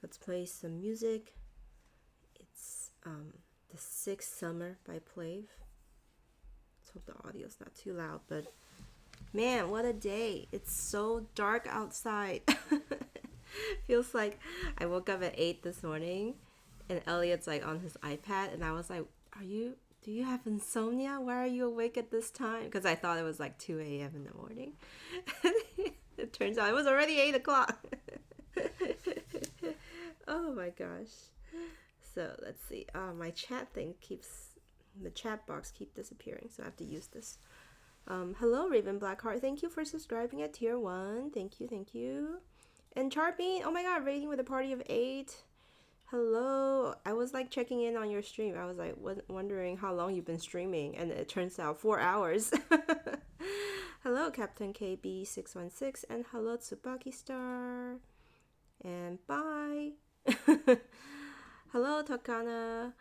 let's play some music. It's The Sixth Summer by Plav. Let's hope the audio's not too loud, but man, what a day. It's so dark outside. Feels like I woke up at 8 this morning and Elliot's like on his iPad and I was like, do you have insomnia? Why are you awake at this time? Because I thought it was like 2 a.m. in the morning. It turns out it was already 8 o'clock. Oh my gosh. So let's see. My chat thing the chat box keeps disappearing, so I have to use this. Hello, Raven Blackheart. Thank you for subscribing at tier 1. Thank you. And Charbean, oh my god, rating with a party of 8. Hello. I was like checking in on your stream. I was like wondering how long you've been streaming, and it turns out 4 hours. Hello, Captain KB616, and hello, Tsubaki Star. And bye. Hello, Takana.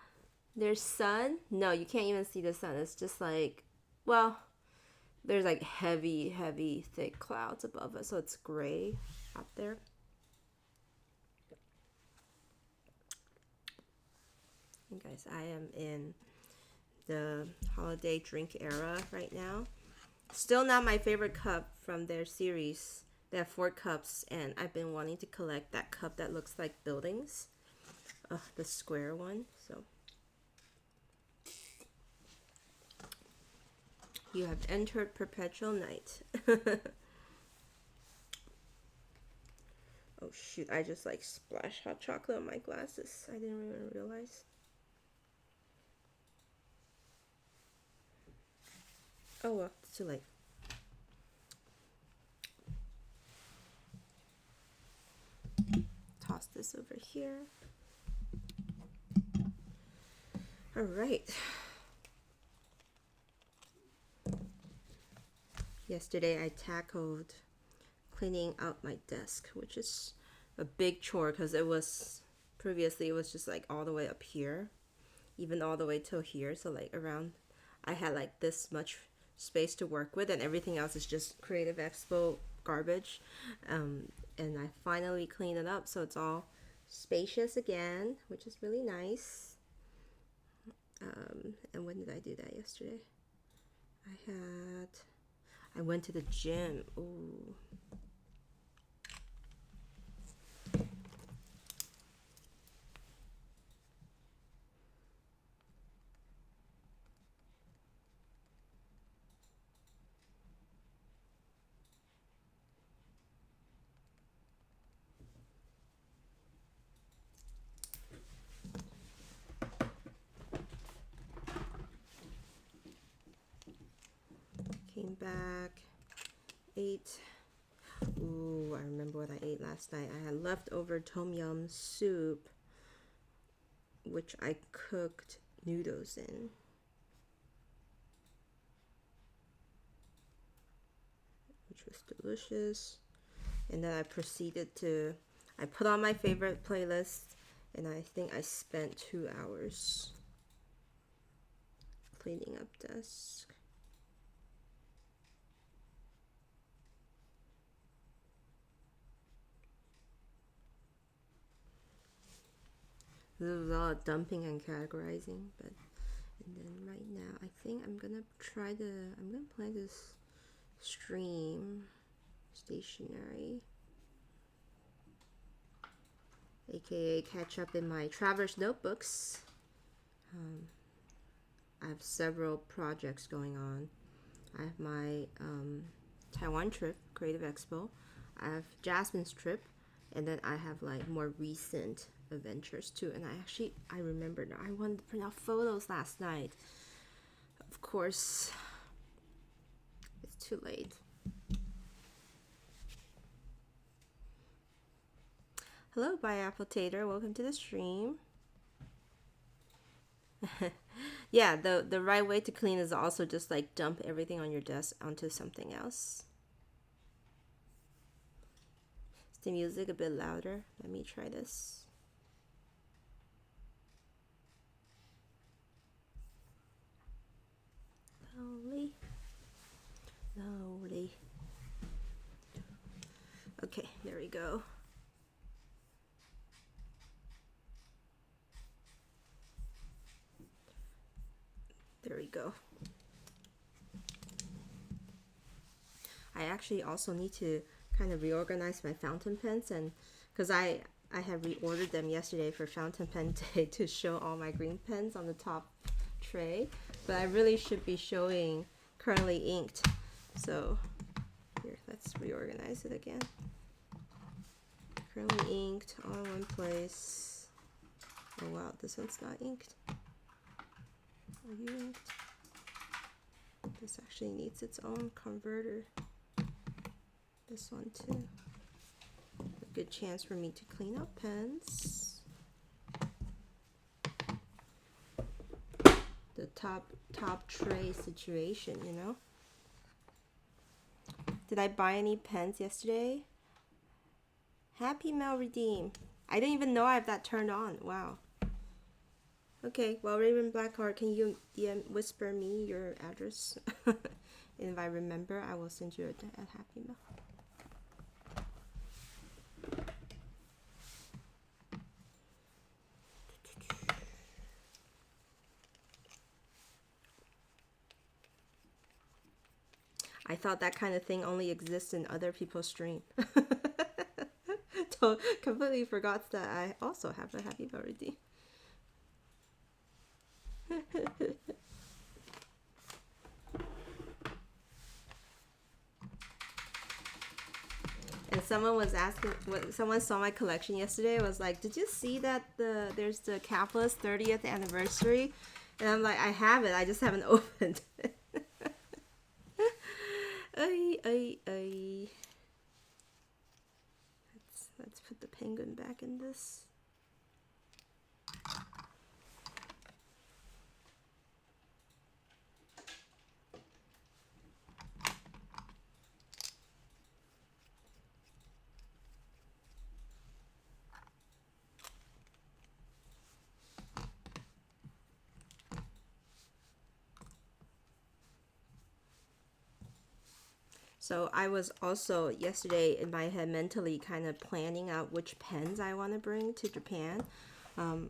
There's sun? No, you can't even see the sun. It's just like, well, there's like heavy, thick clouds above us, so it's gray out there. And guys, I am in the holiday drink era right now. Still not my favorite cup from their series. They have 4 cups, and I've been wanting to collect that cup that looks like buildings. The square one. So you have entered perpetual night. Oh shoot, I just like splashed hot chocolate on my glasses. I didn't even realize. Oh well, it's too late. Toss this over here. All right. Yesterday I tackled cleaning out my desk, which is a big chore because previously it was just like all the way up here, even all the way till here. So like around, I had like this much space to work with, and everything else is just Creative Expo garbage. And I finally cleaned it up, so it's all spacious again, which is really nice. And when did I do that yesterday? I went to the gym. Ooh. Came back, ate. Ooh, I remember what I ate last night. I had leftover tom yum soup, which I cooked noodles in. Which was delicious. And then I put on my favorite playlist, and I think I spent 2 hours cleaning up desk. This was all dumping and categorizing, and then right now I think I'm gonna play this stream stationary, aka catch up in my Traverse notebooks. I have several projects going on. I have my Taiwan trip, Creative Expo. I have Jasmine's trip, and then I have like more recent adventures too. And I remember now, I wanted to print out photos last night. Of course, it's too late. Hello, Biapple welcome to the stream. Yeah, the right way to clean is also just like dump everything on your desk onto something else. Is the music a bit louder? Let me try this. Slowly. Okay, there we go. There we go. I actually also need to kind of reorganize my fountain pens, and because I had reordered them yesterday for fountain pen day to show all my green pens on the top tray, but I really should be showing currently inked. So here, let's reorganize it again. Currently inked, all in one place. Oh wow, this one's not inked. Are you inked? This actually needs its own converter. This one too. A good chance for me to clean up pens. The top tray situation, you know. Did I buy any pens yesterday? Happy mail redeem. I didn't even know I have that turned on. Wow. Okay, well, Raven Blackheart, can you DM whisper me your address? And if I remember, I will send you a happy mail. I thought that kind of thing only exists in other people's stream. Completely forgot that I also have a happy mail redeem. And someone was asking, someone saw my collection yesterday, was like, did you see that there's the Capless 30th anniversary? And I'm like, I have it, I just haven't opened it. Let's put the penguin back in this. So I was also yesterday in my head mentally kind of planning out which pens I want to bring to Japan.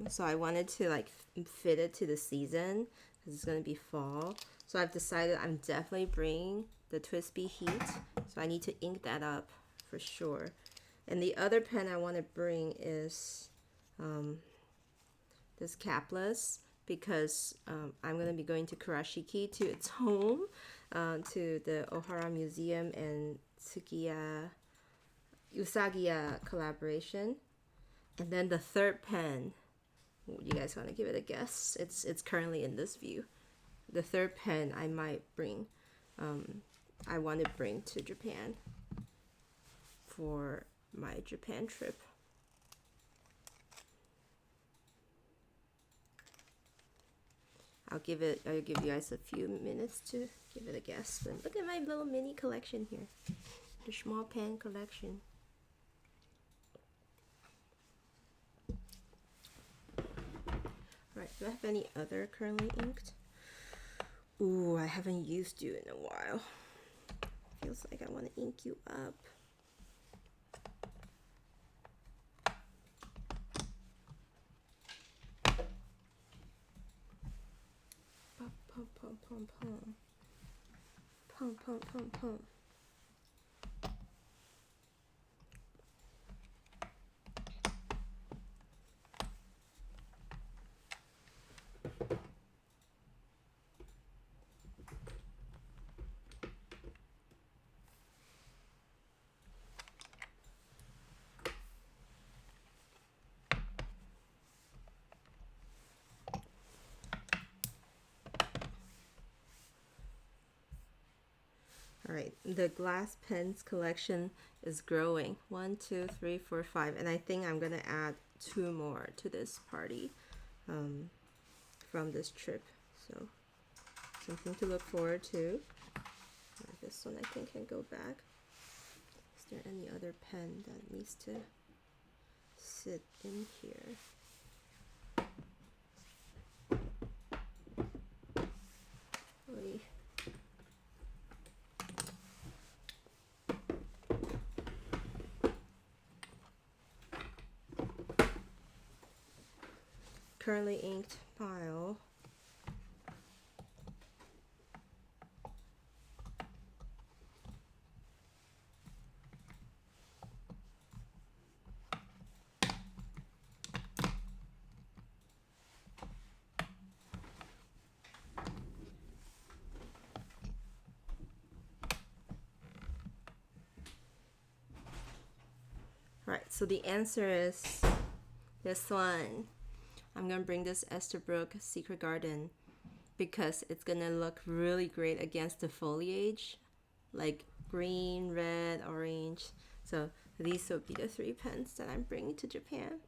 So I wanted to like fit it to the season because it's going to be fall. So I've decided I'm definitely bringing the Twisby Heat. So I need to ink that up for sure. And the other pen I want to bring is this Capless, because I'm going to be going to Kurashiki, to its home, to the Ohara Museum and Usagiya collaboration. And then the third pen, you guys want to give it a guess? It's currently in this view. The third pen I might bring, I want to bring to Japan for my Japan trip. I'll give you guys a few minutes to give it a guess. But look at my little mini collection here, the small pen collection. Alright, do I have any other currently inked? Ooh, I haven't used you in a while. Feels like I want to ink you up. Pum, pum, pum, pum. Pum, pum, pum, pum. Alright, the glass pens collection is growing. 1, 2, 3, 4, 5. And I think I'm going to add 2 more to this party from this trip. So, something to look forward to. This one I think can go back. Is there any other pen that needs to sit in here? Oy. Currently inked pile. So the answer is this one. I'm gonna bring this Esterbrook Secret Garden because it's gonna look really great against the foliage, like green, red, orange. So these will be the 3 pens that I'm bringing to Japan.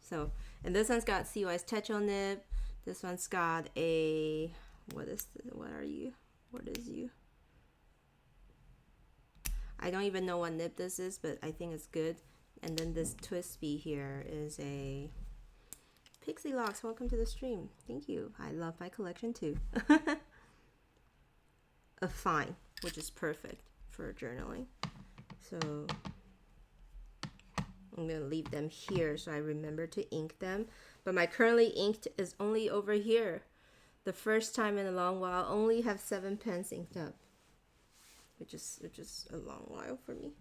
So, and this one's got CY's Techo nib. This one's got a, what is you? I don't even know what nib this is, but I think it's good. And then this Twisby here is a Pixie Locks. Welcome to the stream. Thank you. I love my collection too. A fine, which is perfect for journaling. So I'm gonna leave them here so I remember to ink them. But my currently inked is only over here. The first time in a long while, only have 7 pens inked up, which is a long while for me.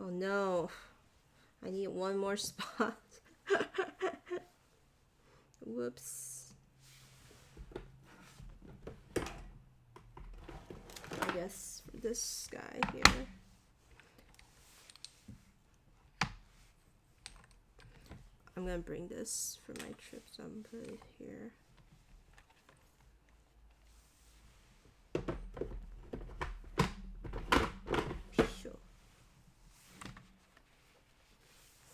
Oh no, I need one more spot. Whoops. I guess for this guy here. I'm gonna bring this for my trip, so I'm gonna put it here. Sure.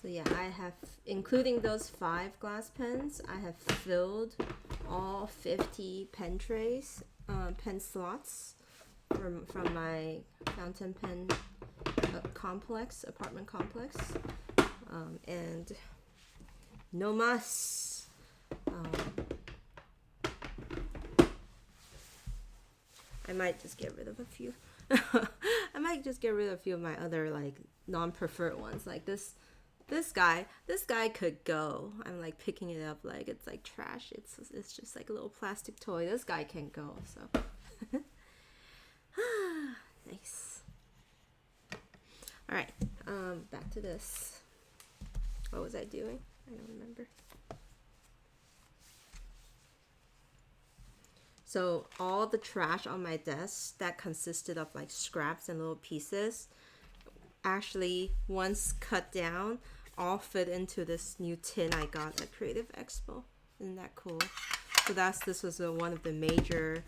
So yeah, I have, including those 5 glass pens, I have filled all 50 pen trays, pen slots from my fountain pen apartment complex, and no mas. I might just get rid of a few. I might just get rid of a few of my other like non-preferred ones. Like this guy could go. I'm like picking it up like it's like trash. It's just like a little plastic toy. This guy can go. So nice. All right, back to this. What was I doing? I don't remember. So all the trash on my desk that consisted of like scraps and little pieces, actually once cut down, all fit into this new tin I got at Creative Expo. Isn't that cool? So this was one of the major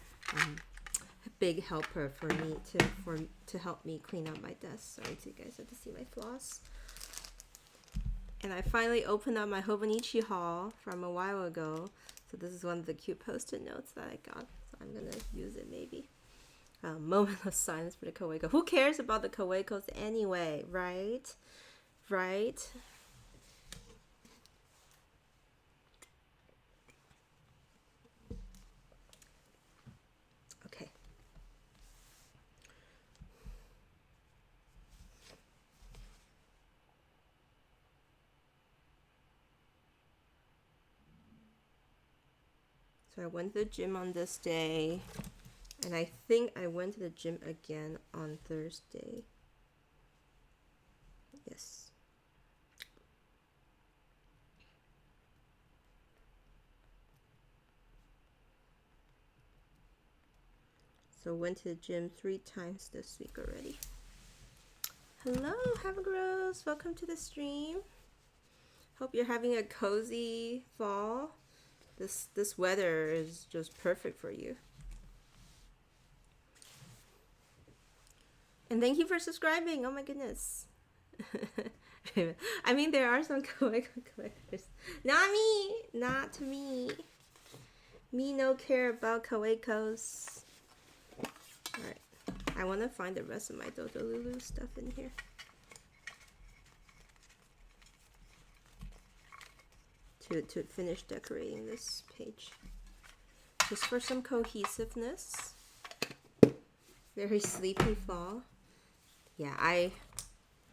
big helper for me to help me clean up my desk. Sorry to you guys have to see my floss. And I finally opened up my Hobonichi haul from a while ago. So this is one of the cute post-it notes that I got. So I'm gonna use it maybe. Moment of silence for the Kaweiko. Who cares about the Kaweikos anyway, right? Right? Okay. So I went to the gym on this day, and I think I went to the gym again on Thursday. Yes. So went to the gym 3 times this week already. Hello, Havagros. Welcome to the stream. Hope you're having a cozy fall. This weather is just perfect for you. And thank you for subscribing. Oh my goodness. I mean, there are some Kawaii collectors. Not me. Not me. Me no care about Kawaikos. Alright. I want to find the rest of my Dodolulu stuff in here. To finish decorating this page. Just for some cohesiveness. Very sleepy fall. Yeah,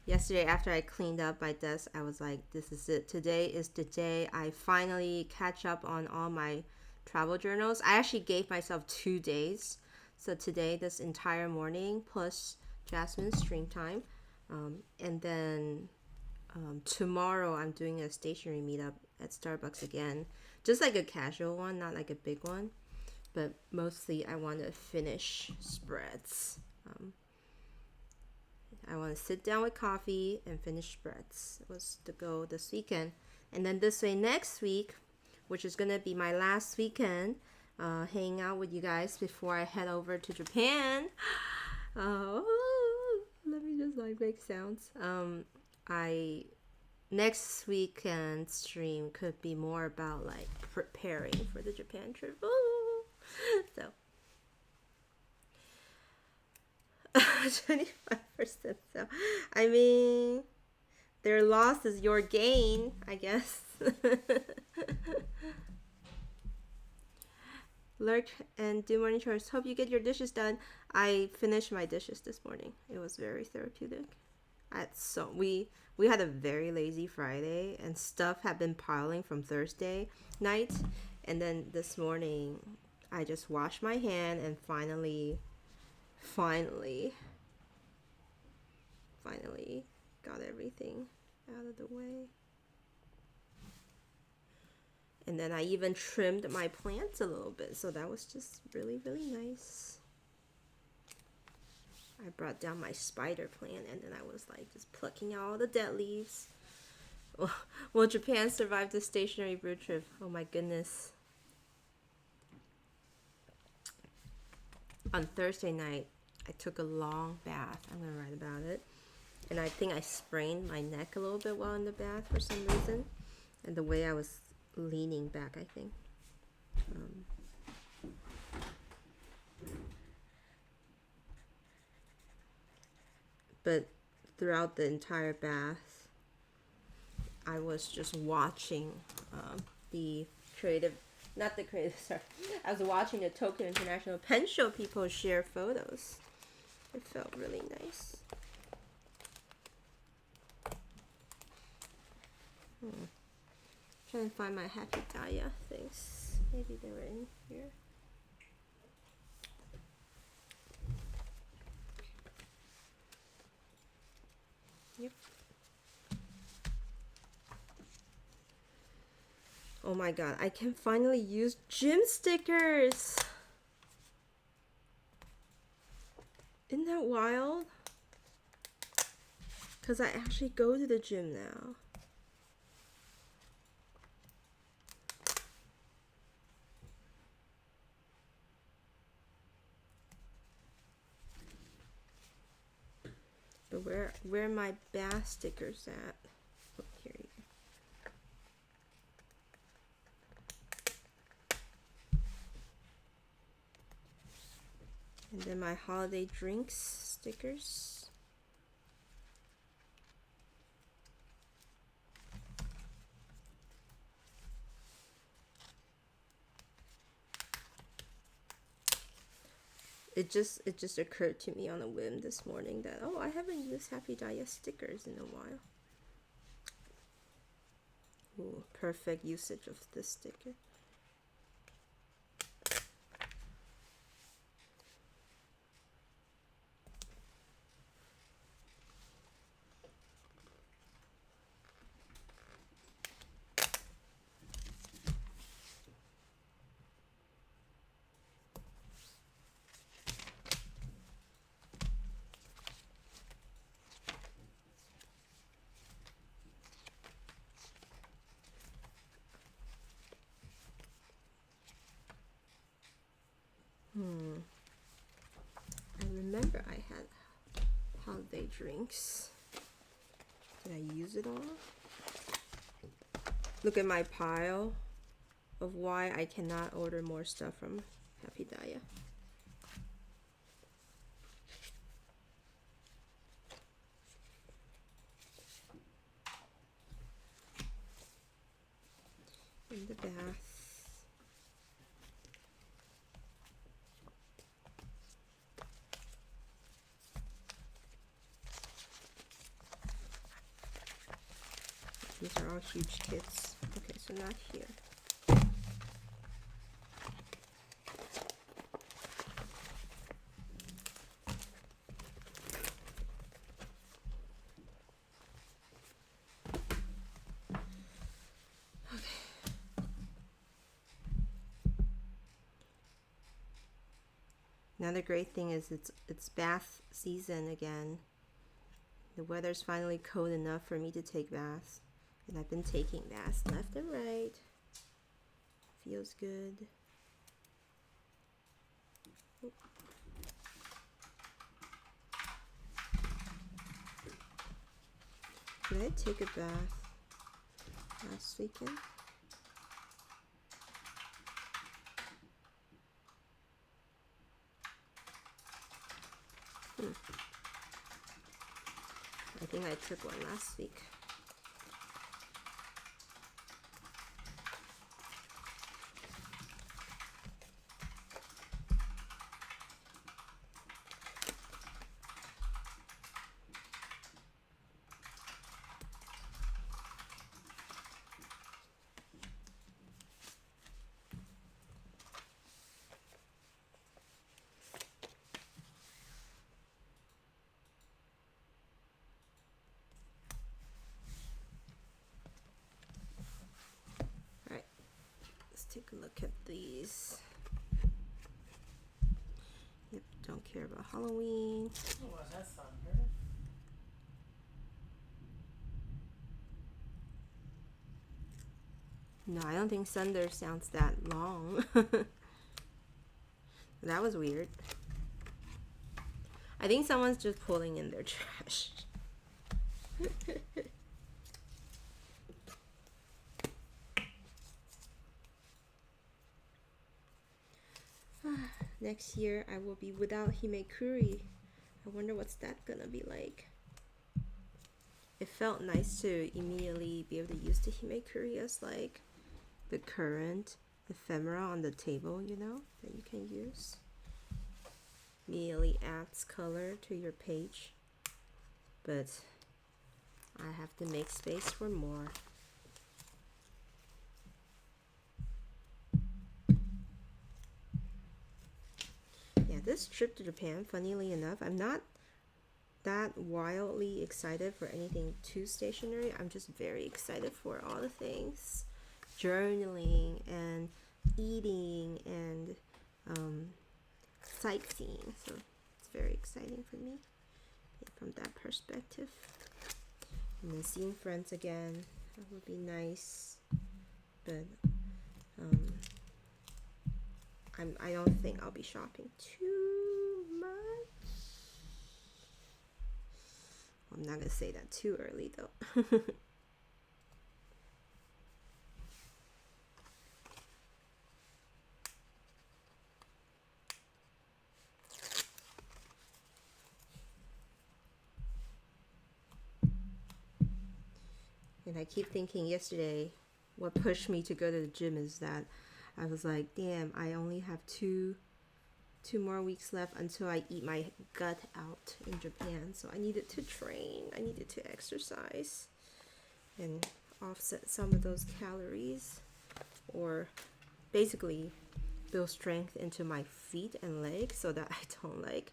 yesterday after I cleaned up my desk, I was like, this is it. Today is the day I finally catch up on all my travel journals. I actually gave myself 2 days. So today, this entire morning, plus Jasmine's stream time. And then tomorrow, I'm doing a stationery meetup at Starbucks again. Just like a casual one, not like a big one. But mostly, I want to finish spreads. I want to sit down with coffee and finish spreads. It was the goal this weekend. And then this way next week, which is going to be my last weekend, hanging out with you guys before I head over to Japan. Let me just like make sounds. Next weekend stream could be more about like preparing for the Japan trip. So 25%. So I mean, their loss is your gain, I guess. Lurk and do morning chores. Hope you get your dishes done. I finished my dishes this morning. It was very therapeutic. We had a very lazy Friday, and stuff had been piling from Thursday night, and then this morning I just washed my hand and finally got everything out of the way. And then I even trimmed my plants a little bit, so that was just really, really nice. I brought down my spider plant, and then I was like just plucking out all the dead leaves. Will Japan survive the stationary brew trip? Oh my goodness. On Thursday night, I took a long bath. I'm going to write about it. And I think I sprained my neck a little bit while in the bath for some reason. And the way I was leaning back, I think. But throughout the entire bath, I was just watching I was watching the Tokyo International Pen Show people share photos. It felt really nice. Trying to find my Happy Daya things. Maybe they were in here. Yep. Oh my god, I can finally use gym stickers! Isn't that wild? Because I actually go to the gym now. But where are my bath stickers at? Oh, here you go. And then my holiday drinks stickers. It just occurred to me on a whim this morning that, oh, I haven't used Happy Daya stickers in a while. Ooh, perfect usage of this sticker. I remember I had holiday drinks. Did I use it all? Look at my pile of why I cannot order more stuff from Happy Daya. In the bath. These are all huge kits. Okay, so not here. Another great thing is it's bath season again. The weather's finally cold enough for me to take baths. And I've been taking baths left and right. Feels good. Did I take a bath last weekend? I think I took one last week. Take a look at these. Yep, don't care about Halloween. Oh, was that thunder? No, I don't think thunder sounds that long. That was weird. I think someone's just pulling in their trash. Next year I will be without himekuri. I wonder what's that gonna be like. It felt nice to immediately be able to use the himekuri as like the current ephemera on the table, you know, that you can use. Immediately adds color to your page. But I have to make space for more. Yeah, this trip to Japan, funnily enough, I'm not that wildly excited for anything too stationary. I'm just very excited for all the things. Journaling and eating and sightseeing. So it's very exciting for me from that perspective. And then seeing friends again, that would be nice. But I don't think I'll be shopping too much. I'm not gonna say that too early though. And I keep thinking yesterday, what pushed me to go to the gym is that I was like, damn, I only have two more weeks left until I eat my gut out in Japan. So I needed to train, I needed to exercise and offset some of those calories, or basically build strength into my feet and legs so that I don't like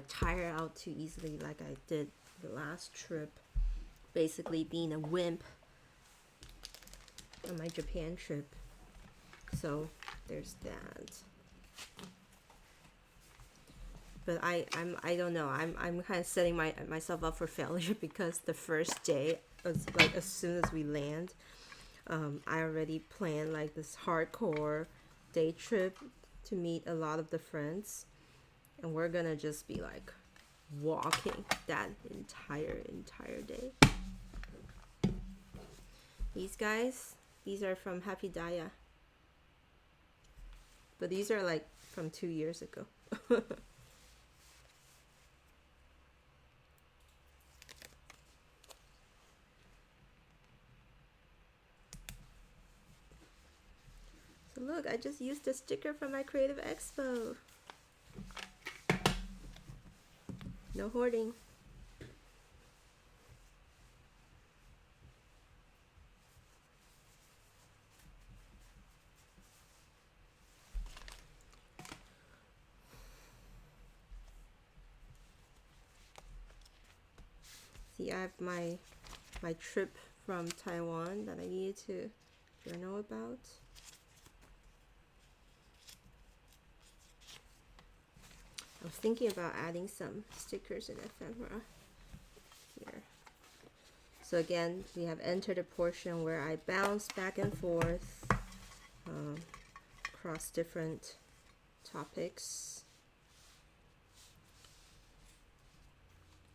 tire out too easily like I did the last trip, basically being a wimp on my Japan trip. So there's that. But I don't know. I'm kind of setting myself up for failure because the first day, like as soon as we land, I already planned like this hardcore day trip to meet a lot of the friends, and we're gonna just be like walking that entire day. These guys, these are from Happy Daya, but these are like from 2 years ago. So look, I just used a sticker from my Creative Expo. No hoarding. See, I have my trip from Taiwan that I needed to journal about. I was thinking about adding some stickers in ephemera here. So again, we have entered a portion where I bounce back and forth across different topics,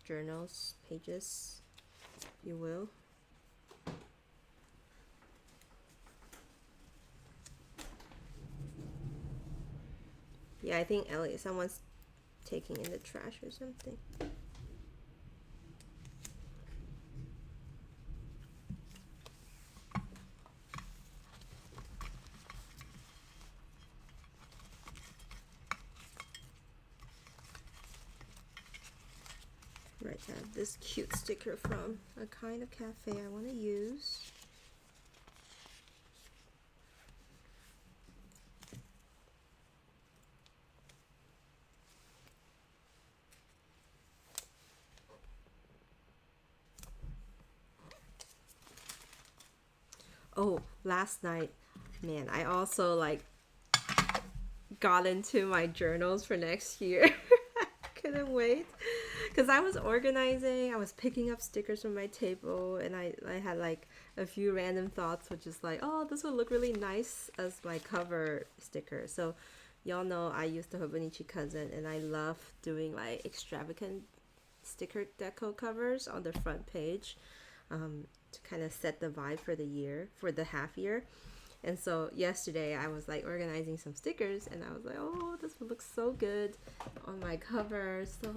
journals, pages, if you will. Yeah, I think Ellie, someone's taking in the trash or something. Right, I have this cute sticker from a kind of cafe I want to use. Oh, last night, man, I also like got into my journals for next year. Couldn't wait because I was organizing, I was picking up stickers from my table, and I had like a few random thoughts, which is like, oh, this would look really nice as my cover sticker. So y'all know I use the Hobonichi cousin, and I love doing like extravagant sticker deco covers on the front page to kind of set the vibe for the year, for the half year. And so yesterday I was like organizing some stickers, and I was like, oh, this would look so good on my cover, so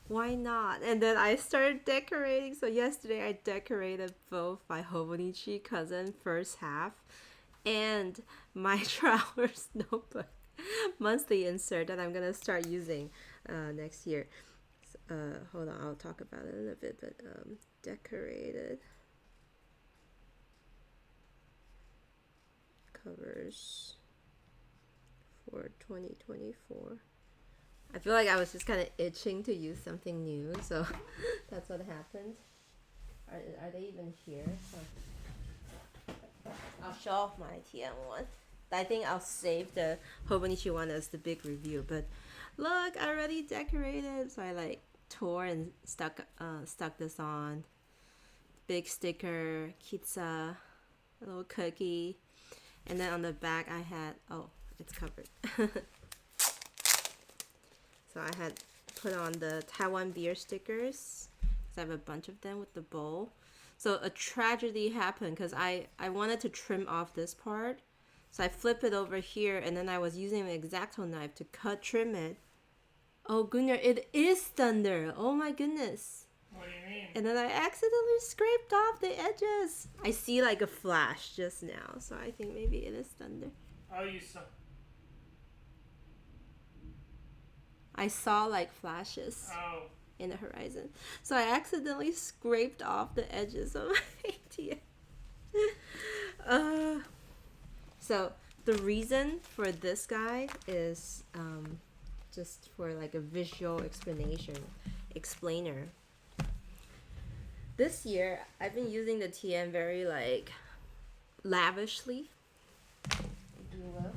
why not? And then I started decorating. So yesterday I decorated both my Hobonichi cousin first half and my Travelers Notebook monthly insert that I'm gonna start using next year. Hold on, I'll talk about it in a bit, but decorated covers for 2024. I feel like I was just kind of itching to use something new, so that's what happened. Are they even here? Oh. I'll show off my TM one. I think I'll save the Hobonichi one as the big review, but look, I already decorated. So I like tore and stuck this on. Big sticker, kitsa, a little cookie. And then on the back I had, oh, it's covered. So I had put on the Taiwan beer stickers, because I have a bunch of them with the bowl. So a tragedy happened because I wanted to trim off this part. So I flip it over here, and then I was using an X-Acto knife to trim it. Oh goodness, it is thunder. Oh my goodness. What do you mean? And then I accidentally scraped off the edges. I see like a flash just now, so I think maybe it is thunder. Oh, you saw. I saw like flashes in the horizon. So I accidentally scraped off the edges of my ATM. So the reason for this guy is just for like a visual explainer. This year, I've been using the TM very like lavishly. If you will.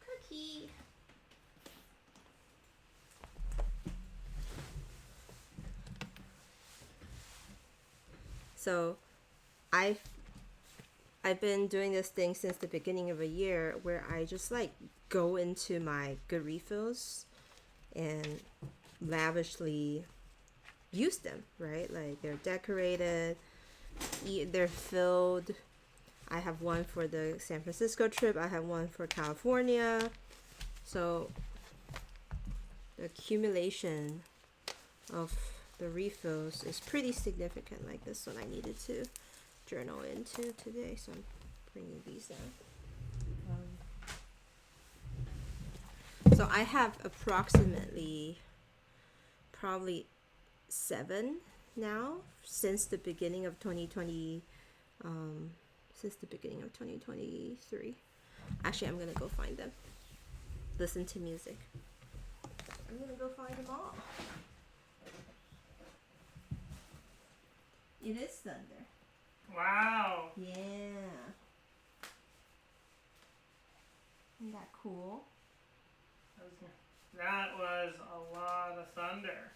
Cookie. So, I've been doing this thing since the beginning of a year where I just like go into my good refills and lavishly use them, right? Like they're decorated, they're filled. I have one for the San Francisco trip, I have one for California. So the accumulation of the refills is pretty significant. Like this one I needed to journal into today, so I'm bringing these out. So I have approximately probably 7 now since the beginning of 2020, since the beginning of 2023. Actually, I'm gonna go find them. Listen to music. I'm gonna go find them all. It is thunder. Wow. Yeah. Isn't that cool? That was a lot of thunder.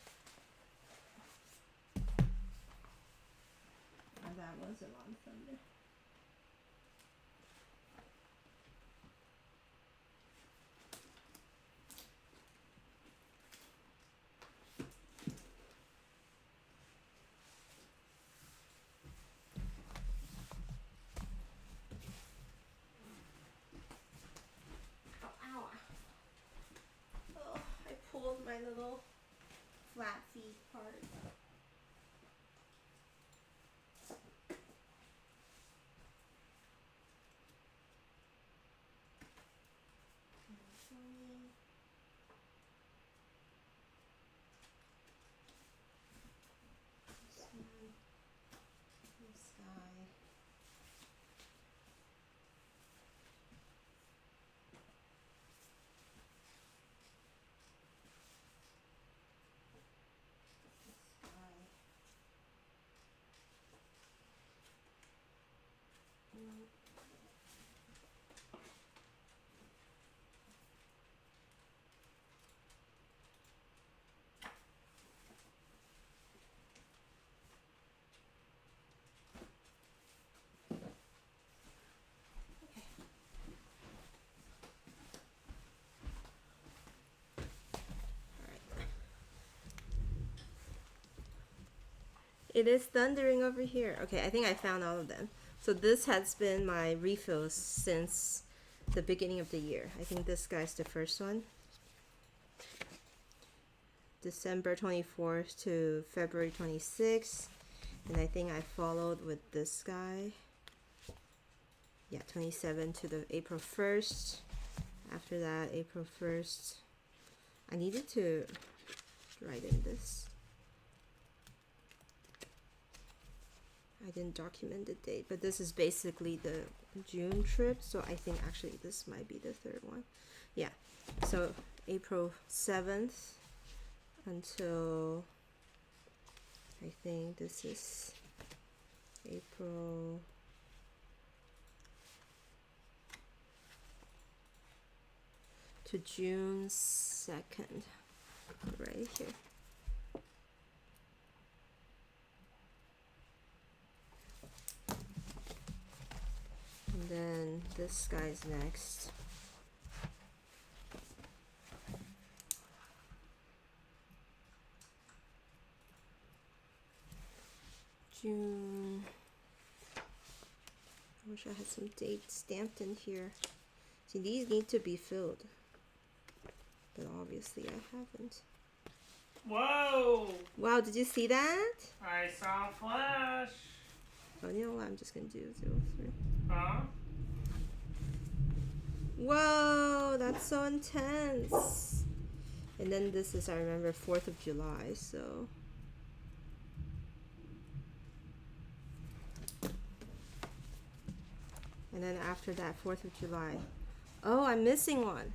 That was a lot of thunder. Pulled my little flat feet part. This guy. It is thundering over here. Okay, I think I found all of them. So this has been my refills since the beginning of the year. I think this guy's the first one. December 24th to February 26th. And I think I followed with this guy. Yeah, 27 to the April 1st. After that, April 1st. I needed to write in this. I didn't document the date, but this is basically the June trip, so I think actually this might be the third one. Yeah, so April 7th until I think this is April to June 2nd, right here. And then this guy's next. June. I wish I had some dates stamped in here. See, these need to be filled. But obviously I haven't. Whoa! Wow, did you see that? I saw a flash. Oh, you know what? I'm just gonna do 03. Huh? Whoa, that's so intense. And then this is, I remember, 4th of July, so. And then after that, 4th of July. Oh, I'm missing one.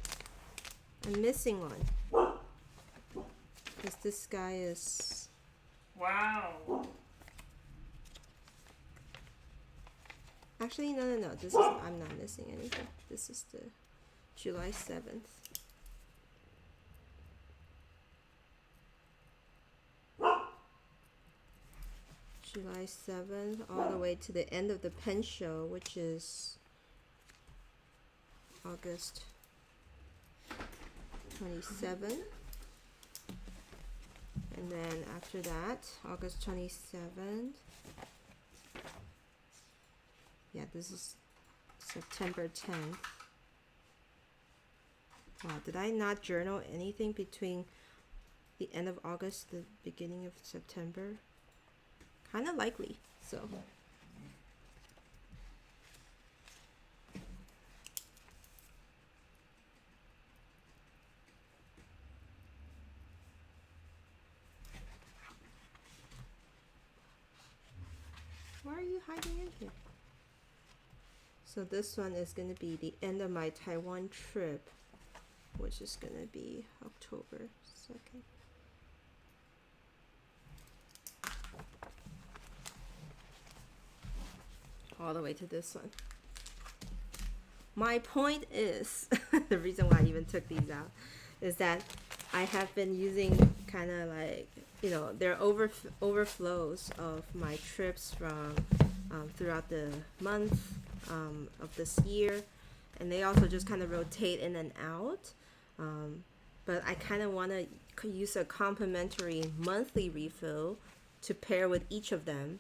I'm missing one. Because this guy is. Wow. Actually, no. This is, I'm not missing anything. This is the July 7th. July 7th, all the way to the end of the pen show, which is August 27th. And then after that, August 27th. Yeah, this is September 10th. Wow, did I not journal anything between the end of August, the beginning of September? Kind of likely, so. Why are you hiding in here? So this one is going to be the end of my Taiwan trip, which is going to be October 2nd. All the way to this one. My point is, the reason why I even took these out, is that I have been using kind of like, there are overflows of my trips from throughout the month of this year, and they also just kind of rotate in and out. But I kind of want to use a complimentary monthly refill to pair with each of them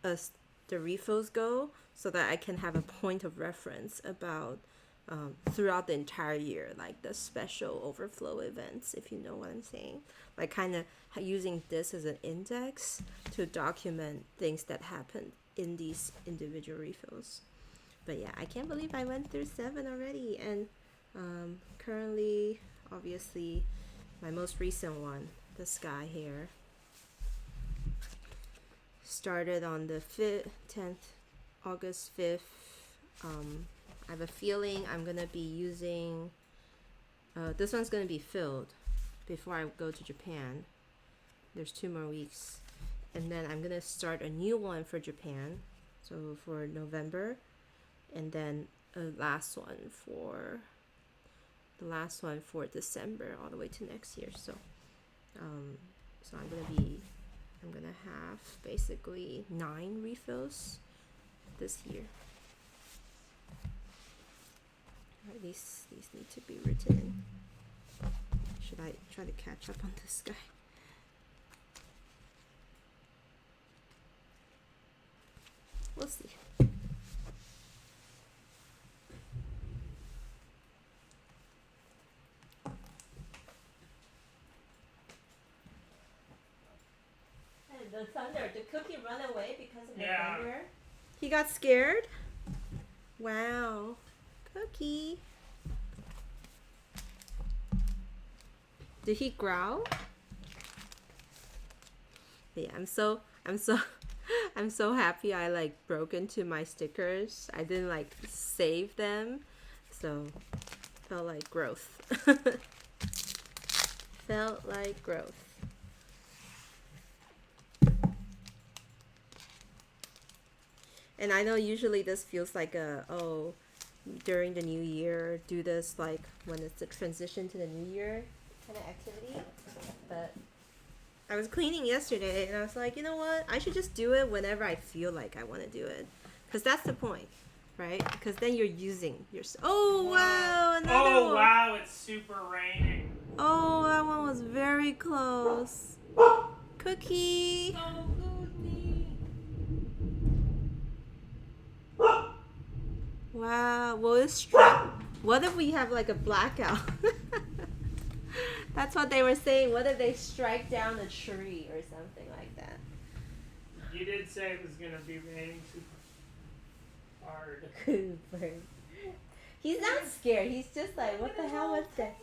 as the refills go, so that I can have a point of reference about throughout the entire year, like the special overflow events, if you know what I'm saying. Like kind of using this as an index to document things that happen in these individual refills. But yeah, I can't believe I went through 7 already. And currently, obviously, my most recent one, this guy here, started on the 10th, August 5th. I have a feeling I'm going to be using, this one's going to be filled before I go to Japan. There's 2 more weeks. And then I'm going to start a new one for Japan, so for November. And then the last one for December all the way to next year. So I'm gonna have basically 9 refills this year. Right, these need to be written in. Should I try to catch up on this guy? We'll see. The thunder. Did Cookie run away because of the thunder? He got scared? Wow. Cookie. Did he growl? Yeah, I'm so happy I like broke into my stickers. I didn't like save them. So felt like growth. Felt like growth. And I know usually this feels like during the new year, do this like when it's the transition to the new year kind of activity. But I was cleaning yesterday and I was like, you know what? I should just do it whenever I feel like I want to do it. Because that's the point, right? Because then you're using your... Oh, wow! Another one. Wow, it's super raining. Oh, that one was very close. Cookie! Oh, Cookie! Wow, well, what if we have like a blackout? That's what they were saying. What if they strike down a tree or something like that? You did say it was going to be raining super hard. Cooper. He's not scared. He's just like, what the hell was that?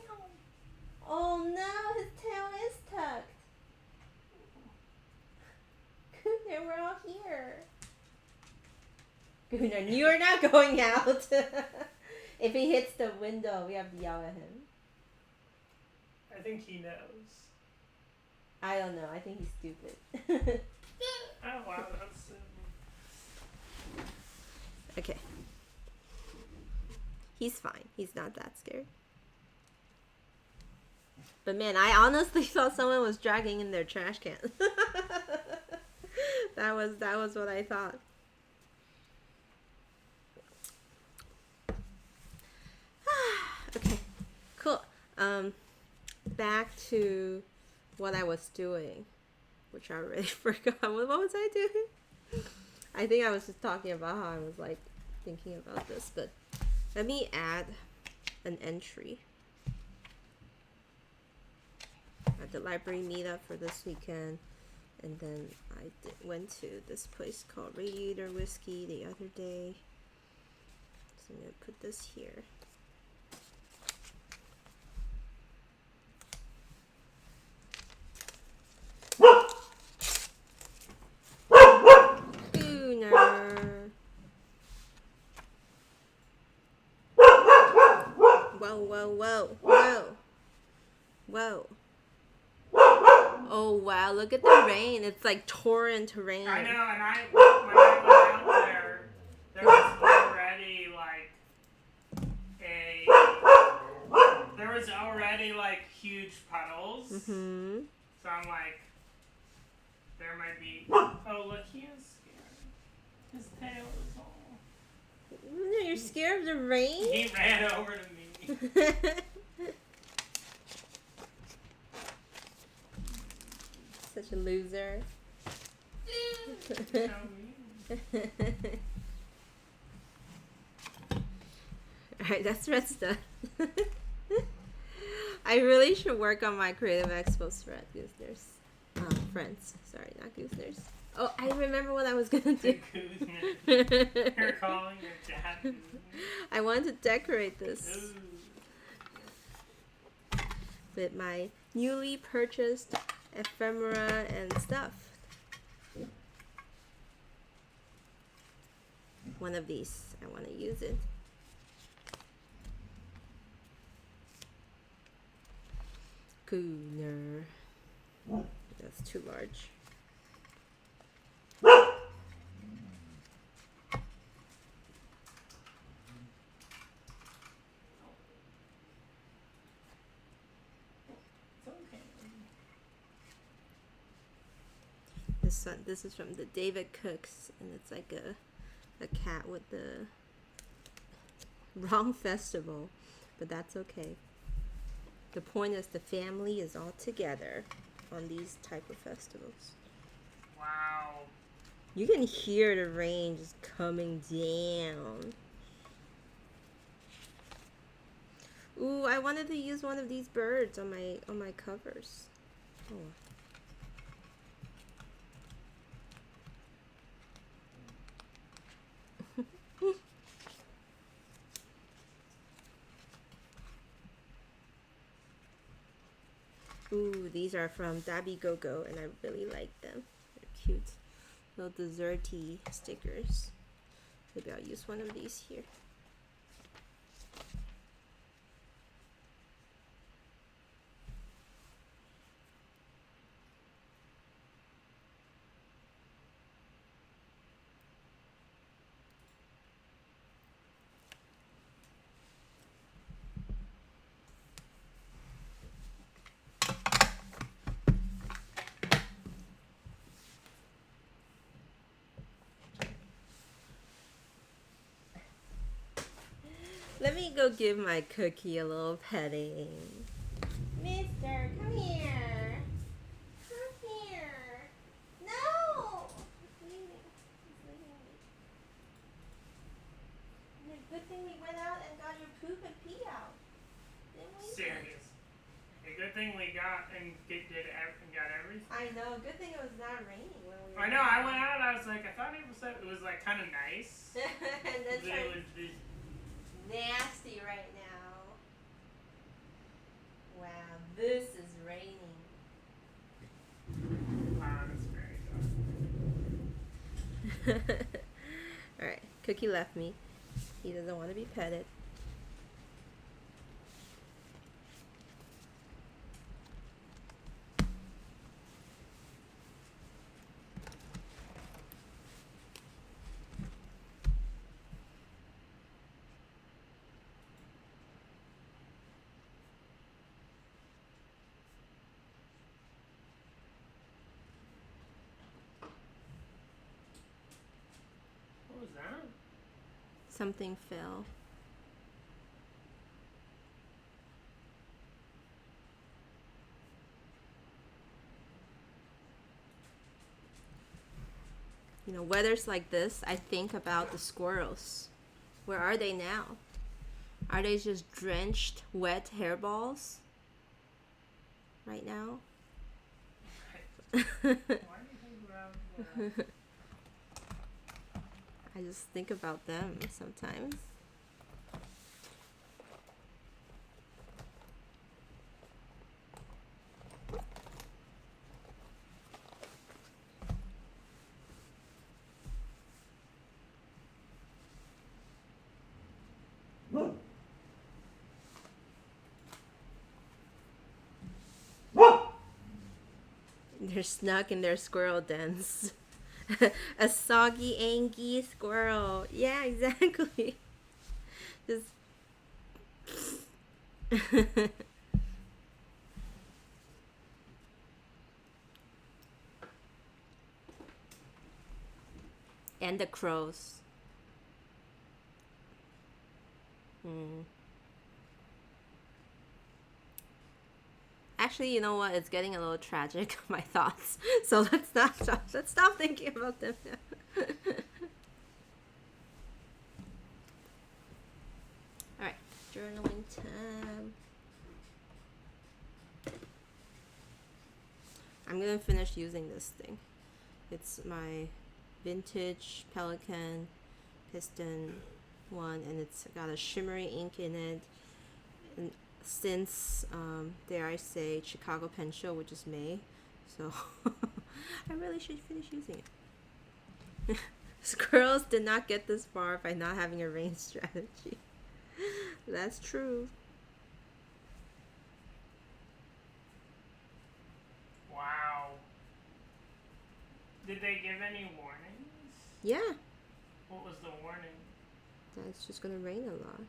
Oh no, his tail is tucked. Cooper, we're all here. Gunnar, you are not going out. If he hits the window, we have to yell at him. I think he knows. I don't know. I think he's stupid. Oh, wow, that's... Okay. He's fine. He's not that scared. But man, I honestly thought someone was dragging in their trash can. That was what I thought. Okay, cool. Back to what I was doing, which I already forgot. What was I doing? I think I was just talking about how I was like thinking about this, but let me add an entry at the library meetup for this weekend. And then I went to this place called Radiator Whiskey the other day. So I'm going to put this here. Whoa. Oh wow, look at the rain. It's like torrent rain. I know, and when I went out there was already like there was already like huge puddles. Mm-hmm. So I'm like, there might be. Oh, look, he is scared. His tail is all. You're scared of the rain? He ran over to me. Such a loser. Alright, that's Red's done. I really should work on my Creative Expo thread, Gooseners. Friends. Sorry, not Gooseners. Oh, I remember what I was gonna do. You're calling your chat. I wanted to decorate this with my newly purchased ephemera and stuff. One of these, I want to use it. Cooler. That's too large. This is from the David Cooks, and it's like a cat with the wrong festival, but that's okay. The point is the family is all together on these type of festivals. Wow. You can hear the rain just coming down. Ooh, I wanted to use one of these birds on my covers. Oh. Ooh, these are from Dabi Gogo, and I really like them. They're cute. Little desserty stickers. Maybe I'll use one of these here. Let me go give my cookie a little petting. Mister, come here. Come here. No! He's leaving. He's leaving me. Good thing we went out and got your poop and pee out. Didn't we? Serious. A good thing we got and got everything. I know. Good thing it was not raining when we were I know. I went out. I was like, I thought it was like kind of nice. and then It was just nasty right now. Wow, this is raining. wow, it's very dark. Alright, Cookie left me. He doesn't want to be petted. What was that? Something fell. You know, weathers like this, I think about the squirrels. Where are they now? Are they just drenched, wet hairballs right now? Why do you think about that? I just think about them sometimes. They're snuck in their squirrel dens. A soggy, angy squirrel. Yeah, exactly. Just And the crows. Hmm. Actually, you know what? It's getting a little tragic. My thoughts. So let's not stop. Let's stop thinking about them now. All right, journaling time. I'm gonna finish using this thing. It's my vintage Pelican piston one, and it's got a shimmery ink in it. And since dare I say Chicago Pen Show, which is May, so I really should finish using it. Squirrels did not get this far by not having a range strategy. That's true. Wow. Did they give any warnings? Yeah, What was the warning? that it's just gonna rain a lot.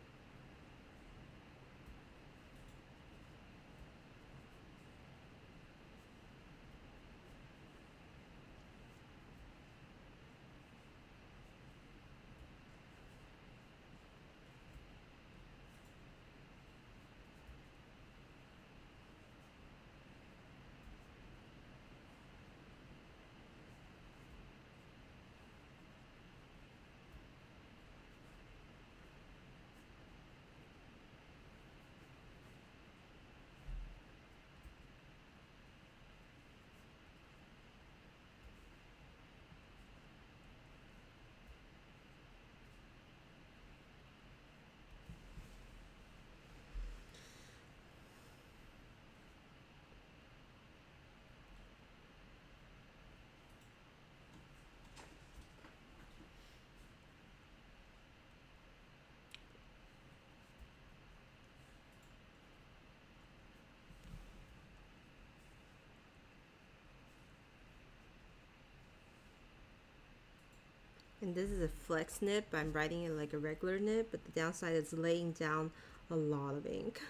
And this is a flex nib. I'm writing it like a regular nib, but the downside is laying down a lot of ink.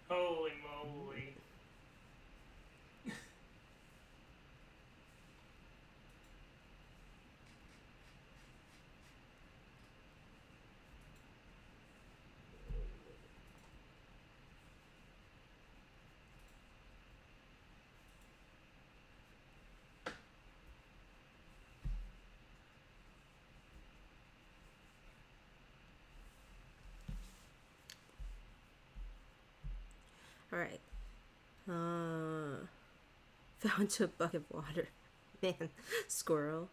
Holy moly. All right. Fell into a bucket of water. Man, squirrel.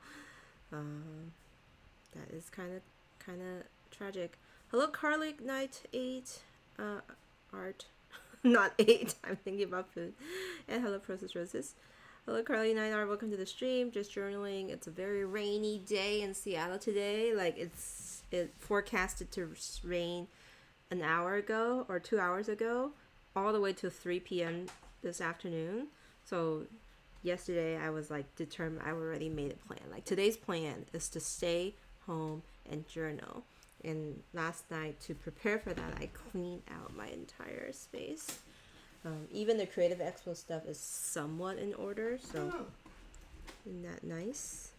That is kind of tragic. Hello, Carly Knight 8. Art. Not 8. I'm thinking about food. And hello, Process Roses. Hello, Carly Knight Art. Welcome to the stream. Just journaling. It's a very rainy day in Seattle today. Like it forecasted to rain an hour ago or 2 hours ago, all the way to 3 p.m. this afternoon. So yesterday I was like determined. I already made a plan. Like today's plan is to stay home and journal. And last night, to prepare for that, I cleaned out my entire space. Even the Creative Expo stuff is somewhat in order, so isn't that nice?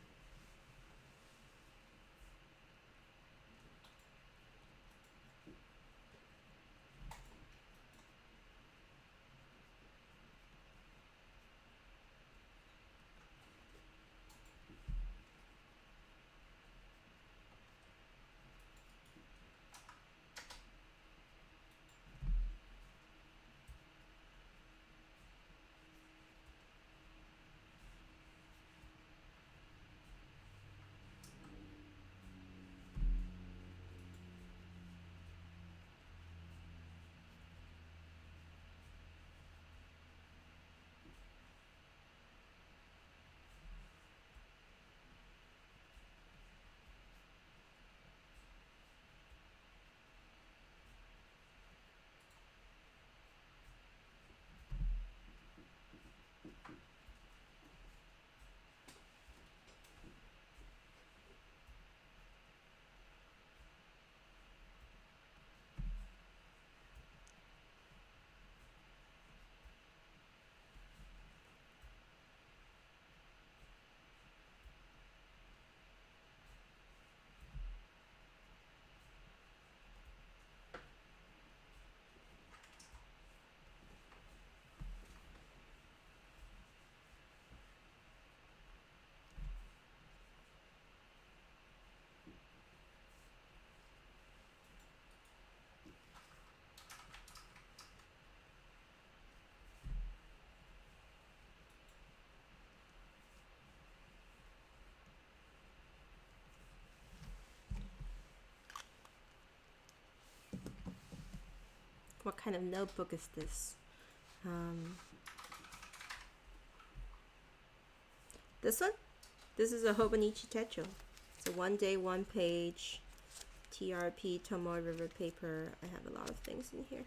What kind of notebook is this? This one? This is a Hobonichi Techo. It's a 1 day, 1 page TRP Tomoe River paper. I have a lot of things in here.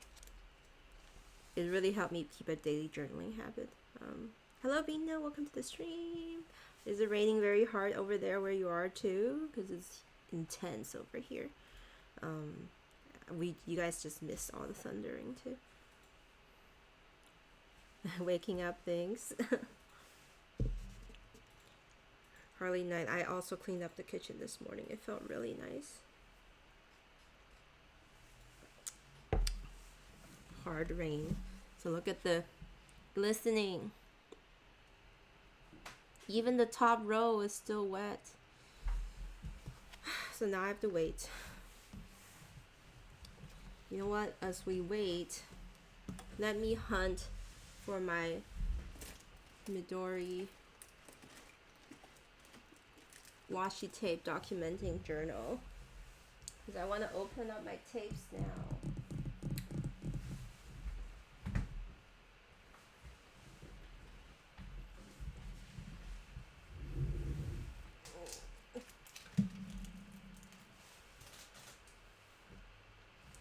It really helped me keep a daily journaling habit. Hello Bina, welcome to the stream. Is it raining very hard over there where you are too? Because it's intense over here. You guys just missed all the thundering too. Waking up things. Harley night. I also cleaned up the kitchen this morning. It felt really nice. Hard rain. So look at the glistening. Even the top row is still wet. So now I have to wait. You know what? As we wait, let me hunt for my Midori washi tape documenting journal. Because I want to open up my tapes now.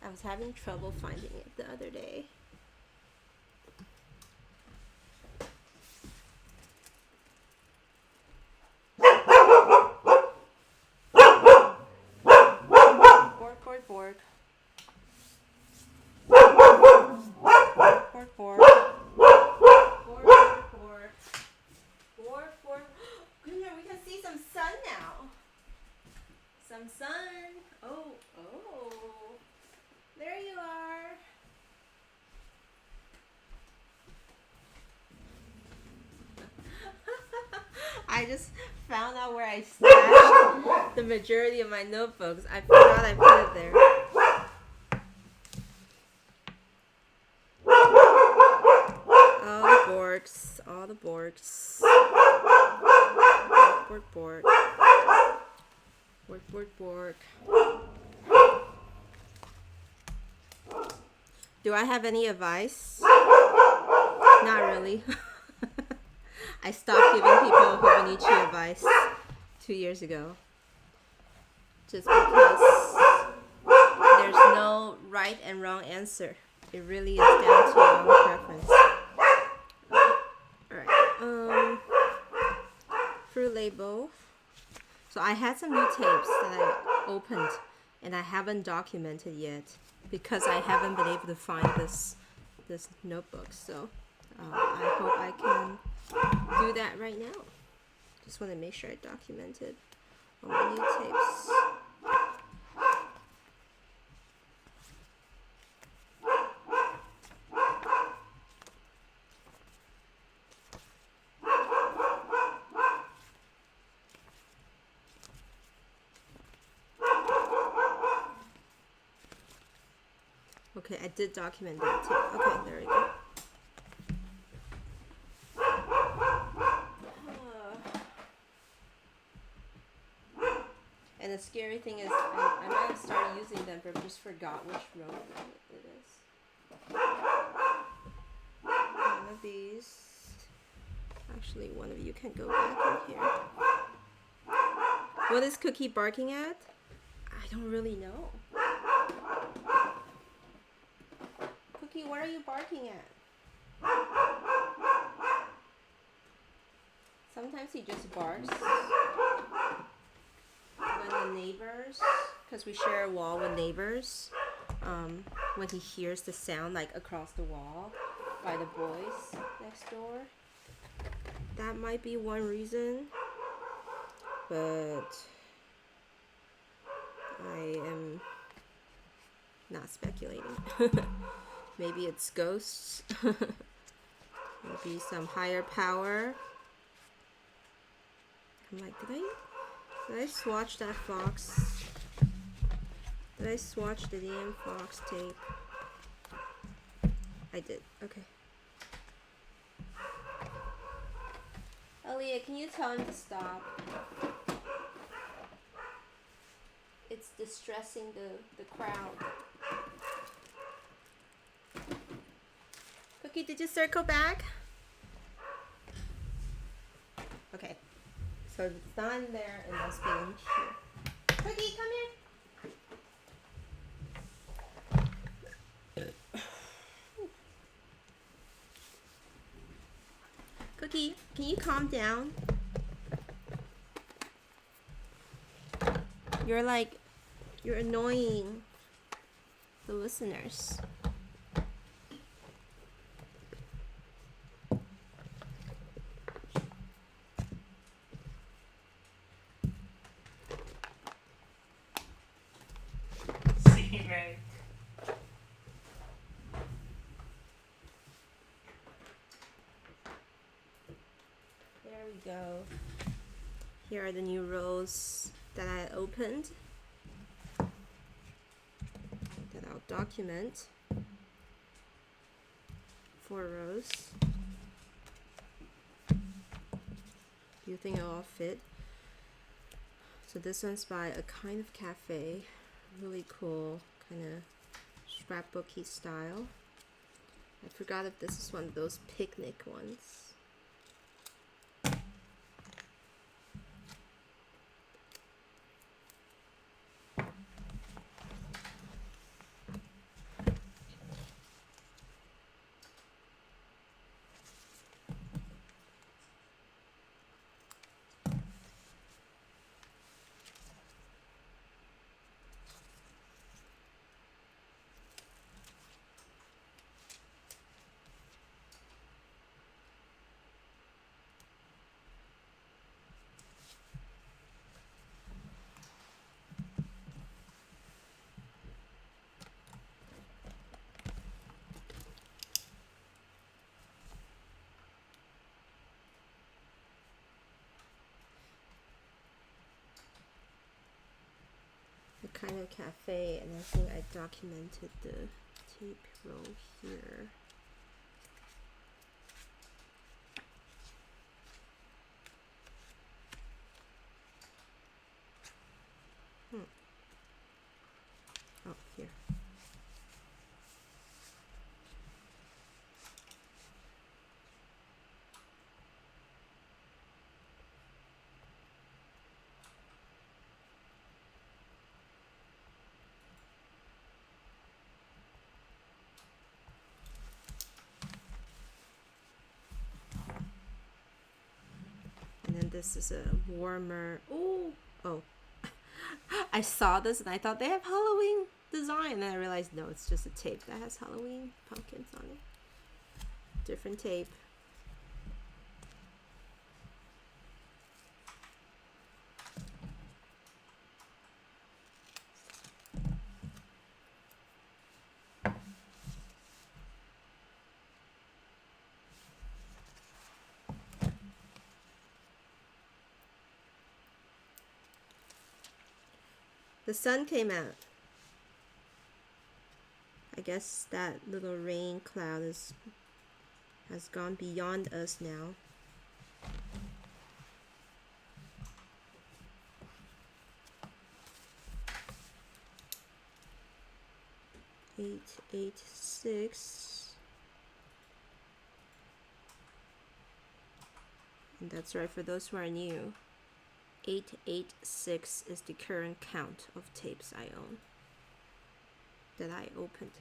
I was having trouble finding it the other day. Bork, bork, bork. Bork, bork. Bork, bork, bork. Bork, bork. Good, we can see some sun now. Some sun. Oh, oh. There you are. I just found out where I stashed the majority of my notebooks. I forgot I put it there. All the borks. All the borks. Bork, bork. Bork, bork, bork. Do I have any advice? Not really. I stopped giving people Hobonichi advice 2 years ago. Just because there's no right and wrong answer. It really is down to your own preference. Alright. Fruit label. So I had some new tapes that I opened and I haven't documented yet because I haven't been able to find this notebook. So I hope I can do that right now. Just want to make sure I documented all my new tapes. Okay, I did document that too. Okay, there we go. And the scary thing is, I might have started using them, but just forgot which row it is. One of these. Actually, one of you can go back in here. What is Cookie barking at? I don't really know. Cookie, what are you barking at? Sometimes he just barks when the neighbors, because we share a wall with neighbors, when he hears the sound like across the wall by the boys next door. That might be one reason, but I am not speculating. Maybe it's ghosts. Maybe some higher power. I'm like, did I swatch that fox? Did I swatch the damn fox tape? I did. Okay. Elliot, can you tell him to stop? It's distressing the crowd. Cookie, did you circle back? Okay. So if it's not in there, it must be in here. Cookie, come here. Cookie, can you calm down? You're annoying the listeners. See, Meg. There we go. Here are the new rows that I opened. That I'll document. 4 rows. Do you think it'll all fit? So this one's by A Kind of Cafe. Really cool, kind of scrapbooky style. I forgot if this is one of those picnic ones. A Kind of Cafe, and I think I documented the tape roll here. Oh, here. And then this is a warmer. Oh. I saw this and I thought they have Halloween design, and then I realized no, it's just a tape that has Halloween pumpkins on it. Different tape. The sun came out. I guess that little rain cloud has gone beyond us now. Eight, 6. And that's right, for those who are new. 886 is the current count of tapes I own that I opened.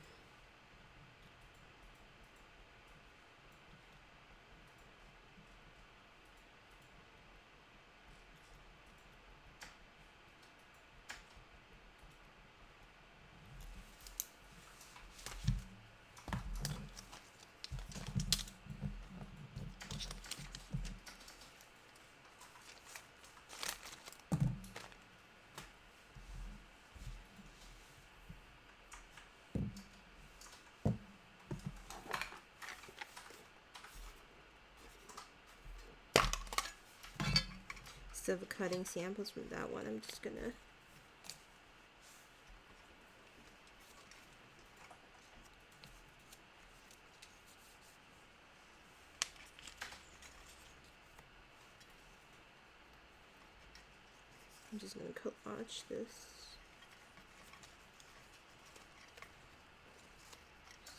Instead of cutting samples from that one, I'm just gonna collage this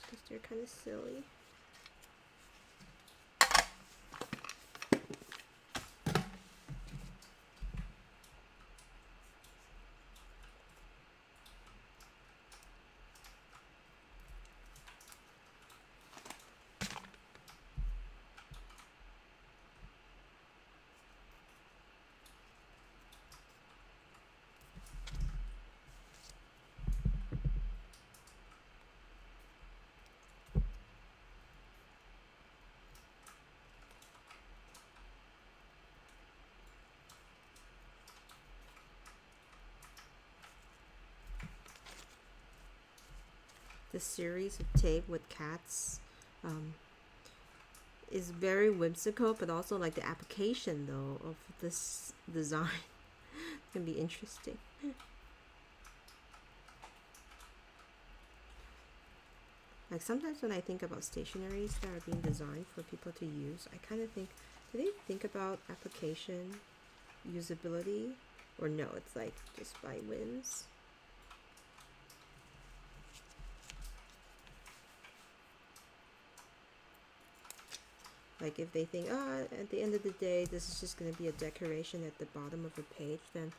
because they're kind of silly. the series of tape with cats is very whimsical, but also like the application though of this design can be interesting. Like sometimes when I think about stationaries that are being designed for people to use, I kind of think, do they think about application, usability, or no, it's like just by whims? Like if they think, at the end of the day, this is just going to be a decoration at the bottom of a page, then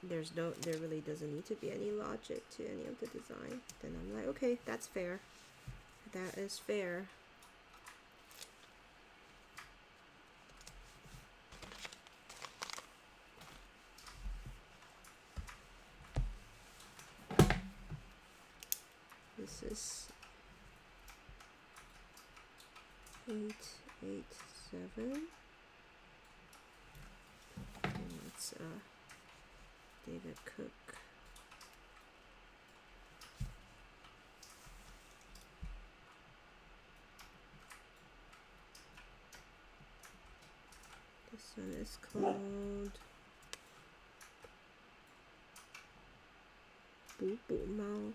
there really doesn't need to be any logic to any of the design. Then I'm like, okay, that's fair. That is fair. This is 887. And it's David Cook. This one is called Boo Boo Mao.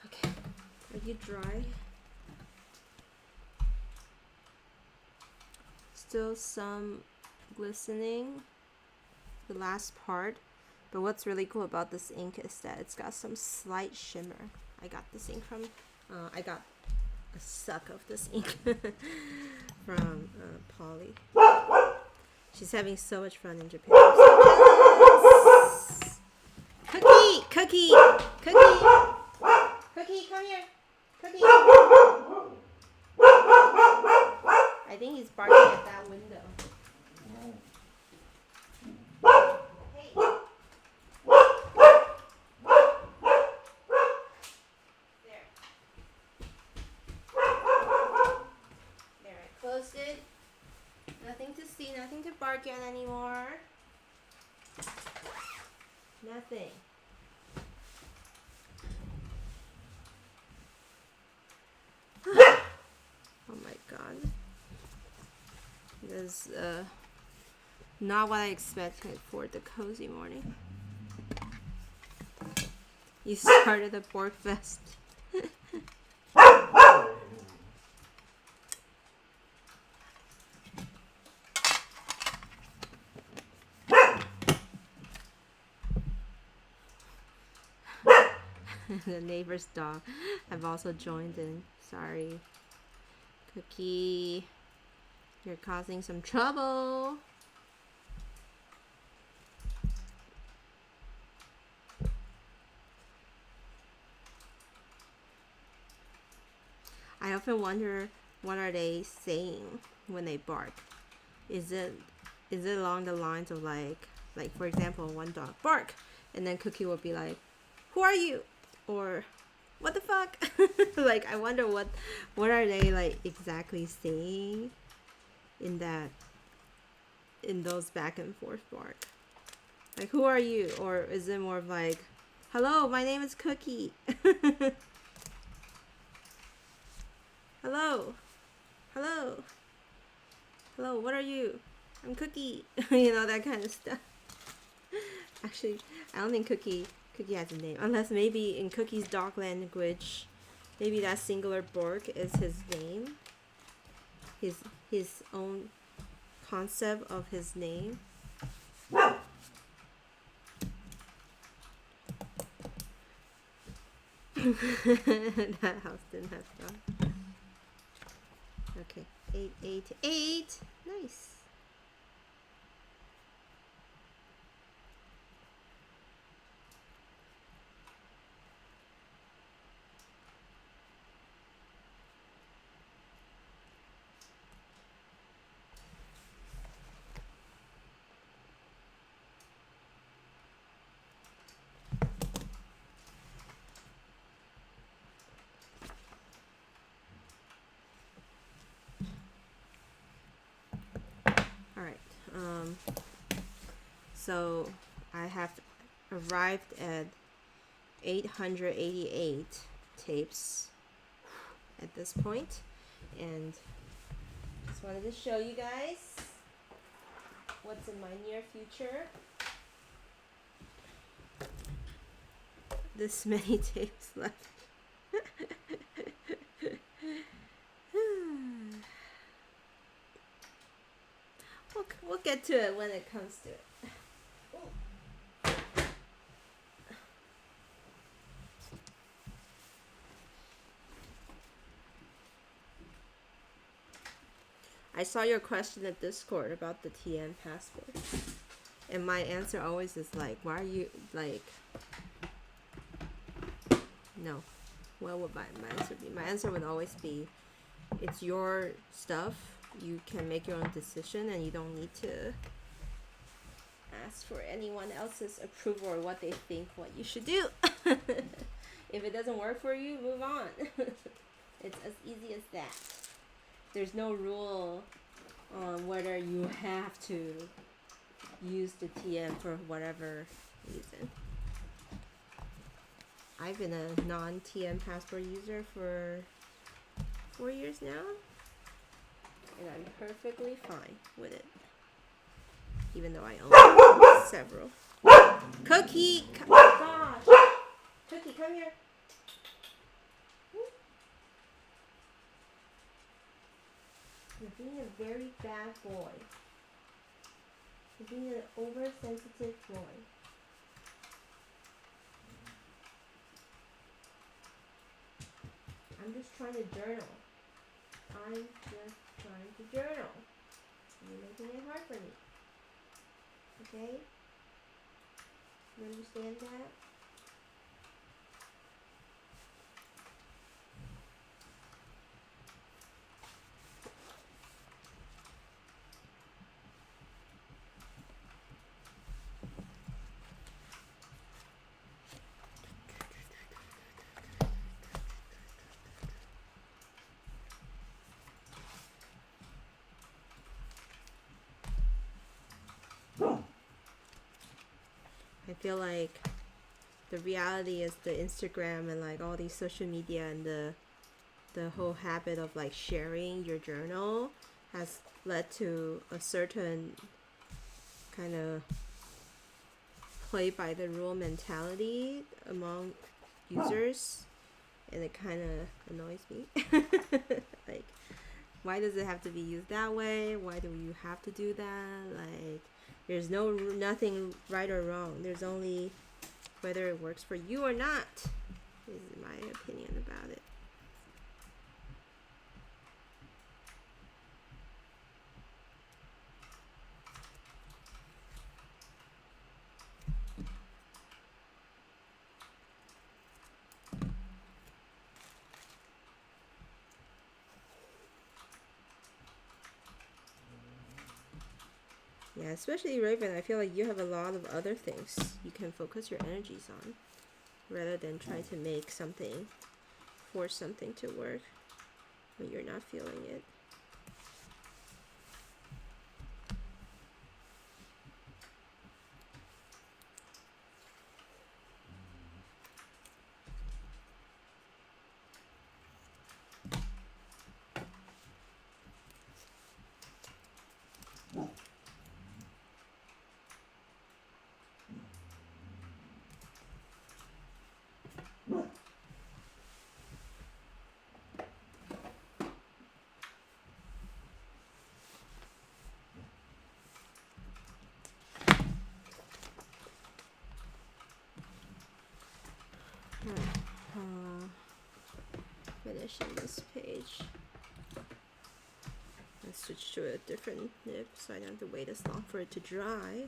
Okay, are you dry? Still some glistening, the last part, but what's really cool about this ink is that it's got some slight shimmer. I got this ink from, I got a suck of this ink from Polly. She's having so much fun in Japan. I'm so jealous. Cookie, Cookie, Cookie, Cookie, come here, Cookie. I think he's barking at that window. Hey. There. There, I closed it. Nothing to see, nothing to bark at anymore. Nothing. Oh my god. This is not what I expected for the cozy morning. You started a pork fest. The neighbor's dog have also joined in. Sorry. Cookie, you're causing some trouble. I often wonder, what are they saying when they bark? Is it along the lines of like for example, one dog bark, and then Cookie will be like, "Who are you?" Or what the fuck? Like I wonder what are they like exactly saying in those back and forth bark. Like, who are you? Or is it more of like, hello, my name is Cookie. Hello. Hello. Hello, what are you? I'm Cookie. You know, that kind of stuff. Actually, I don't think Cookie has a name. Unless maybe in Cookie's dog language, maybe that singular bark is his name. His own concept of his name. That house didn't have dog. Okay, 888. Nice. So I have arrived at 888 tapes at this point, and just wanted to show you guys what's in my near future. This many tapes left. We'll get to it when it comes to it. I saw your question at Discord about the TN passport. And my answer always is like, why are you like, no. What would my answer be? My answer would always be, it's your stuff. You can make your own decision and you don't need to ask for anyone else's approval or what they think what you should do. If it doesn't work for you, move on. It's as easy as that. There's no rule on whether you have to use the TM for whatever reason. I've been a non-TM passport user for 4 years now, and I'm perfectly fine with it, even though I own several. Cookie! Gosh! Cookie, come here. You're being a very bad boy. You're being an oversensitive boy. I'm just trying to journal. I'm just trying to journal. You're making it hard for me. Okay? You understand that? I feel like the reality is the Instagram and like all these social media and the whole habit of like sharing your journal has led to a certain kind of play by the rule mentality among users, and it kind of annoys me. Like, why does it have to be used that way? Why do you have to do that? Like, there's nothing right or wrong. There's only whether it works for you or not, is my opinion about it. Yeah, especially Raven, I feel like you have a lot of other things you can focus your energies on, rather than try to make something, force something to work when you're not feeling it. Finishing this page. Let's switch to a different nib so I don't have to wait as long for it to dry.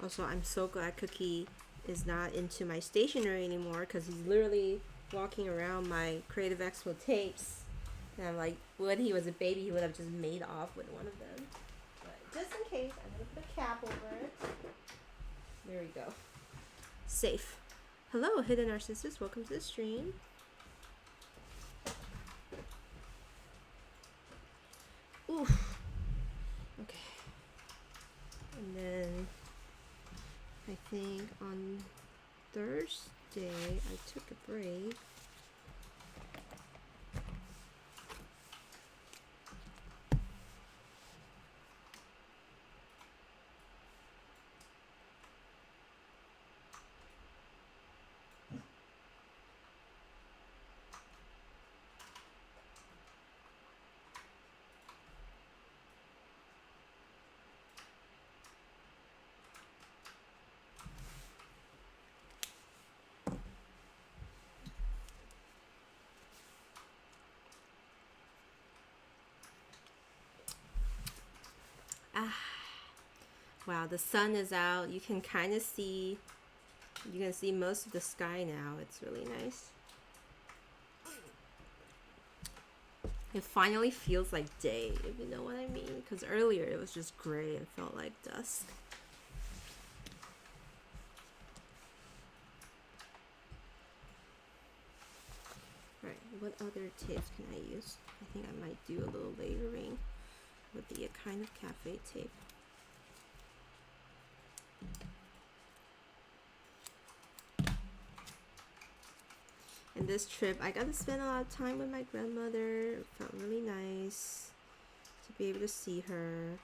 Also, I'm so glad Cookie is not into my stationery anymore because he's literally walking around my Creative Expo tapes. And I'm like, when he was a baby, he would have just made off with one of them. But just in case, I'm going to put a cap over it. There we go. Safe. Hello, Hidden Narcissus. Welcome to the stream. Oof. Okay. And then I think on Thursday I took a break. Wow, the sun is out. You can kind of see, you can see most of the sky now. It's really nice. It finally feels like day, if you know what I mean. Because earlier it was just gray and felt like dusk. Alright, what other tapes can I use? I think I might do a little layering with the kind of cafe tape. And this trip, I got to spend a lot of time with my grandmother. It felt really nice to be able to see her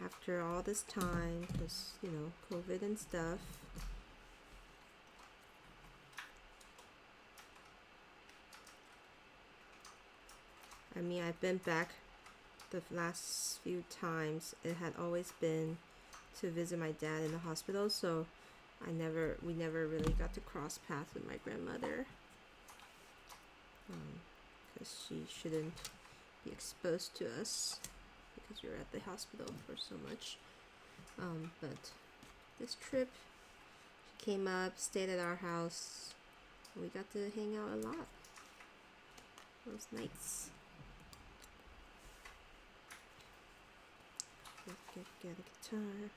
after all this time, because, you know, COVID and stuff. I mean, I've been back the last few times. It had always been to visit my dad in the hospital, so we never really got to cross paths with my grandmother, because she shouldn't be exposed to us because we were at the hospital for so much. But this trip, she came up, stayed at our house, and we got to hang out a lot those nights. Get a guitar.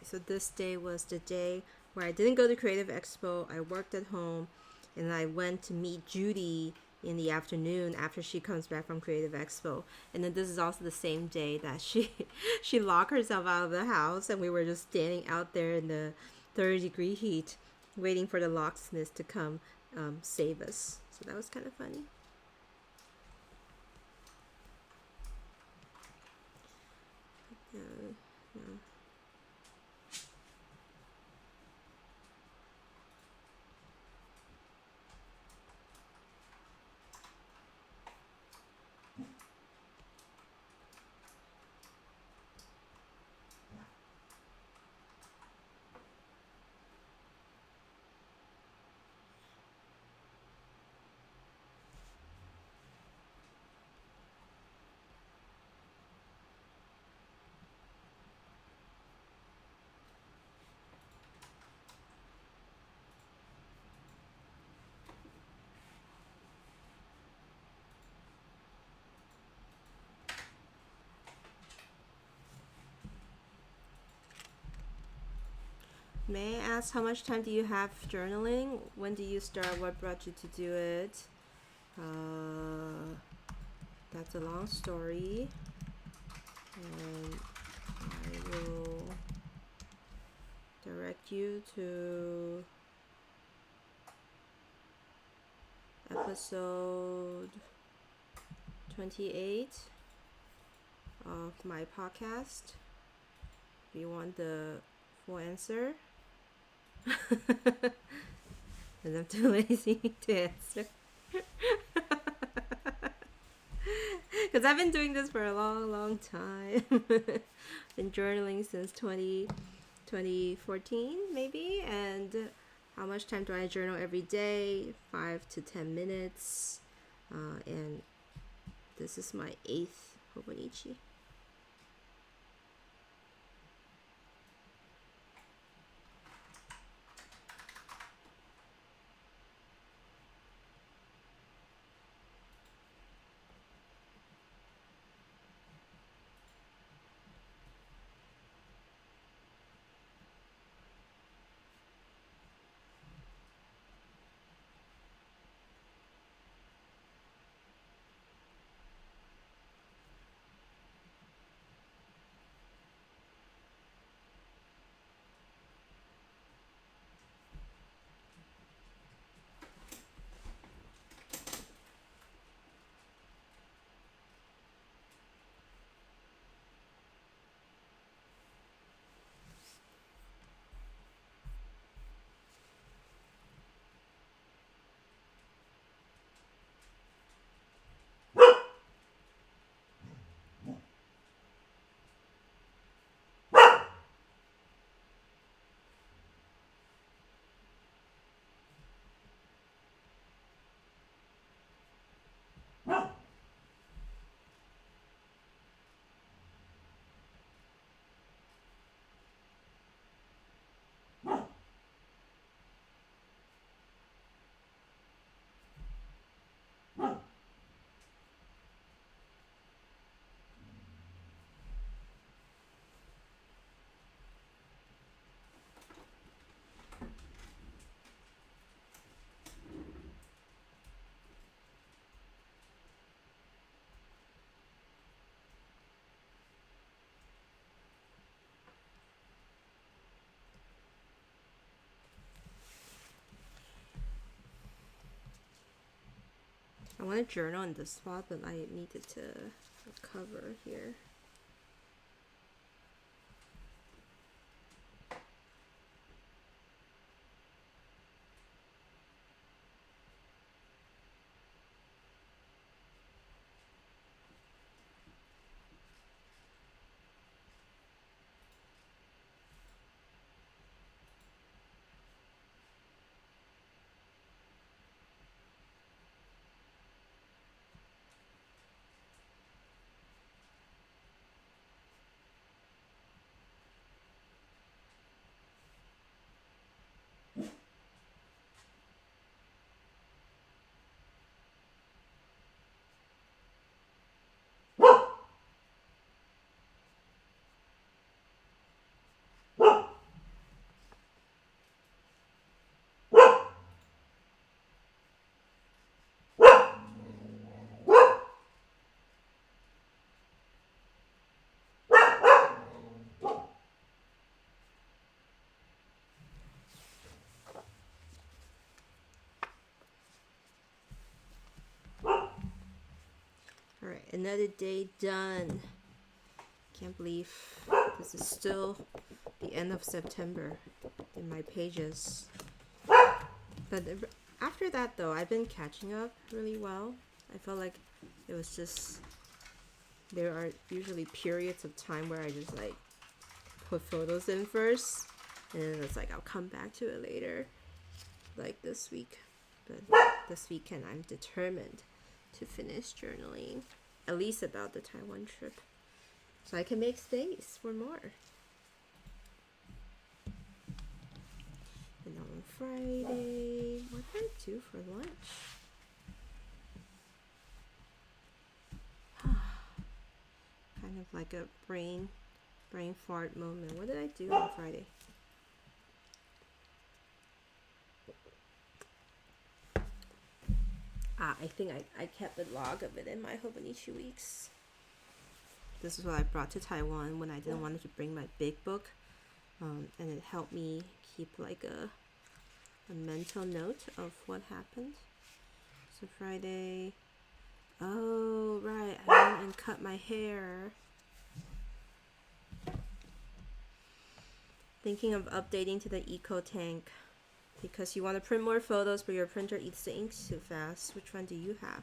so this day was the day where I didn't go to Creative Expo. I worked at home, and I went to meet Judy in the afternoon after she comes back from Creative Expo. And then this is also the same day that she she locked herself out of the house, and we were just standing out there in the 30-degree heat, waiting for the locksmith to come save us. So that was kind of funny. Yeah, yeah. May I ask, how much time do you have journaling? When do you start? What brought you to do it? That's a long story, and I will direct you to episode 28 of my podcast if you want the full answer. And I'm too lazy to answer. Because I've been doing this for a long time. Been journaling since 2014 maybe. And how much time do I journal every day? 5 to 10 minutes. And this is my 8th Hobonichi. I want to journal in this spot, but I needed to cover here. Another day done. Can't believe this is still the end of September in my pages. But after that though, I've been catching up really well. I felt like it was just, there are usually periods of time where I just like put photos in first, and then it's like I'll come back to it later, like this week. But this weekend I'm determined to finish journaling, at least about the Taiwan trip, so I can make space for more. And on Friday, what did I do for lunch? Kind of like a brain fart moment. What did I do on Friday? I think I kept a log of it in my Hobonichi weeks. This is what I brought to Taiwan when I didn't want to bring my big book. And it helped me keep like a mental note of what happened. So Friday, oh right, I went and cut my hair. Thinking of updating to the eco tank because you want to print more photos but your printer eats the ink too fast. Which one do you have?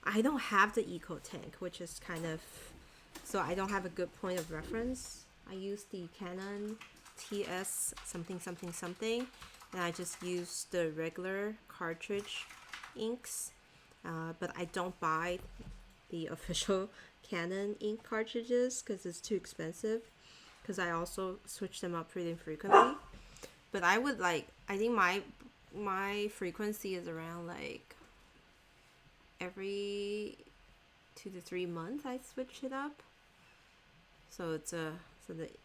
I don't have the eco tank, which is kind of, so I don't have a good point of reference. I use the Canon TS something, and I just use the regular cartridge inks, but I don't buy the official Canon ink cartridges because it's too expensive, because I also switch them up pretty frequently. But I would like, I think my frequency is around like every 2 to 3 months I switch it up. So it's so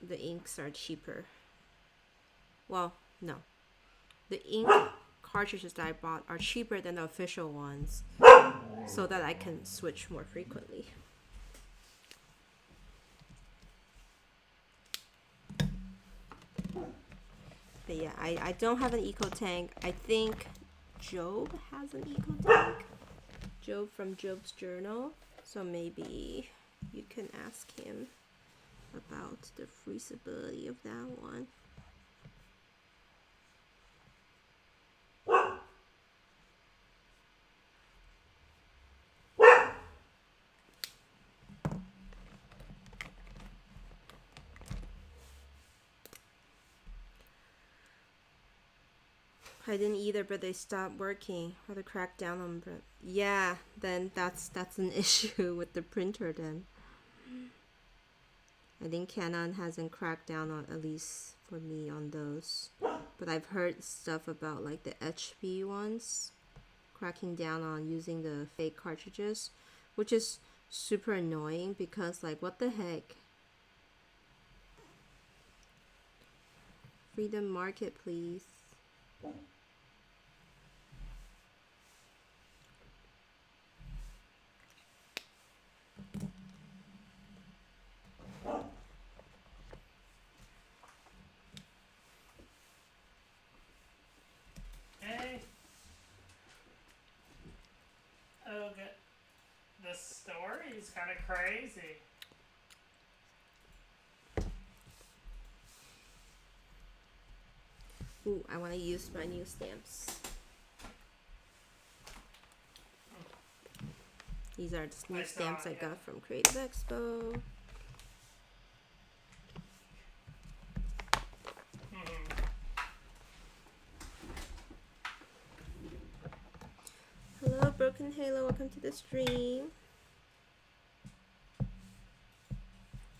the inks are cheaper. Well, no. The ink cartridges that I bought are cheaper than the official ones, so that I can switch more frequently. But yeah, I don't have an eco tank. I think Job has an eco tank. Job from Job's Journal. So maybe you can ask him about the feasibility of that one. I didn't either, but they stopped working, or they cracked down on print. Yeah, then that's an issue with the printer then. I think Canon hasn't cracked down on, at least for me, on those. But I've heard stuff about like the HP ones cracking down on using the fake cartridges, which is super annoying because like what the heck? Freedom Market, please. Hey. Oh, good. The story is kind of crazy. Ooh, I want to use my new stamps. These are the new stamps I got from Creative Expo. Hello, Broken Halo. Welcome to the stream.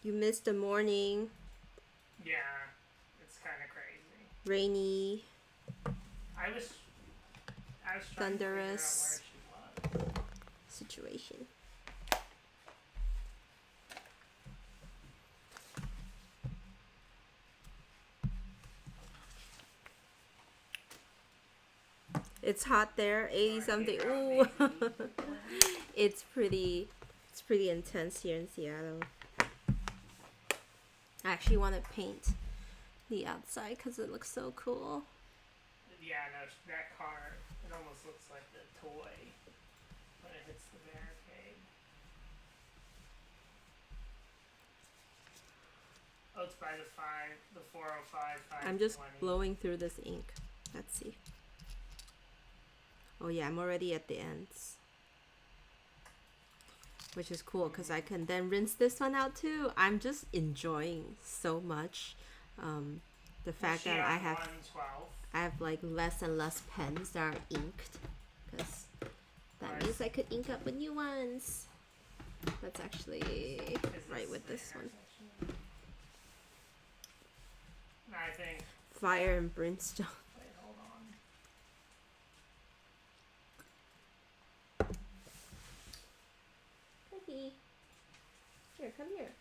You missed the morning. Yeah, it's kind of crazy. Rainy. I was trying Thunderous. to figure out where she was. Situation. It's hot there, 80 something. Ooh. It's pretty intense here in Seattle. I actually want to paint the outside because it looks so cool. Yeah, no, that car, it almost looks like the toy when it hits the barricade. Oh, it's by the 405, 520. I'm just blowing through this ink. Let's see. Oh yeah, I'm already at the ends. Which is cool because I can then rinse this one out too. I'm just enjoying so much the fact that I have like less and less pens that are inked, because that means I could ink up with new ones. Let's actually write with this one. I think Fire and brimstone. wait, hold on. Cookie. Here, come here.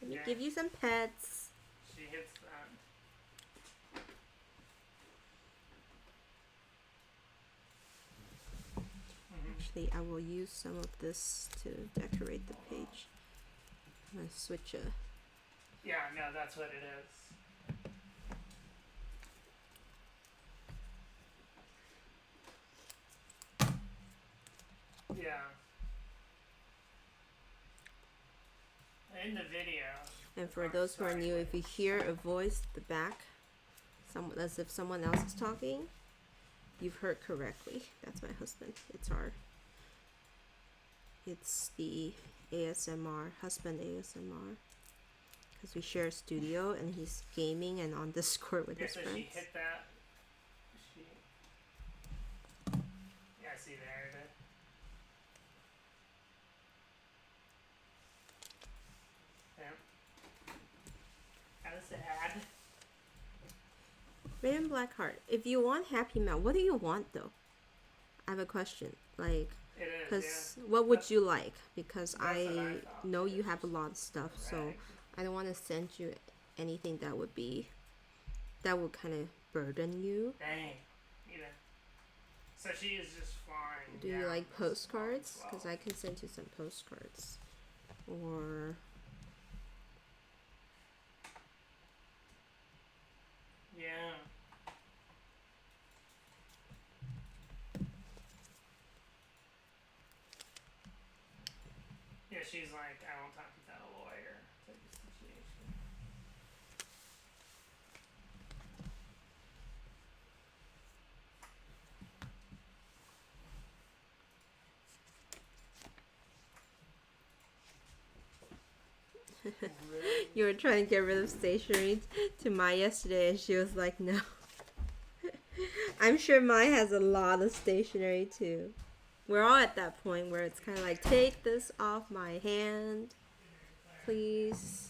Let me give you some pets. She hits that. Actually, I will use some of this to decorate the page. I'm gonna switch a. Yeah, no, that's what it is. Yeah. In the video. And for those who are new, if you hear a voice at the back, as if someone else is talking, you've heard correctly. That's my husband. It's the ASMR, husband ASMR. Because we share a studio and he's gaming and on Discord with his friends. She hit that. Yeah, see there it is. Kind of sad. Red and Black Heart. If you want Happy Mail, what do you want though? I have a question. Like, because what would you like? Because I know you have a lot of stuff, so I don't want to send you anything that would kind of burden you. Dang. So she is just flying. Do you like postcards? Because I can send you some postcards. Or yeah. Yeah, she's like, I won't talk without a lawyer type of situation. you were trying to get rid of stationery to Mai yesterday, and she was like, no. I'm sure Mai has a lot of stationery too. We're all at that point where it's kind of like, take this off my hand, please.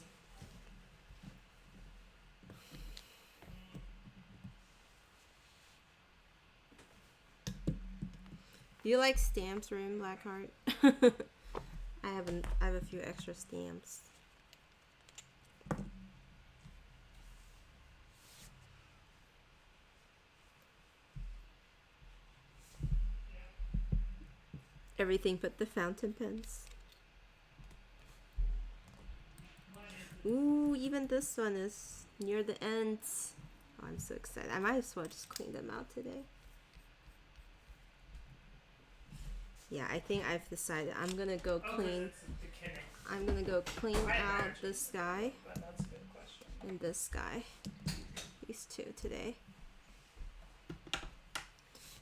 Do you like stamps, Rain Blackheart? I have a few extra stamps. Everything but the fountain pens. Ooh, even this one is near the ends. Oh, I'm so excited. I might as well just clean them out today. Yeah, I think I've decided I'm gonna go clean. I'm gonna go clean out this guy and this guy. These two today.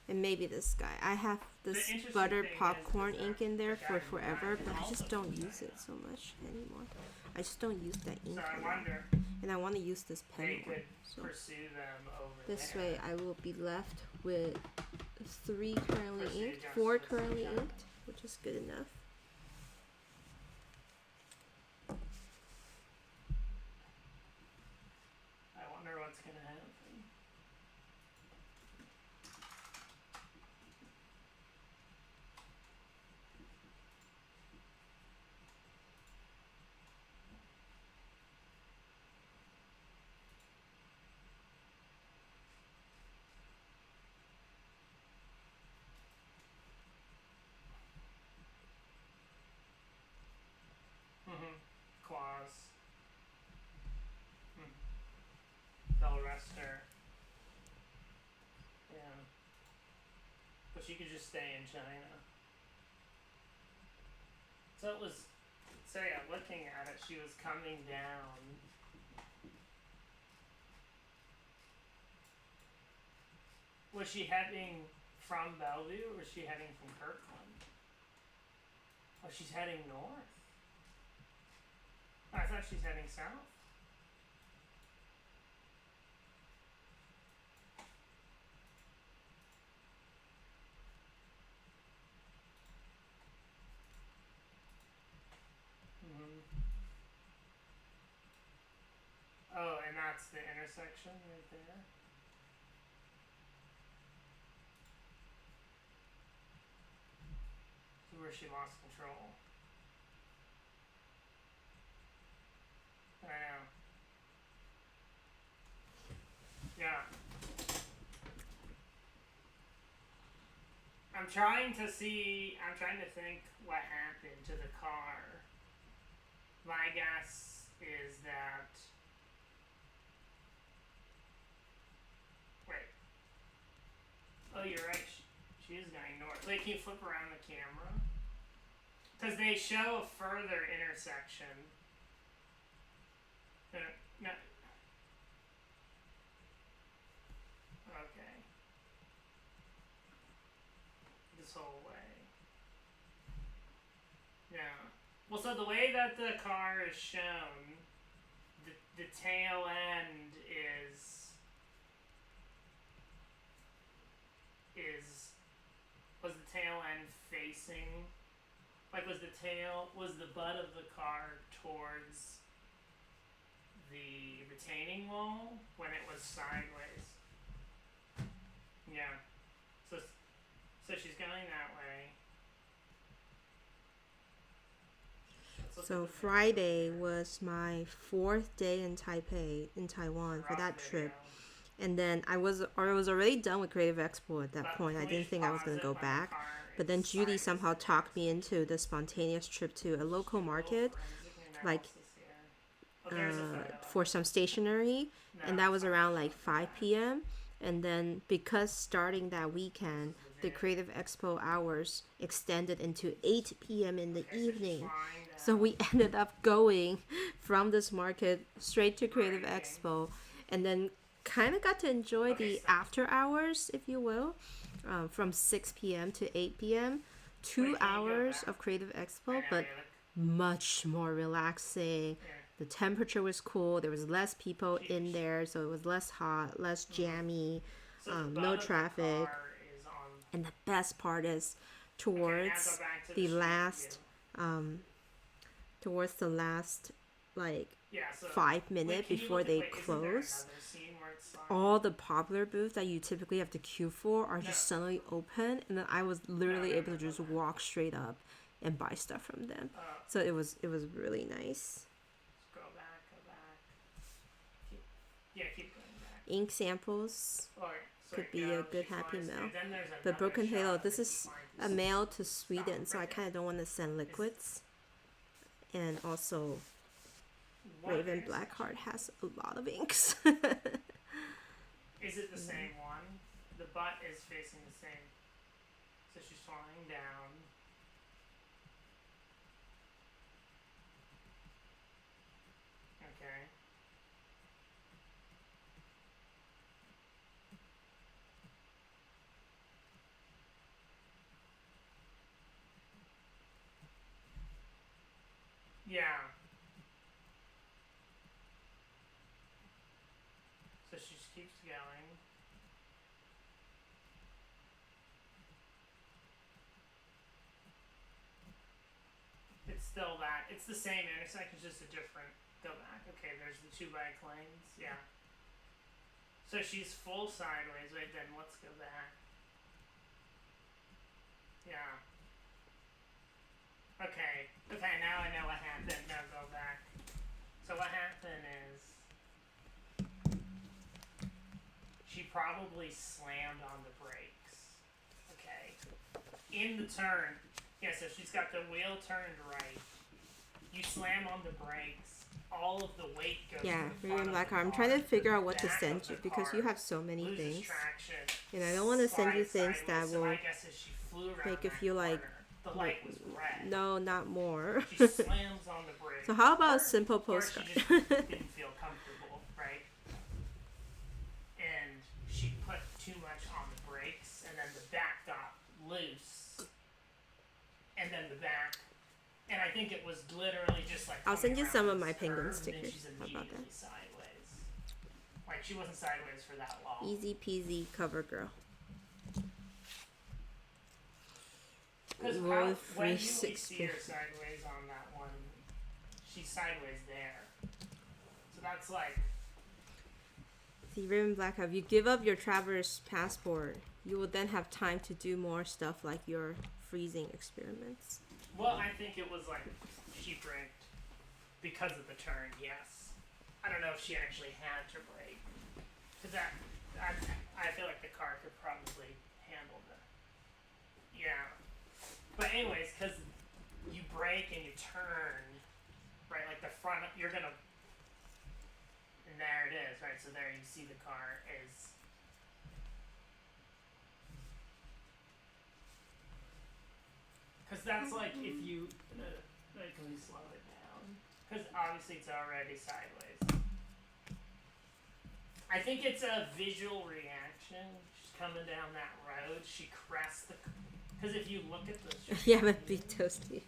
And maybe this guy. I have this buttered popcorn ink in there for forever, but I just don't use it so much anymore. I just don't use that ink anymore. And I want to use this pen more. So this way I will be left with 4 currently inked, which is good enough. I wonder what's gonna happen. Claws. They'll arrest her. Yeah. But she could just stay in China. So So yeah, looking at it, she was coming down. Was she heading from Bellevue or was she heading from Kirkland? Oh, she's heading north. Oh, I thought she's heading south. Oh, and that's the intersection right there. So where she lost control. I know. Yeah. I'm trying to think what happened to the car. My guess is that. Wait. Oh, you're right. She is going north. Wait, can you flip around the camera? Because they show a further intersection. No. Okay. This whole way. Yeah. Well, so the way that the car is shown, the tail end was the tail end facing, like was the butt of the car towards the retaining wall when it was sideways? Yeah. So she's going that way. So Friday was my 4th day in Taipei, in Taiwan, for that trip. And then I was already done with Creative Expo at that point. I didn't think I was going to go back. But then Judy somehow talked me into the spontaneous trip to a local market, like for some stationery. And that was around like 5 p.m. And then because starting that weekend, the Creative Expo hours extended into 8 p.m. in the evening. So we ended up going from this market straight to Creative Expo, and then kind of got to enjoy the after hours, if you will, from 6 p.m. to 8 p.m. 2 hours of Creative Expo, but much more relaxing. The temperature was cool. There was less people in there, so it was less hot, less jammy, no traffic. And the best part is towards the last like 5 minutes before they close, all the popular booths that you typically have to queue for are just suddenly open, and then I was literally able to just walk straight up and buy stuff from them. So it was really nice. Go back. Keep going back. Ink samples could be a good happy mail. But Broken Halo, this is a mail to Sweden, so I kind of don't want to send liquids. And also, Raven Blackheart has a lot of inks. Is it the same one? The butt is facing the same. So she's flying down. Okay. Yeah. So she just keeps going. It's still that. It's the same intersection, just a different. Go back. Okay, there's the 2 bike lanes. Yeah. So she's full sideways. Wait, then let's go back. Yeah. Okay, now I know what happened. Now go back. So what happened is she probably slammed on the brakes. Okay. In the turn. Yeah, so she's got the wheel turned right. You slam on the brakes, all of the weight goes Yeah, Raven Blackheart, I'm trying to figure out what to send you because you have so many things. Traction, and I don't want to send you things that will my guess is she flew around make you feel like The light was red. No, not more. She slams on the brakes. So how about a simple Or postcard? she just didn't feel comfortable, right? And she put too much on the brakes, and then the back got loose. And then the back, and I think it was literally just like. I'll send you coming some around of my this penguin curve, and then stickers. she's How about immediately that? sideways. Like she wasn't sideways for that long. Easy peasy cover girl. Because Roll when you 360. see her sideways on that one, she's sideways there. So that's like. See, Raven Black, if you give up your traverse passport, you will then have time to do more stuff like your freezing experiments. Well, I think it was like she braked because of the turn. Yes. I don't know if she actually had to brake. Because I feel like the car could probably handle the. Yeah. But anyways, because you brake and you turn, right? Like the front, you're gonna. And there it is, right? So there you see the car is. Because that's like if you. Like, can we slow it down? Because obviously it's already sideways. I think it's a visual reaction. She's coming down that road. She crests the. Because if you look at the. Yeah, but be Toasty.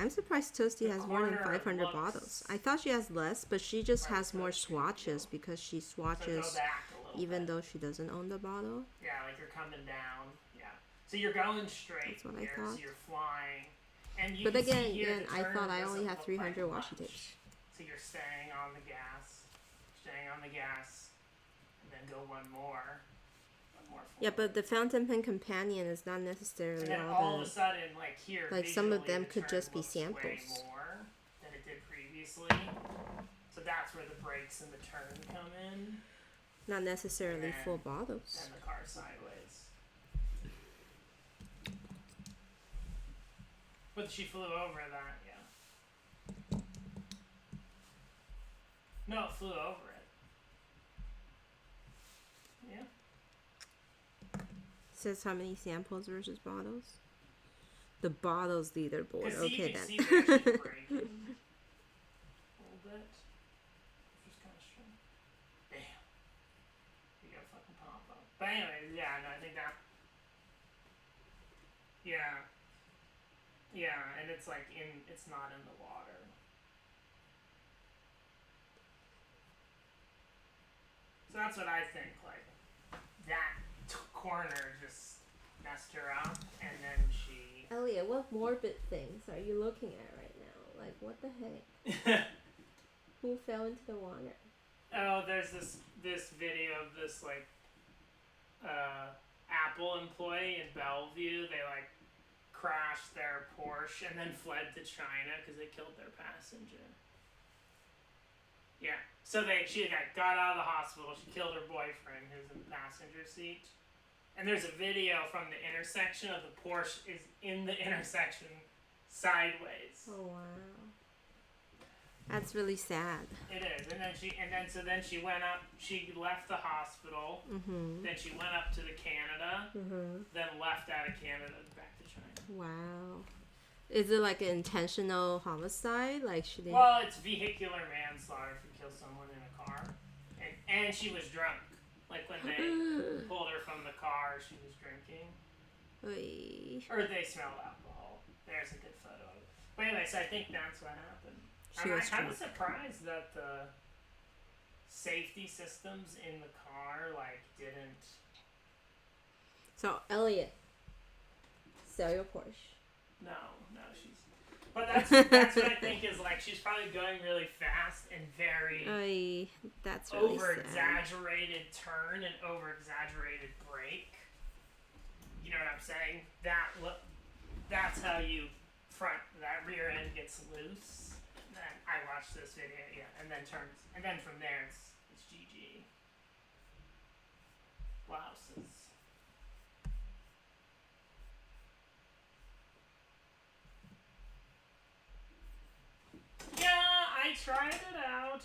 I'm surprised Toasty The has more than corner 500 looks- bottles. I thought she has less, but she just Right, has so more she- swatches because she So go swatches back a little even bit. though she doesn't own the bottle. Yeah, like you're coming down. Yeah. So you're going straight That's what I here. thought. So you're flying. And you But can see again, here the I turn thought I only doesn't had look 300 like washi much. tapes. So you're staying on the gas, and then go one more. Yeah, but the fountain pen companion is not necessarily And then all all of the. a sudden, like here, Like, some of visually, them the could turn just be looks way samples. more than it did previously. So that's where the brakes and the turn come in, Not necessarily And full bottles. and the car sideways. But she flew over that, yeah. No, it flew over it. Yeah. Says how many samples versus bottles. The bottles leaderboard. Because Okay you can then. see there she's braking a little bit. Which is kind of strange. Damn. You got a fucking pop up. But anyway, yeah, no, I think that. Yeah. Yeah, and it's like it's not in the water. So that's what I think, like, that corner just messed her up, and then she. Elliot, what morbid things are you looking at right now? Like, what the heck? Who fell into the water? Oh, there's this video of this, like, Apple employee in Bellevue. They, like, crashed their Porsche and then fled to China because they killed their passenger. Yeah. So she got out of the hospital. She killed her boyfriend who's in the passenger seat. And there's a video from the intersection of the Porsche is in the intersection sideways. Oh wow. That's really sad. It is. And then she went up, she left the hospital, Mm-hmm. then she went up to the Canada, Mm-hmm. then left out of Canada back to China. Wow. Is it like an intentional homicide? Like she didn't. Well, it's vehicular manslaughter if you kill someone in a car. And she was drunk. Like when they pulled her from the car, she was drinking. Oy. Or they smelled alcohol. There's a good photo of it. But anyways, I think that's what happened. She I'm was kind drunk. of surprised that the safety systems in the car, like, didn't. So Elliot, sell your Porsche. No, she's. But that's what I think is, like, she's probably going really fast and very Oy. That's really over sad. exaggerated turn and over exaggerated brake. You know what I'm saying? That's how you that rear end gets loose. And then I watched this video, yeah, and then turns, and then from there it's GG. Blouses. Yeah, I tried it out.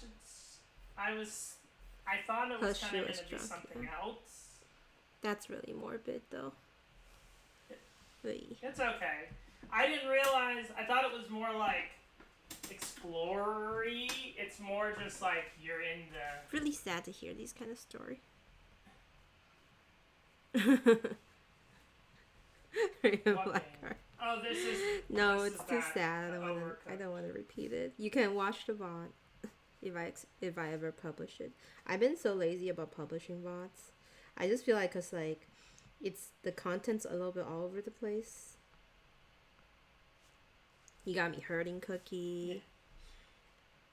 I thought it was Plus kind of she was going to be drunk, something yeah. else. That's really morbid though. Oy. It's okay. I didn't realize. I thought it was more like explorer-y. It's more just like you're in the. Really sad to hear these kind of story. What game? Oh, this is. No, this it's is too that, sad. the I don't want Overcooked. to repeat it. You can watch the VOD if I ever publish it. I've been so lazy about publishing VODs. I just feel like cause like it's the content's a little bit all over the place. You got me hurting Cookie.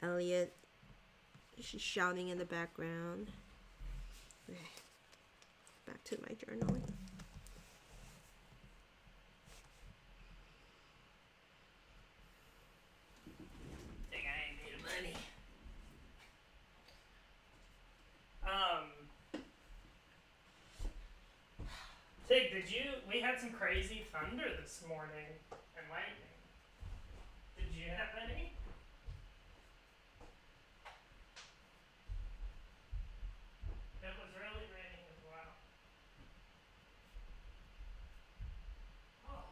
Elliot, she's shouting in the background. Okay, back to my journaling. Think I ain't made of money. Tig, we had some crazy thunder this morning and lightning. Did you have any? It was really raining as well. Oh.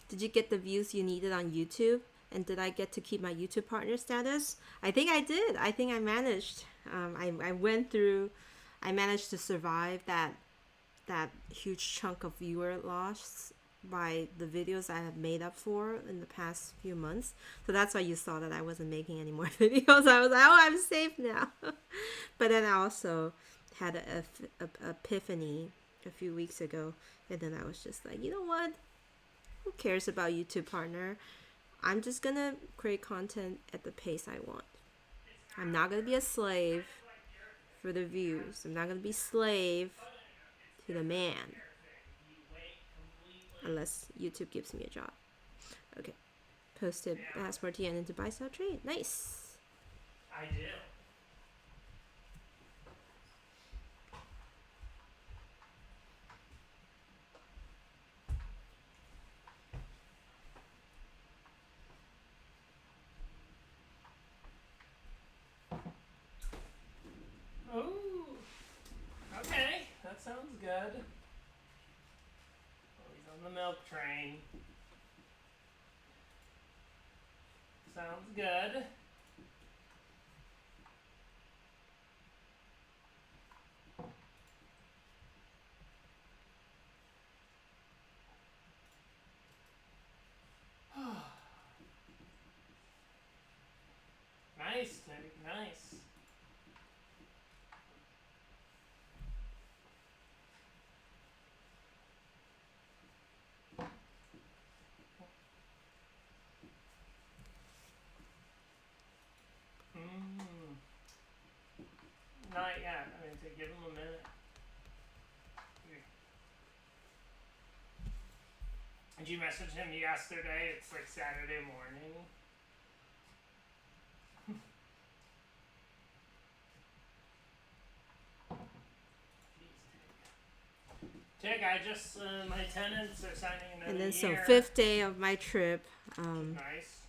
Did you get the views you needed on YouTube? And did I get to keep my YouTube partner status? I think I did. I think I managed. I went through. I managed to survive that huge chunk of viewer loss by the videos I have made up for in the past few months. So that's why you saw that I wasn't making any more videos. I was like, oh, I'm safe now. But then I also had a epiphany a few weeks ago, and then I was just like, you know what? Who cares about YouTube partner? I'm just gonna create content at the pace I want. I'm not gonna be a slave for the views. I'm not gonna be slave to the man unless YouTube gives me a job. Okay. Posted passport yen into buy sell trade. Nice. I do. train. Sounds good. Nice, Tig, nice. Not yet. I mean, to give him a minute. Did you message him yesterday? It's like Saturday morning. Tig, I just, my tenants are signing another And then year. so 5th day of my trip, Nice.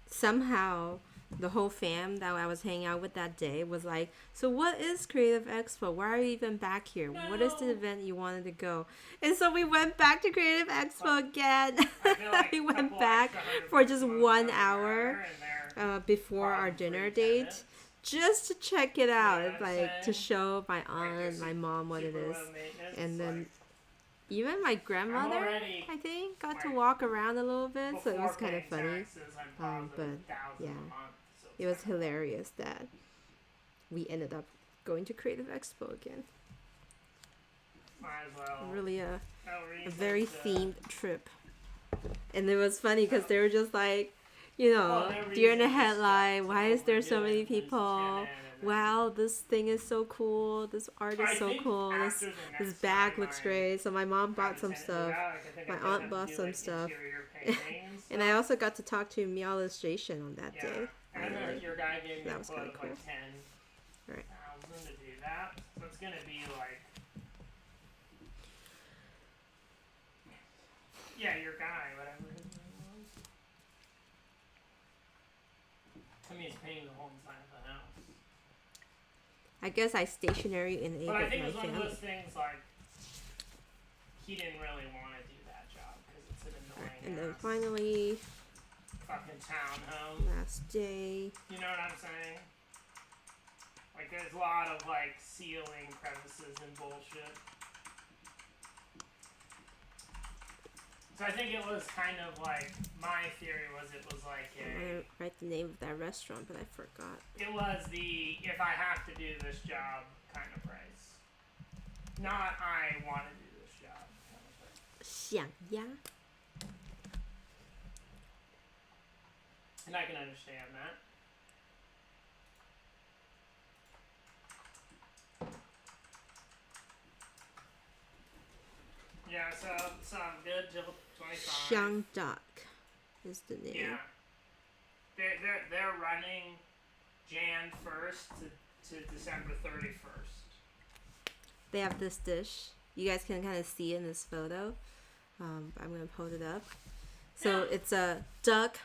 somehow the whole fam that I was hanging out with that day was like, so what is Creative Expo? Why are you even back here? No. What is the event you wanted to go? And so we went back to Creative Expo again. I feel like we a went couple back extra for just $100 1 bucks hour before our dinner date, just to check it out, You know what I'm like to saying? show my Like, aunt, my mom what it super is. low maintenance, And then like, even my grandmother, already, I think, got to like, walk around a little bit, so it before was kind of paying funny. taxes, I'm but, $1,000 yeah. a month, so It was it's kinda- hilarious that we ended up going to Creative Expo again. Might as well. Really No a reason very to- themed trip. And it was funny because they were just like, you know, Well, no deer in the reason to headlight, stop why to is there so overdo many it, just people? tune in and then- Wow, this thing is so cool. This art is I so think cool. after the This next bag time looks I great. So my mom bought have some a tenant stuff. move out, like, I think My I'm gonna aunt have to bought do, some like, stuff. interior painting And I also got to talk to Meow Illustration on that yeah. day. And then your guy gave me That a was quote kinda of cool. like 10,000 to do that. So it's gonna be like, yeah, your guy, whatever his name was. I mean, he's painting the whole inside of the house. I guess I stationary enabled But I think my it was one of family. those things like he didn't really want to do that job because it's an annoying And then ass finally, fucking townhome. last day. You know what I'm saying? Like, there's a lot of like ceiling crevices and bullshit. So I think it was kind of like, my theory was it was like I want to write the name of that restaurant, but I forgot. it was the if I have to do this job kind of price. Not I want to do this job kind of price. 想呀. And I can understand that. Yeah, so good till 25. Xiang Duck is the name. Yeah. They're running Jan 1st to December 31st. They have this dish. You guys can kind of see in this photo. I'm going to hold it up. So Yeah. it's a duck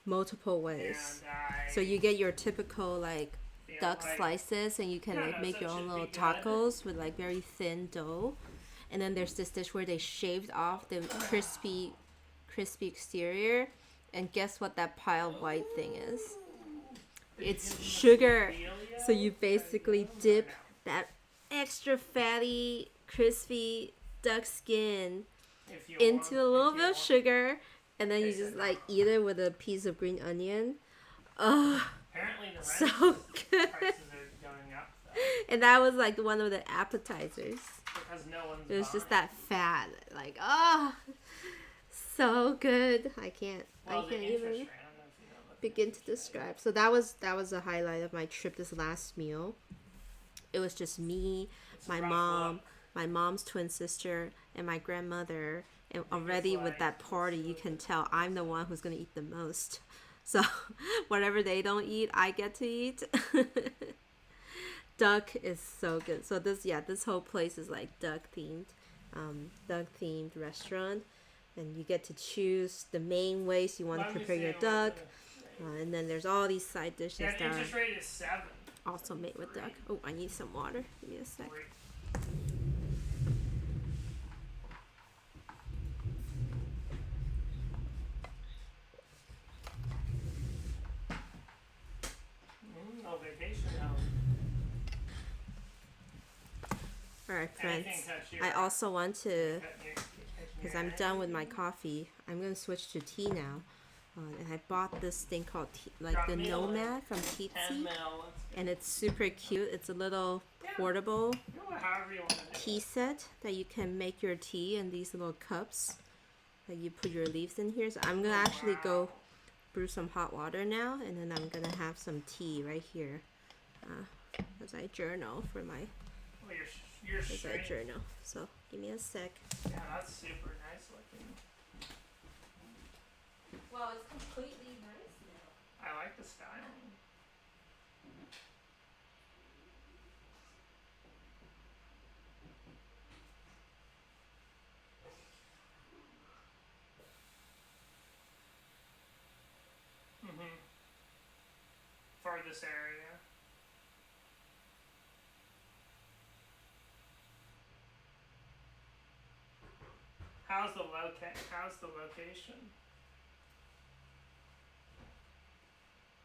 multiple ways. And So you get your typical like feel duck like slices, and you can Yeah, like no, make so your it own should little be good. tacos with like very thin dough. And then there's this dish where they shaved off the crispy exterior, and guess what that pile of white thing is? Did you It's give them a sugar. Fidelio? So you basically Or dip no? that extra fatty, crispy duck skin If you into want- a little if bit you of want. sugar, and then They you said just no. like eat it with a piece of green onion. Oh, Apparently the so rent good. prices are going up though, And that was like one of the appetizers. because no one's It was just buying. that fat, like, oh, so good. I can't Well, the even interest rate, I don't know if you know what the begin to interest rate is. describe. So that was a highlight of my trip. This last meal, it was just me, It's a my rough mom, look. my mom's twin sister, and my grandmother. And already with like, that party, you can tell I'm the one who's gonna eat the most. So whatever they don't eat, I get to eat. Duck is so good. So this whole place is like duck themed restaurant, and you get to choose the main ways you want to Let me prepare see your what duck. the- And then there's all these side dishes Yeah, that the interest are rate is 7. also made with duck. Oh, I need some water. Give me a sec. vacation home. Alright, friends. Anything touch your, I also want to, catching because your I'm eye? done with my coffee, I'm going to switch to tea now. And I bought this thing called like Drop the me a link. Nomad from 10 Teetsy. mil. Let's go. And it's super cute. It's a little Yeah. portable Do it however you want to do tea it. set that you can make your tea in these little cups that you put your leaves in here. So I'm going to actually go Wow. brew some hot water now, and then I'm going to have some tea right here as I journal for my Well, you're as I straight. journal. So give me a sec. Yeah, that's super nice looking. Well, it's completely nice now. I like the styling. Mm-hmm. For this area. How's the location?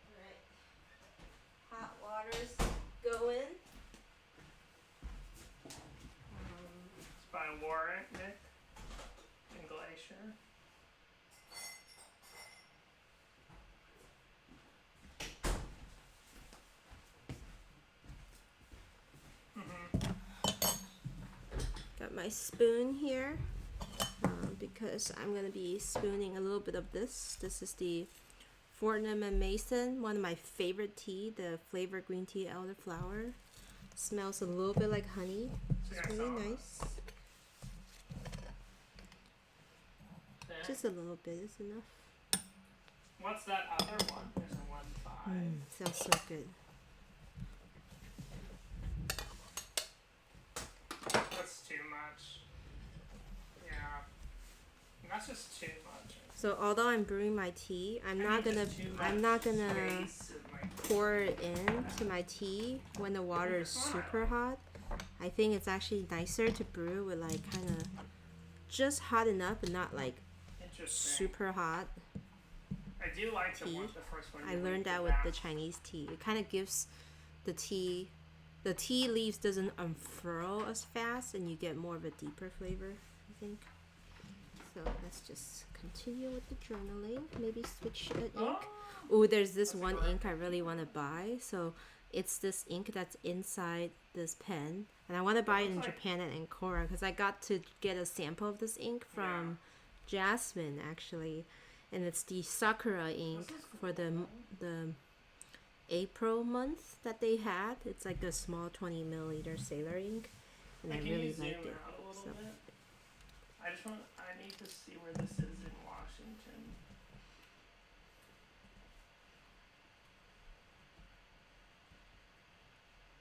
Alright. Hot water's going. It's by Warwick, Nick, and Glacier. Got my spoon here because I'm going to be spooning a little bit of this. This is the Fortnum and Mason, one of my favorite tea, the flavored green tea elderflower. Smells a little bit like honey. So It's yeah, really so- nice. Okay. Just a little bit is enough. What's that other one? There's a 1.5. Sounds so good. That's too much. Yeah. That's just too much. So although I'm brewing my tea, I'm I not mean, gonna just too I'm much not gonna space and, like, pour it into my tea when the water is super hot. I think it's actually nicer to brew with like kind of just hot enough but not like interesting. super hot. I do like tea. the first one. I you learned leave that the with the bath. Chinese tea. It kind of gives the tea leaves doesn't unfurl as fast and you get more of a deeper flavor, I think. So let's just continue with the journaling. Maybe switch the ink. Oh, Oh, there's this That's one correct. ink I really want to buy. So it's this ink that's inside this pen. And I want to buy it in looks like- Japan at Ancora because I got to get a sample of this ink from Jasmine actually. And it's the Sakura ink This is for the April month that they had. It's like the small 20 milliliter sailor ink. And I Can really you zoom liked it. out a little So bit? I need to see where this is in Washington.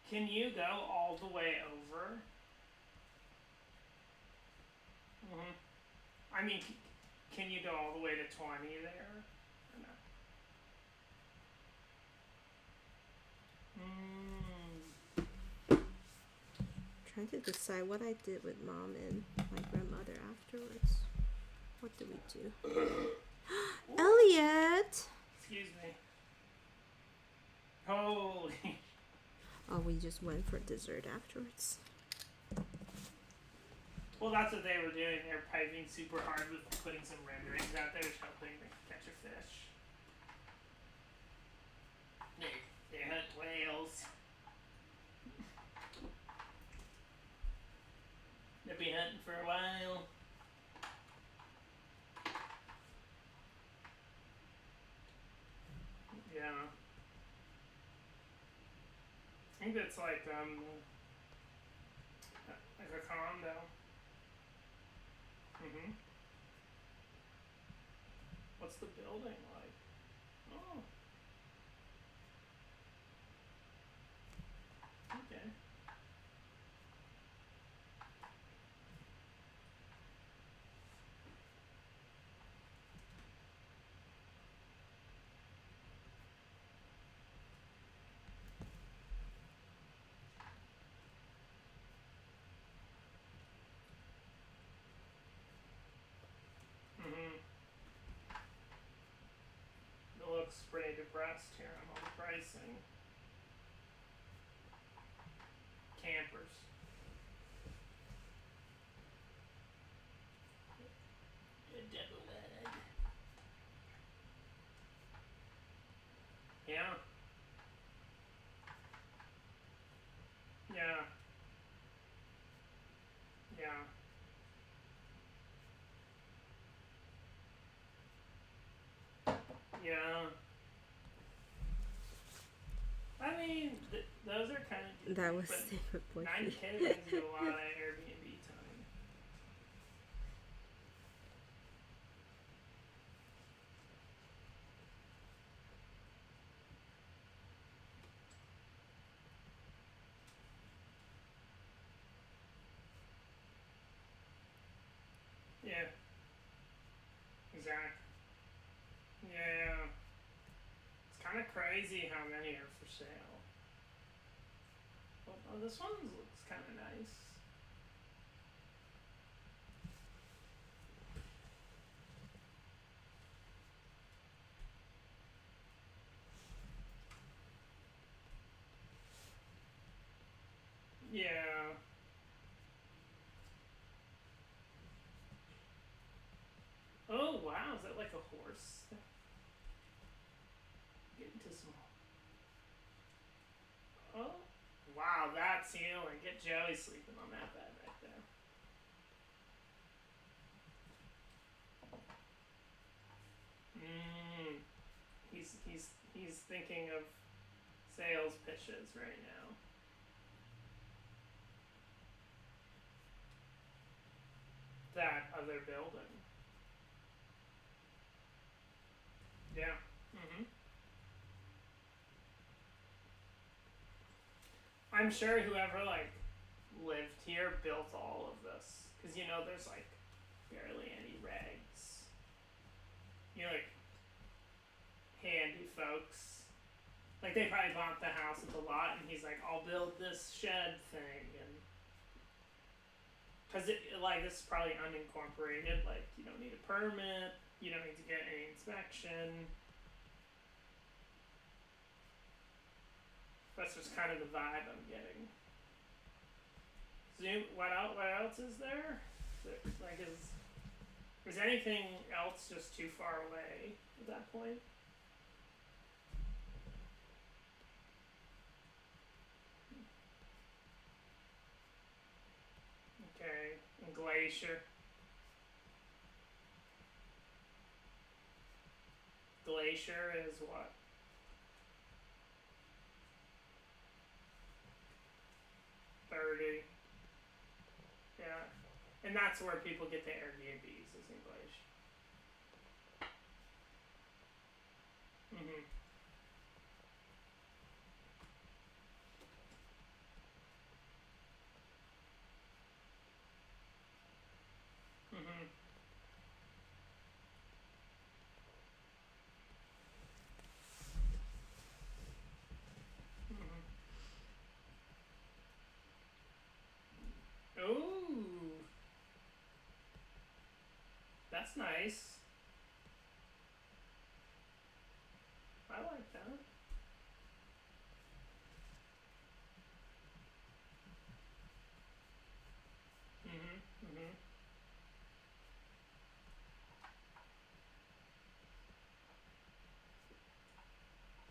Can you go all the way over? I mean, can you go all the way to 20 there? Or no? trying to decide what I did with mom and my grandmother afterwards. What did we do? Elliot! Excuse me. Holy. Oh, we just went for dessert afterwards. Well, that's what they were doing. They were piping super hard with putting some renderings out there, hoping to catch a fish. They hunt whales. They'll be hunting for a while. Yeah. I think that's like a condo. What's the building like? Oh. Okay. It looks pretty depressed here on all the pricing. campers. A double wide. Yeah. Yeah. Yeah. Yeah. I mean, those are kind of That deep, was but favorite boyfriend. 90K brings you a lot of Airbnb time. Yeah. Exactly. Yeah. It's kind of crazy how many are for sale. Oh, this one looks kind of nice. Yeah. Oh wow, is that like a horse? Get into some. Oh, wow, that ceiling. Get Joey sleeping on that bed right there. Mmm. He's thinking of sales pitches right now. That other building. Yeah. Mhm. I'm sure whoever like lived here built all of this because you know there's like barely any regs. You know, like handy folks. Like they probably bought the house with a lot, and he's like, "I'll build this shed thing," and because it like this is probably unincorporated. Like you don't need a permit. You don't need to get any inspection. That's just kind of the vibe I'm getting. Zoom. What else is there? Like is anything else just too far away at that point? Okay. And Glacier. Glacier is what? 30. Yeah. And that's where people get the Airbnbs is in Glacier. Mhm. Mhm. Mhm. Ooh, that's nice. I like that. Mhm. Mhm.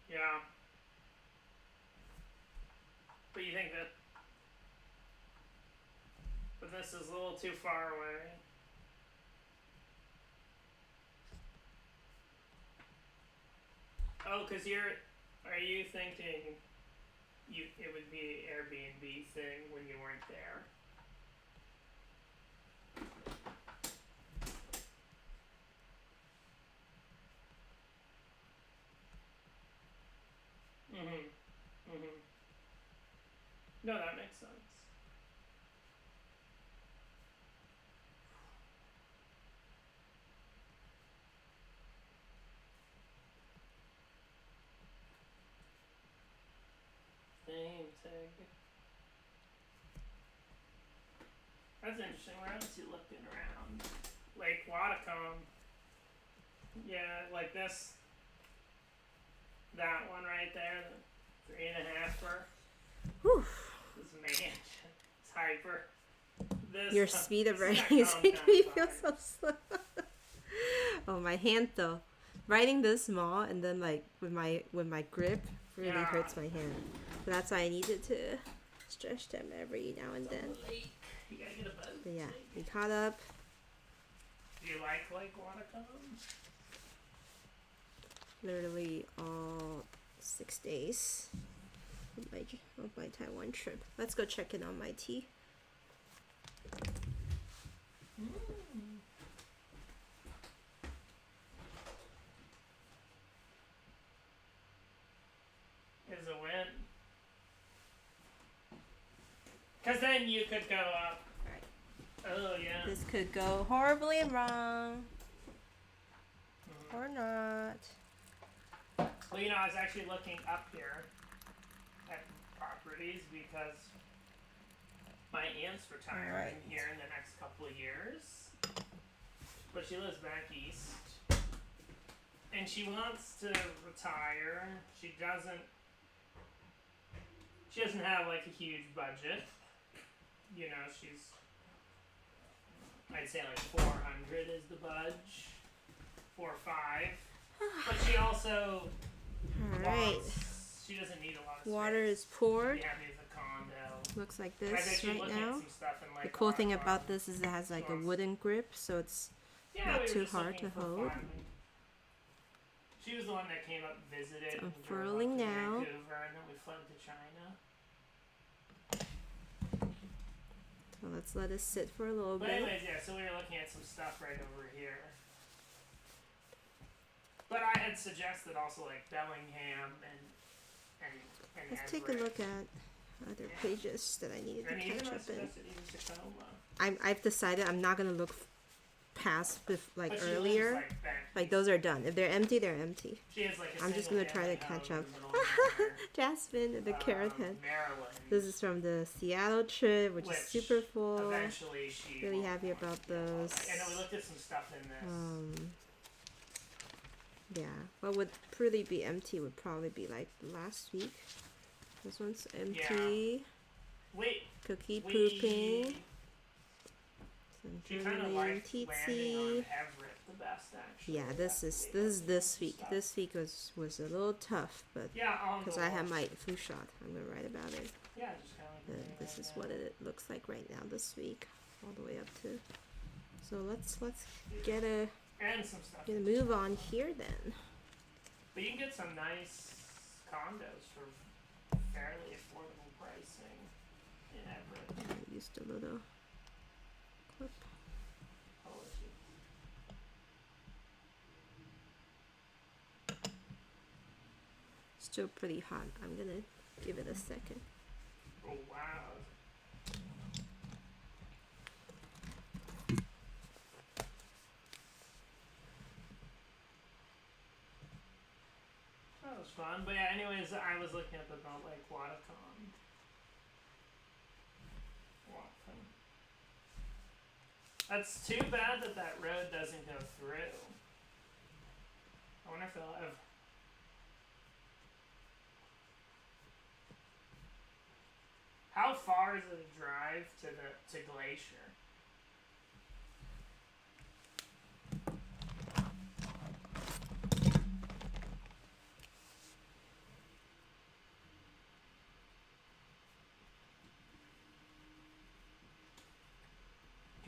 Yeah. But you think that but this is a little too far away. Oh, cause are you thinking it would be an Airbnb thing when you weren't there? Mhm. Mhm. No, that makes sense. Same thing. That's interesting. Where else you looking around? Lake Watacom. Yeah, like this. That one right there. The 3.5 for. Whew. This mansion is hyper. This Your speed of this writing is not making me feel compound so slow. Oh, my hand though. Writing this small and then like with my grip really Yeah. hurts my hand. So that's why I needed to stretch them every now and then. You gotta get a boat. But yeah, we caught up. Do you like watercolor? Literally all 6 days of my Taiwan trip. Let's go check in on my tea. Is a win. Cause then you could go up. Alright. Oh yeah. This could go horribly wrong. Or not. Well, you know, I was actually looking up here at properties because my aunt's retiring here in the next couple of years. But she lives back east. And she wants to retire. She doesn't have like a huge budget. You know, I'd say like 400 is the budge. 4 or 5. But she also she doesn't need a lot of space. Water is poured. She'd be happy with a condo. Looks like I bet this she's right looking now. at some stuff in, like, The cool thing Hong Kong. about this is it has like a wooden grip, so it's not too hard to hold. She was the one that came up and visited. It's and unfurling drove up to now. Vancouver, and then we flew to China. So let's let it sit for a little But bit. anyways, yeah, so we were looking at some stuff right over here. But I had suggested also like Bellingham and Let's take a look at other pages that I needed to and even catch I up in. suggested even Tacoma. I've decided I'm not gonna look past like But she earlier. lives, like, back Like east. those are done. If they're empty, they're empty. She has like a I'm just gonna try to single-family catch home up. in the middle of nowhere. Jasmine, the carrot head. Maryland. This is from the Seattle trip, which is super full. Eventually she Really won't happy want about to be able those. to- And then we looked at some stuff in this. Yeah, what would pretty be empty would probably be like last week. This one's empty. Wait, Cookie we pooping. Some she kind of Julian liked landing on Teetsy. Everett the best actually. Yeah, this is this week. Stuff. This week was a little tough, but Yeah, on because the I have wall. my flu shot, I'm gonna write about it. Yeah, just kind of like This is what it looks like right now this week, all the way up to. So let's get a and some stuff. move on here then. But you can get some nice condos for fairly affordable pricing in Everett. I used a little clip. Still pretty hot. I'm gonna give it a second. Oh wow. That was fun. But yeah, anyways, I was looking up about like Watakon. That's too bad that that road doesn't go through. I wonder if they'll have. How far is it a drive to Glacier?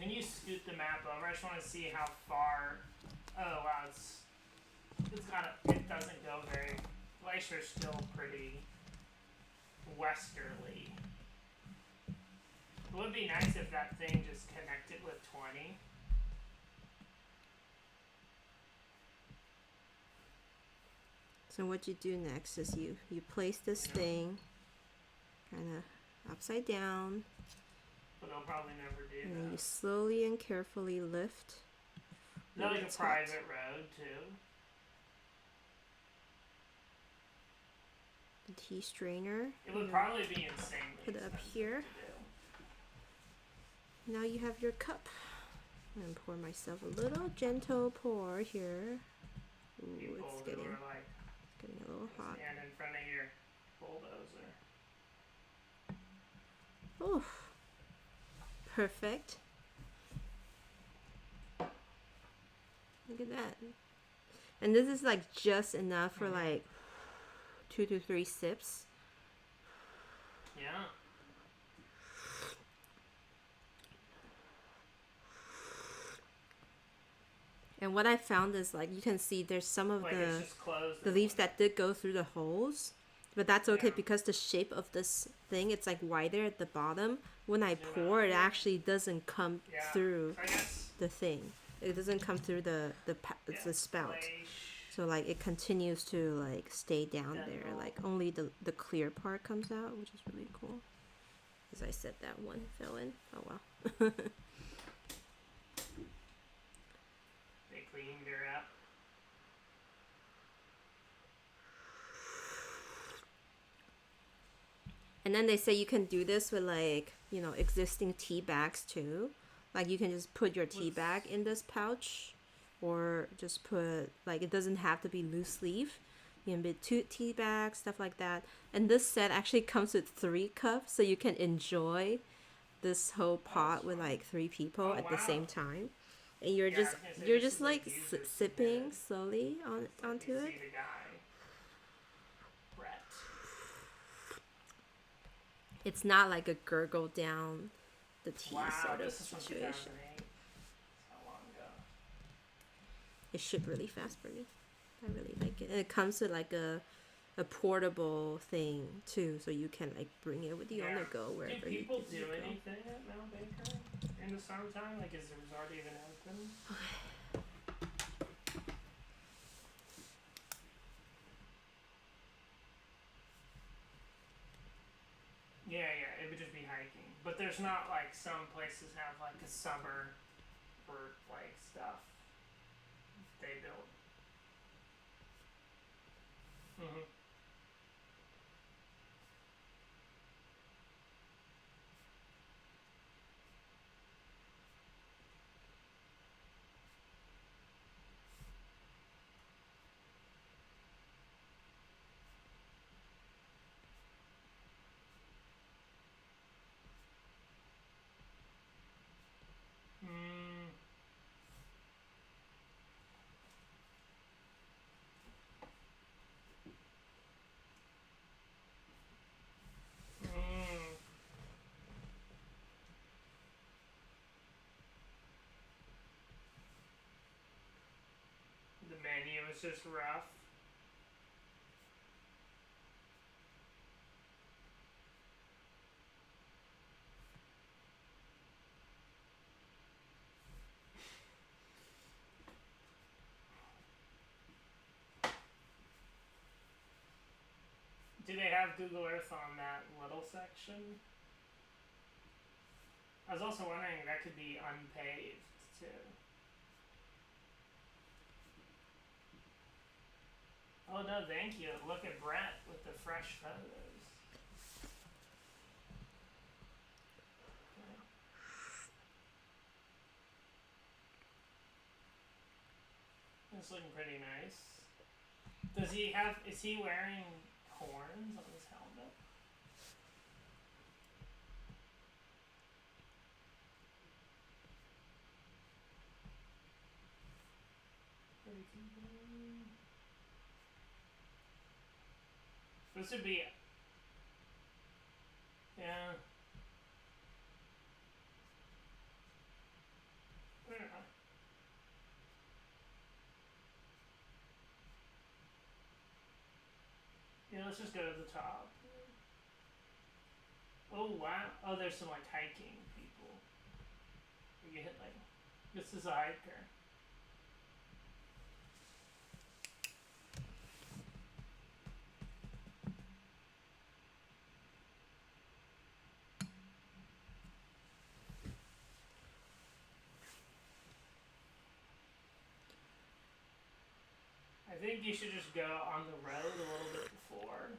Can you scoot the map over? I just want to see how far. Oh wow, it doesn't go very. Glacier's still pretty westerly. It would be nice if that thing just connected with 20. So what you do next is you place this thing kind of upside down, But they'll probably never do and then you that. slowly and carefully lift. There's like a It's hot. private road too. The tea strainer. It would you probably be insanely put it up expensive here. to do. Now you have your cup. I'm gonna pour myself a little gentle pour here. Ooh, People it's who getting are like a little hot. stand in front of your bulldozer. Oof. Perfect. Look at that. And this is like just enough for like 2 to 3 sips. Yeah. And what I found is like you can see there's some of Like it's just closed. the leaves that did go through the holes, but that's okay Yeah. because the shape of this thing, it's like wider at the bottom. When I pour, it actually doesn't come through I guess. the thing. It doesn't come through the spout. So like it continues to like stay down there. Like only the clear part comes out, which is really cool. As I said, that one fell in. Oh well. They cleaned her up. And then they say you can do this with like, you know, existing tea bags too. Like you can just put your tea bag in this pouch, or just put like, it doesn't have to be loose leaf. You can put 2 tea bags, stuff like that. And this set actually comes with 3 cups, so you can enjoy this whole pot with like 3 people at the same time. And you're just like sipping slowly onto it. It's not like a gurgle down the tea sort of situation. It shipped really fast for me. I really like it. And it comes with like a portable thing too, so you can like bring it with you on the go wherever you go. Do people do anything at Mount Baker in the summertime? Like, is the resort even open? Yeah, it would just be hiking. But there's not like some places have like a summer for like stuff they build. Mm-hmm. Mm. Mm. The menu is just rough. Do they have Google Earth on that little section? I was also wondering if that could be unpaved too. Oh no, thank you. Look at Brett with the fresh photos. Okay. It's looking pretty nice. Is he wearing horns on his helmet? This would be, yeah. I don't know. Yeah, let's just go to the top. Oh wow! Oh, there's some like hiking people. You hit like, this is a hiker. I think you should just go on the road a little bit before.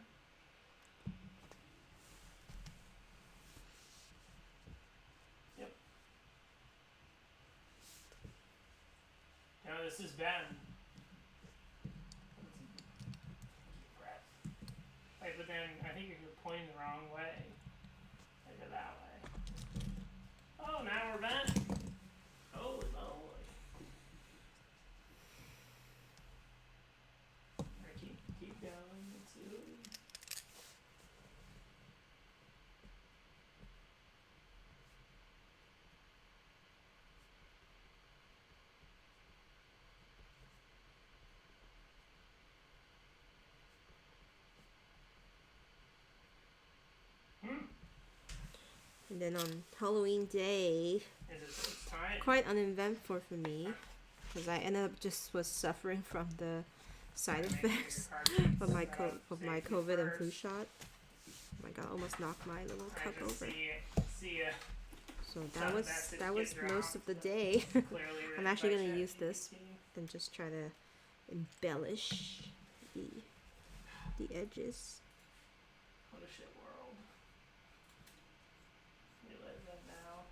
Yep. No, this is Ben. Right, but then I think you're pointing the wrong way. I go that way. Oh, now we're back. Holy moly. Alright, keep going. Let's see what we... And then on Halloween day, It's time. quite uneventful for me, because I ended up just was suffering from the side effects of my COVID and flu shot. Oh my god, almost knocked my little cup over. See ya. So that was most of the day. I'm actually gonna use this and just try to embellish the edges. What a shit world we live in now.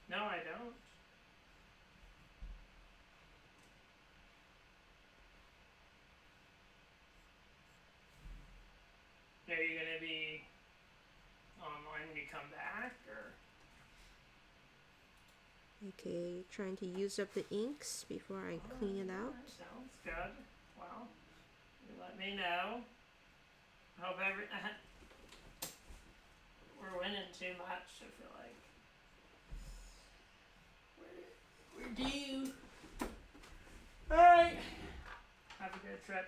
No, I don't. Are you gonna be online when you come back, or? Okay, trying to use up the inks before I clean it out. Sounds good. Well, you let me know. Hope we're winning too much. I feel like we're due. All right. Have a good trip.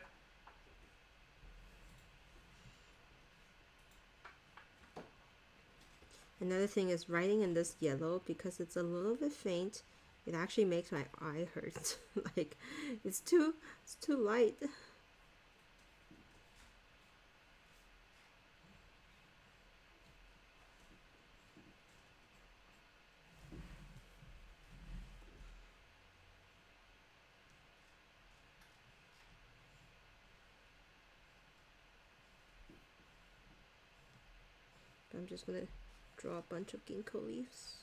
Another thing is writing in this yellow, because it's a little bit faint, it actually makes my eye hurt. Like it's too light. I'm just gonna draw a bunch of ginkgo leaves.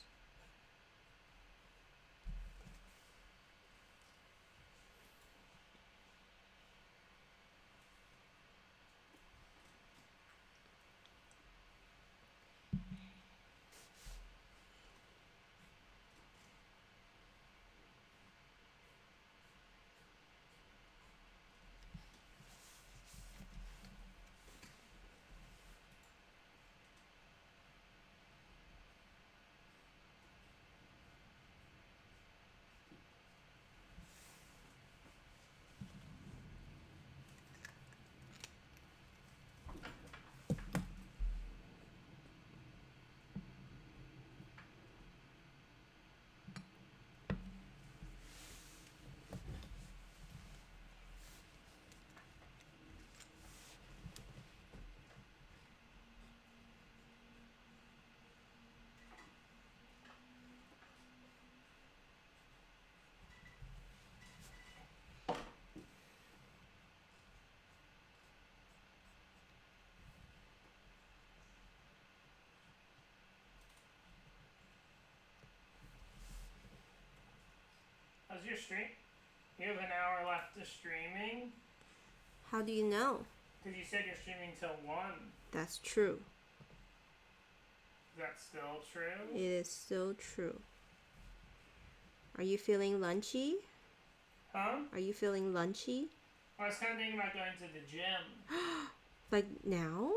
How's your stream? You have an hour left to streaming. How do you know? Because you said you're streaming till 1. That's true. Is that still true? It is still true. Are you feeling lunchy? Huh? Are you feeling lunchy? Well, I was kind of thinking about going to the gym. Like now?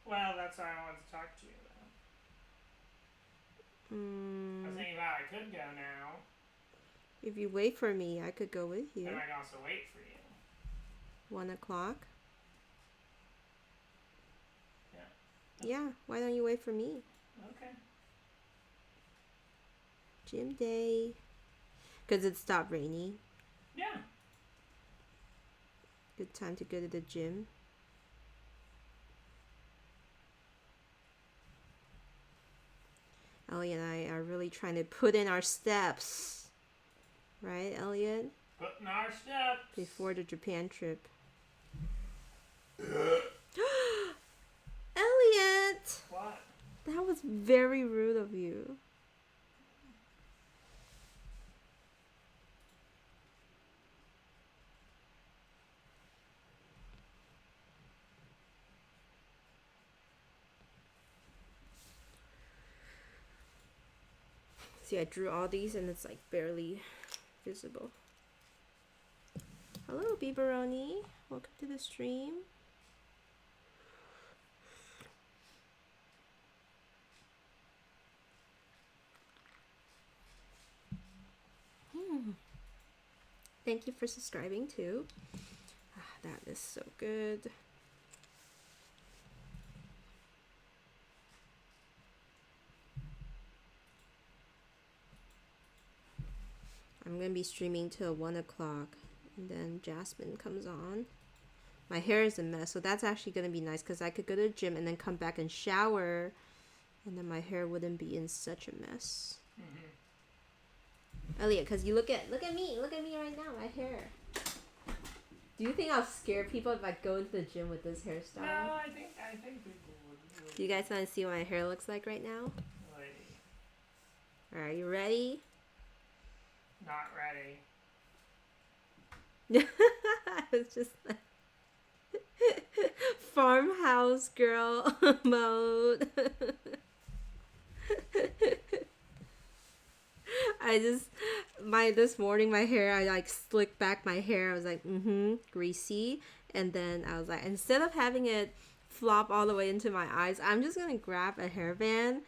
Well, that's why I wanted to talk to you about. I was thinking about I could go now. If you wait for me, I could go with you. And I can also wait for you. 1 o'clock? Yeah. Yeah, why don't you wait for me? Okay. Gym day. Because it stopped raining. Yeah. Good time to go to the gym. Elliot and I are really trying to put in our steps. Right, Elliot? Putting our steps. Before the Japan trip. Elliot! What? That was very rude of you. See, I drew all these and it's like barely visible. Hello, Biberoni. Welcome to the stream. Thank you for subscribing too. That is so good. I'm gonna be streaming till 1 o'clock and then Jasmine comes on. My hair is a mess, so that's actually gonna be nice because I could go to the gym and then come back and shower and then my hair wouldn't be in such a mess. Elliot, because you look at me right now, my hair. Do you think I'll scare people if I go into the gym with this hairstyle? No, I think people would. Do you guys want to see what my hair looks like right now? Lady. Are you ready? Not ready. I was just like farmhouse girl mode. This morning my hair, I like slicked back my hair. I was like, greasy. And then I was like, instead of having it flop all the way into my eyes, I'm just gonna grab a hairband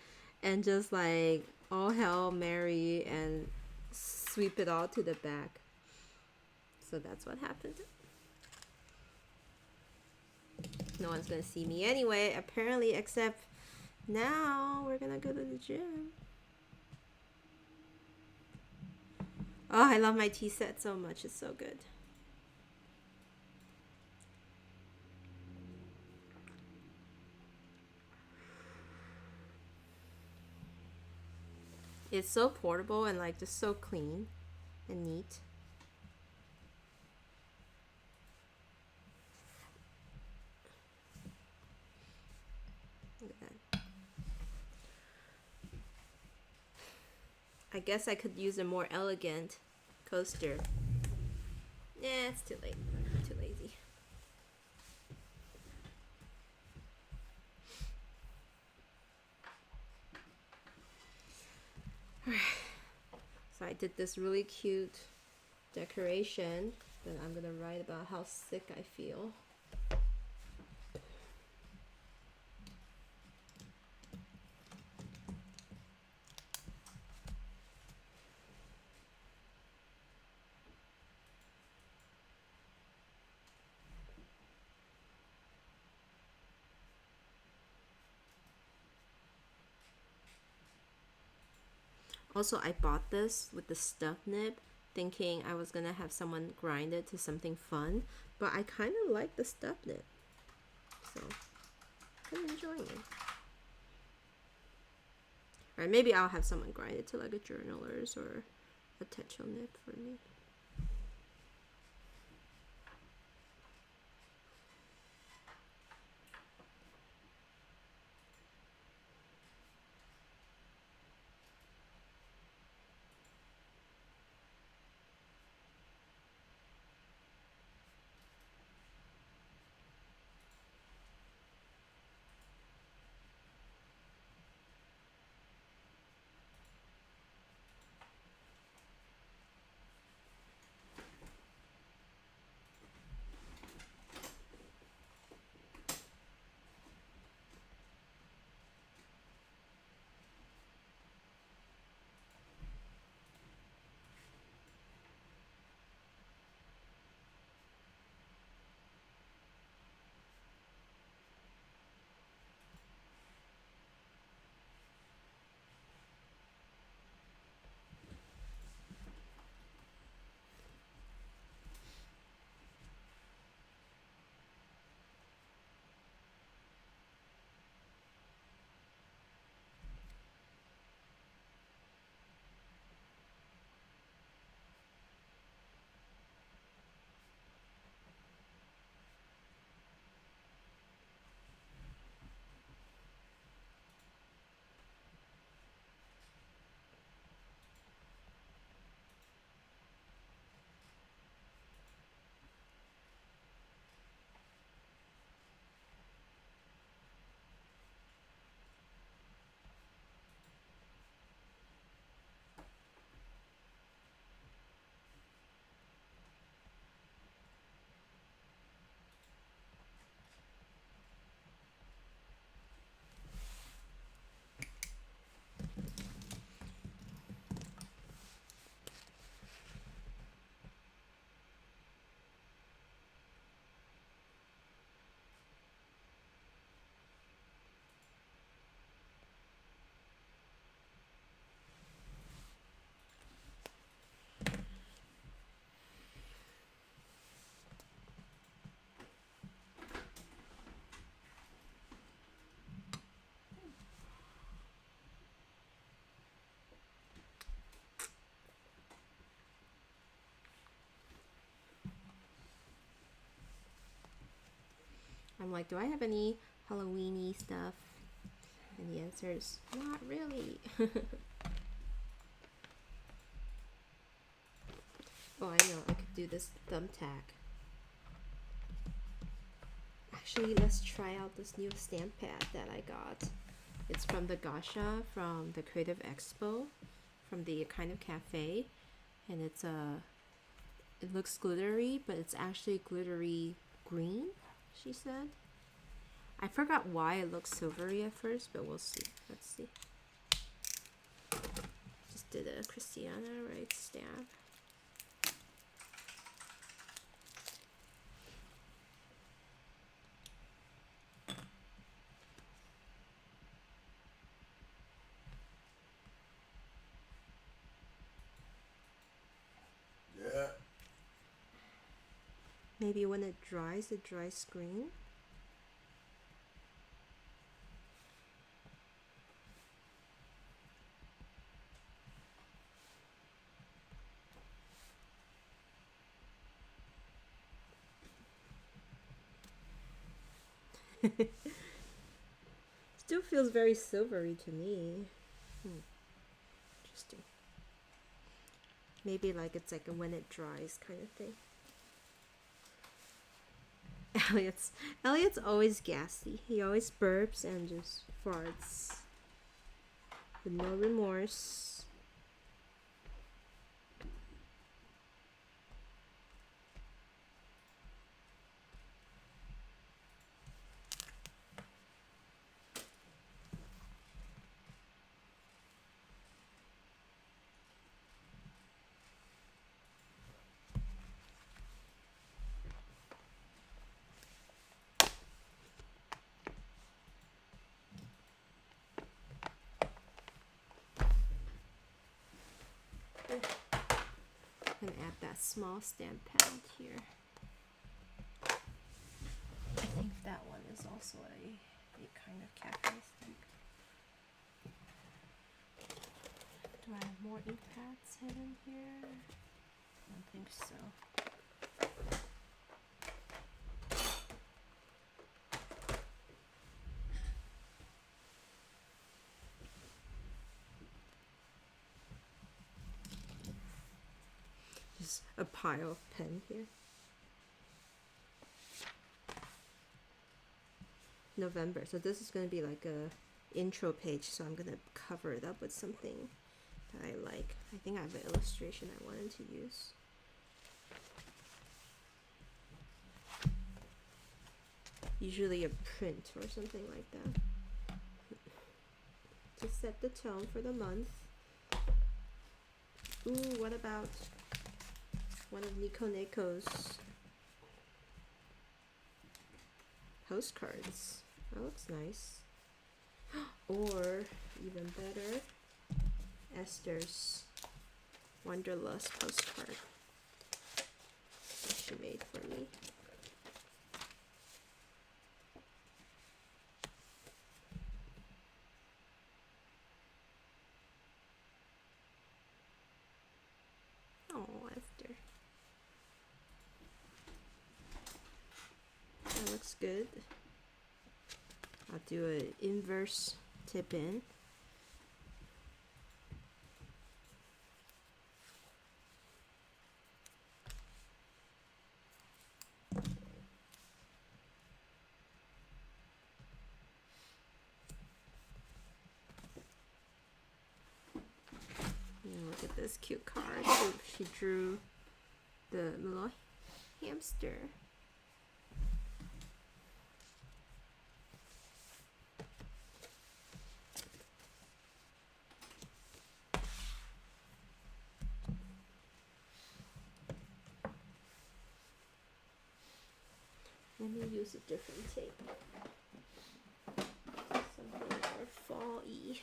and just like all Hail Mary and sweep it all to the back. So that's what happened. No one's gonna see me anyway, apparently, except now we're gonna go to the gym. Oh, I love my tea set so much. It's so good. It's so portable and like just so clean and neat. Look at that. I guess I could use a more elegant coaster. Yeah, it's too late. I'm too lazy. So I did this really cute decoration that I'm gonna write about how sick I feel. Also, I bought this with the stuff nib, thinking I was gonna have someone grind it to something fun, but I kind of like the stuff nib, so I'm enjoying it. Or maybe I'll have someone grind it to like a journalers or a techo nib for me. I'm like, do I have any Halloweeny stuff? And the answer is not really. Oh, I know, I could do this thumbtack. Actually, let's try out this new stamp pad that I got. It's from the Gasha from the Creative Expo, from the Kind of Cafe, and it looks glittery, but it's actually glittery green, she said. I forgot why it looks silvery at first, but we'll see. Let's see. Just did a Christiana right stamp. Yeah. Maybe when it dries green. Still feels very silvery to me. Interesting. Maybe like it's like a when it dries kind of thing. Elliot's always gassy. He always burps and just farts with no remorse. I'm gonna add that small stamp pad here. I think that one is also a kind of cafe stamp. Do I have more ink pads hidden here? I don't think so. Just a pile of pen here. November. So this is going to be like a intro page. So I'm going to cover it up with something that I like. I think I have an illustration I wanted to use. Usually a print or something like that. To set the tone for the month. Ooh, what about one of Nico Neko's postcards? That looks nice. Or, even better, Esther's Wanderlust postcard that she made for me. Oh, Esther. That looks good. I'll do an inverse tip in. And look at this cute card. Ooh, she drew the little hamster. Let me use a different tape. Something more fall-y.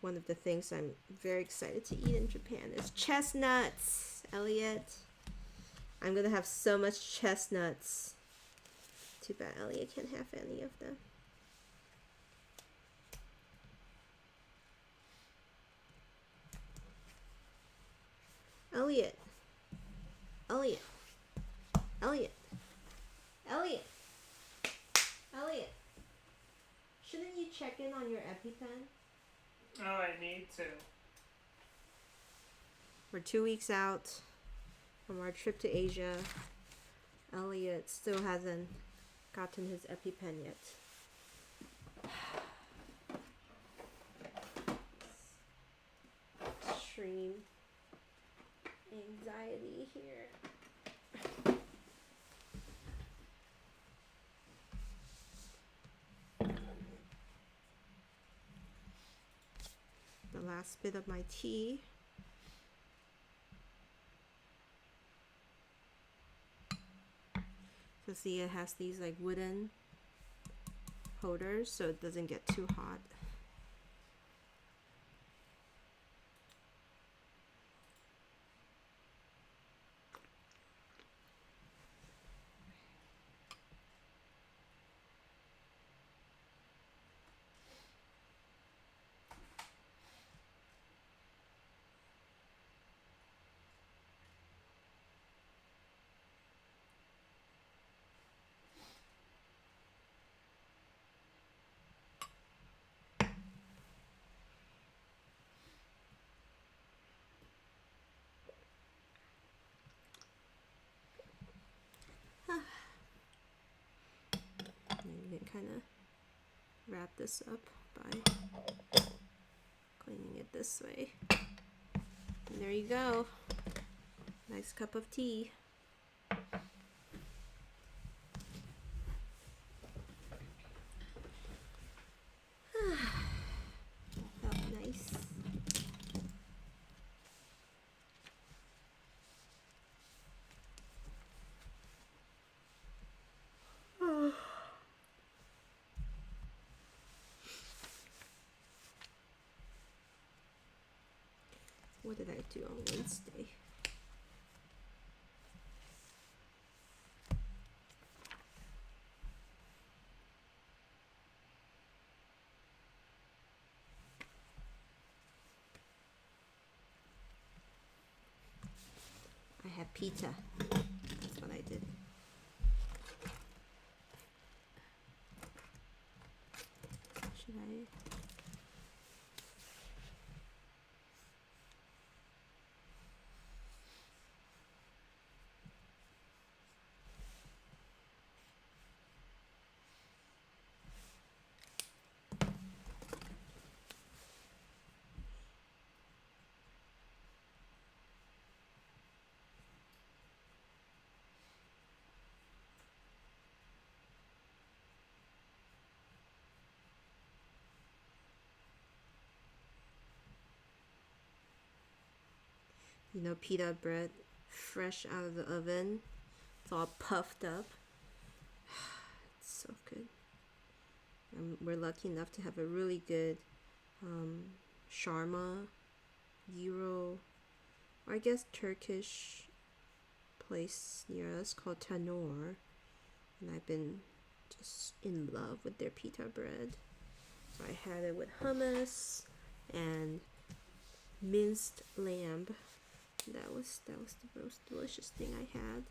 one of the things I'm very excited to eat in Japan is chestnuts, Elliot. I'm gonna have so much chestnuts. Too bad Elliot can't have any of them. Elliot. Elliot. Elliot. Elliot. Elliot. Shouldn't you check in on your EpiPen? Oh, I need to. We're 2 weeks out from our trip to Asia. Elliot still hasn't gotten his EpiPen yet. Extreme anxiety here. The last bit of my tea. So see, it has these like wooden holders so it doesn't get too hot. You can kind of wrap this up by cleaning it this way. And there you go. Nice cup of tea. Felt nice. What did I do on Wednesday? I had pizza. That's what I did. Should I? You know, pita bread fresh out of the oven. It's all puffed up. It's so good. We're lucky enough to have a really good shawarma, gyro, or I guess Turkish place near us called Tanor. And I've been just in love with their pita bread. So I had it with hummus and minced lamb. That was the most delicious thing I had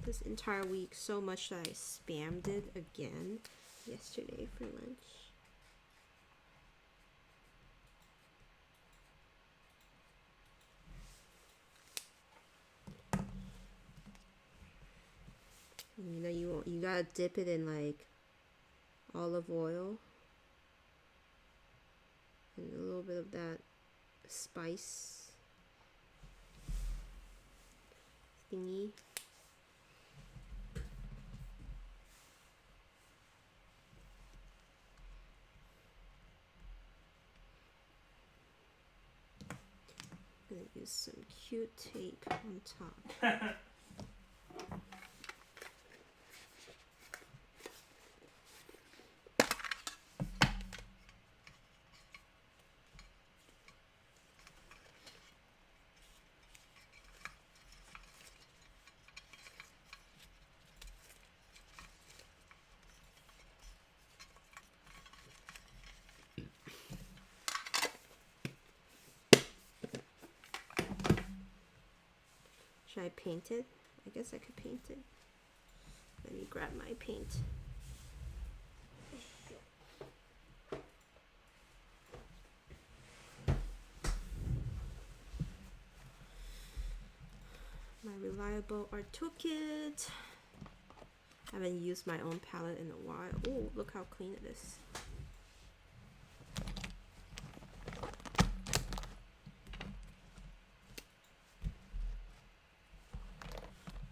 this entire week. So much that I spammed it again yesterday for lunch. And you know, you gotta dip it in like olive oil and a little bit of that spice thingy. I'm gonna use some cute tape on top. Should I paint it? I guess I could paint it. Let me grab my paint. My reliable art toolkit. I haven't used my own palette in a while. Oh, look how clean it is.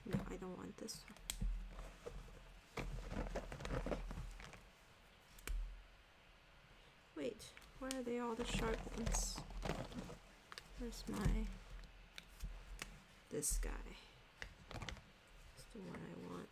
No, I don't want this one. Wait, where are they all the sharp ones? Where's this guy? It's the one I want.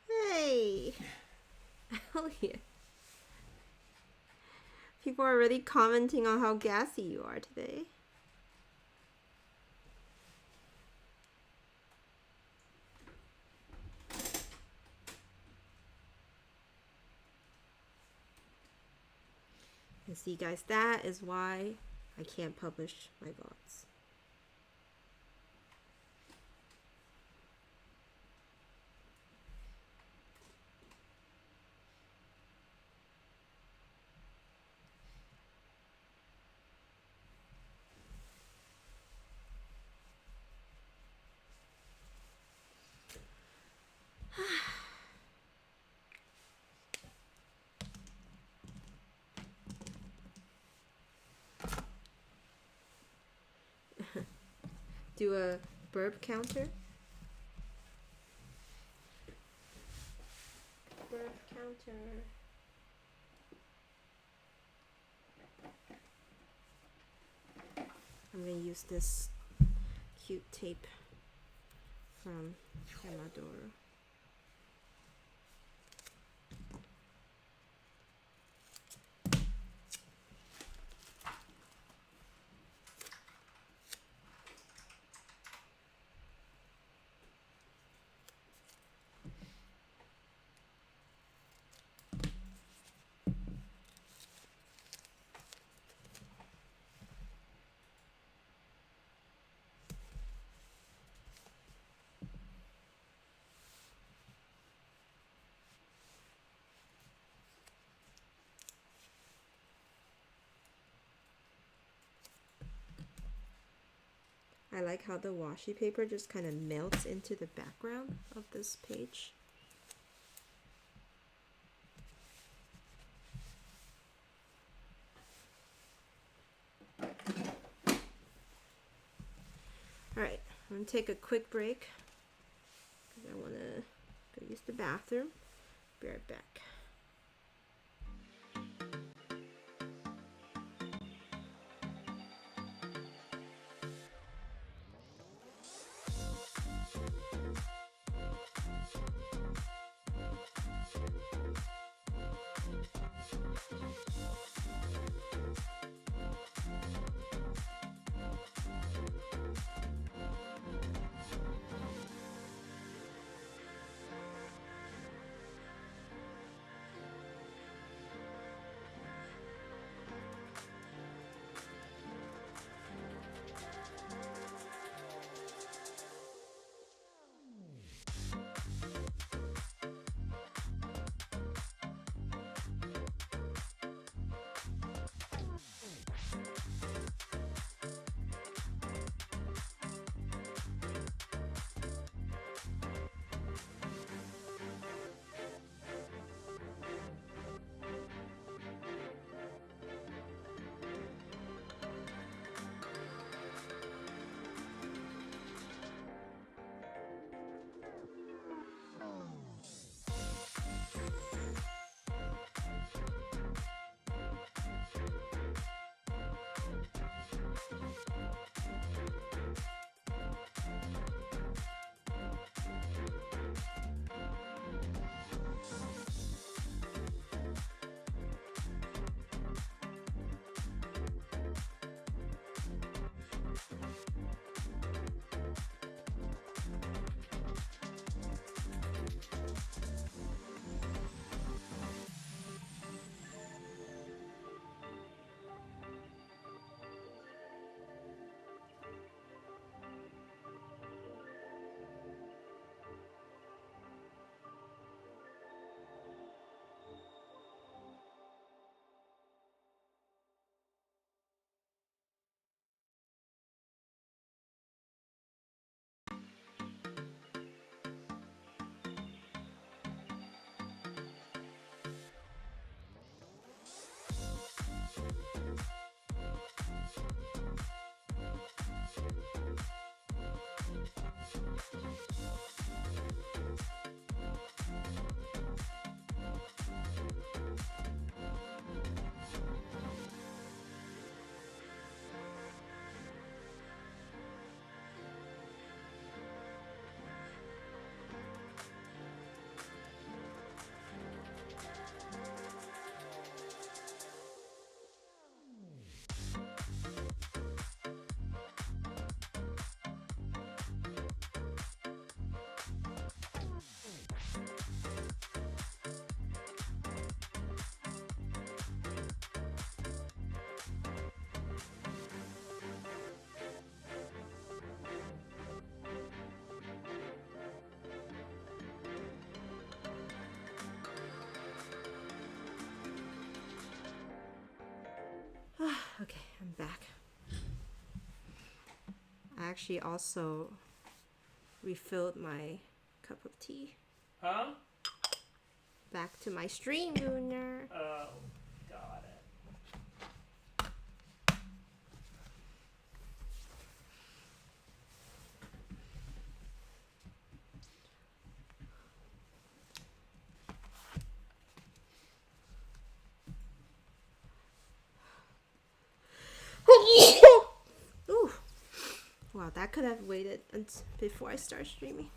Hey! Oh yeah. People are already commenting on how gassy you are today. And see guys, that is why I can't publish my VODs. Do a burp counter. Burp counter. I'm gonna use this cute tape from Yamadoro. I like how the washi paper just kind of melts into the background of this page. Alright, I'm gonna take a quick break because I want to go use the bathroom. Be right back. Okay, I'm back. I actually also refilled my cup of tea. Huh? Back to my stream, Lunar. Oh, got it. Ooh. Wow, that could have waited before I start streaming.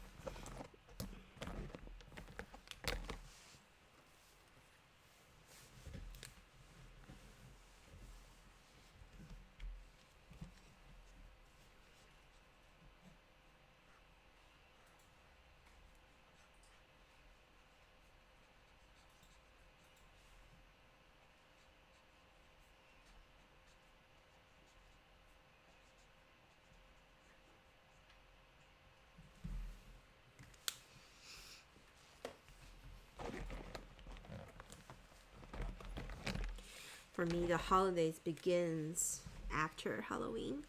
For me, the holidays begins after Halloween.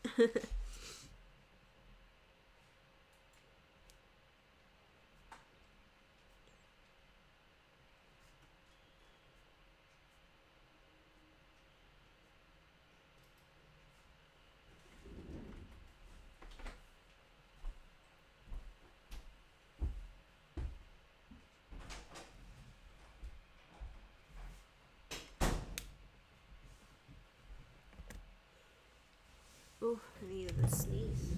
Oh, I needed a sneeze.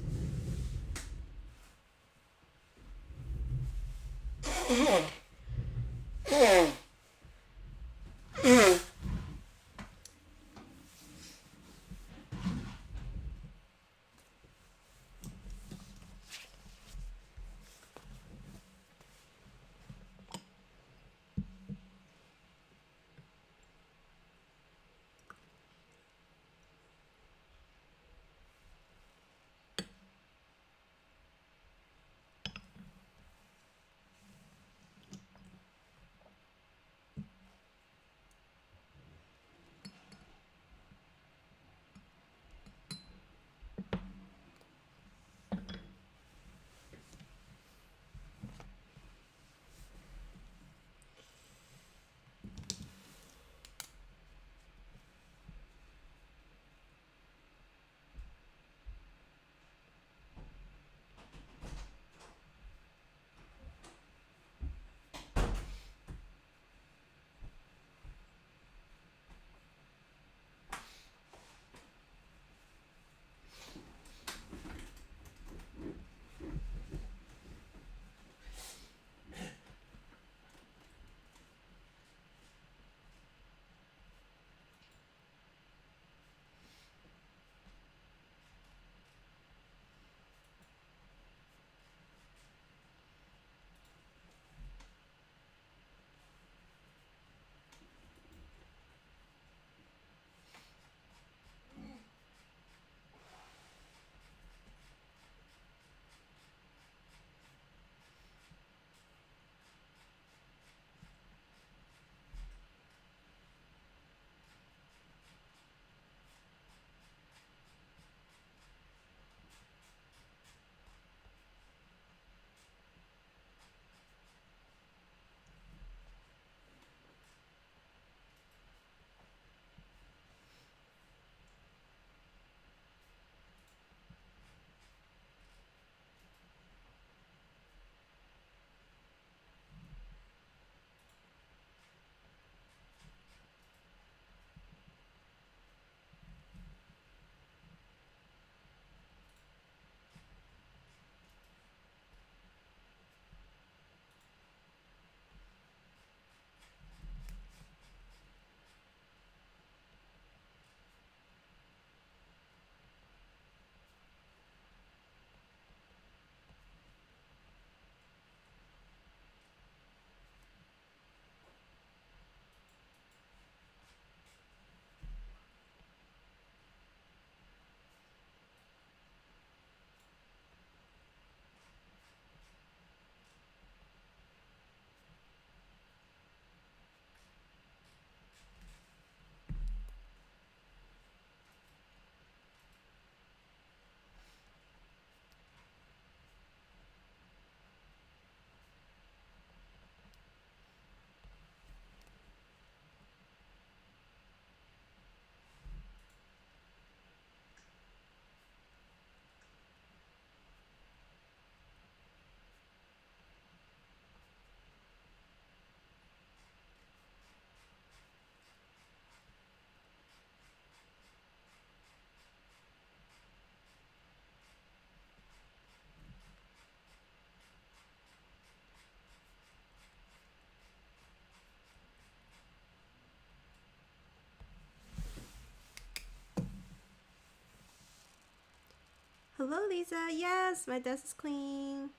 Hello, Lisa. Yes, my desk is clean.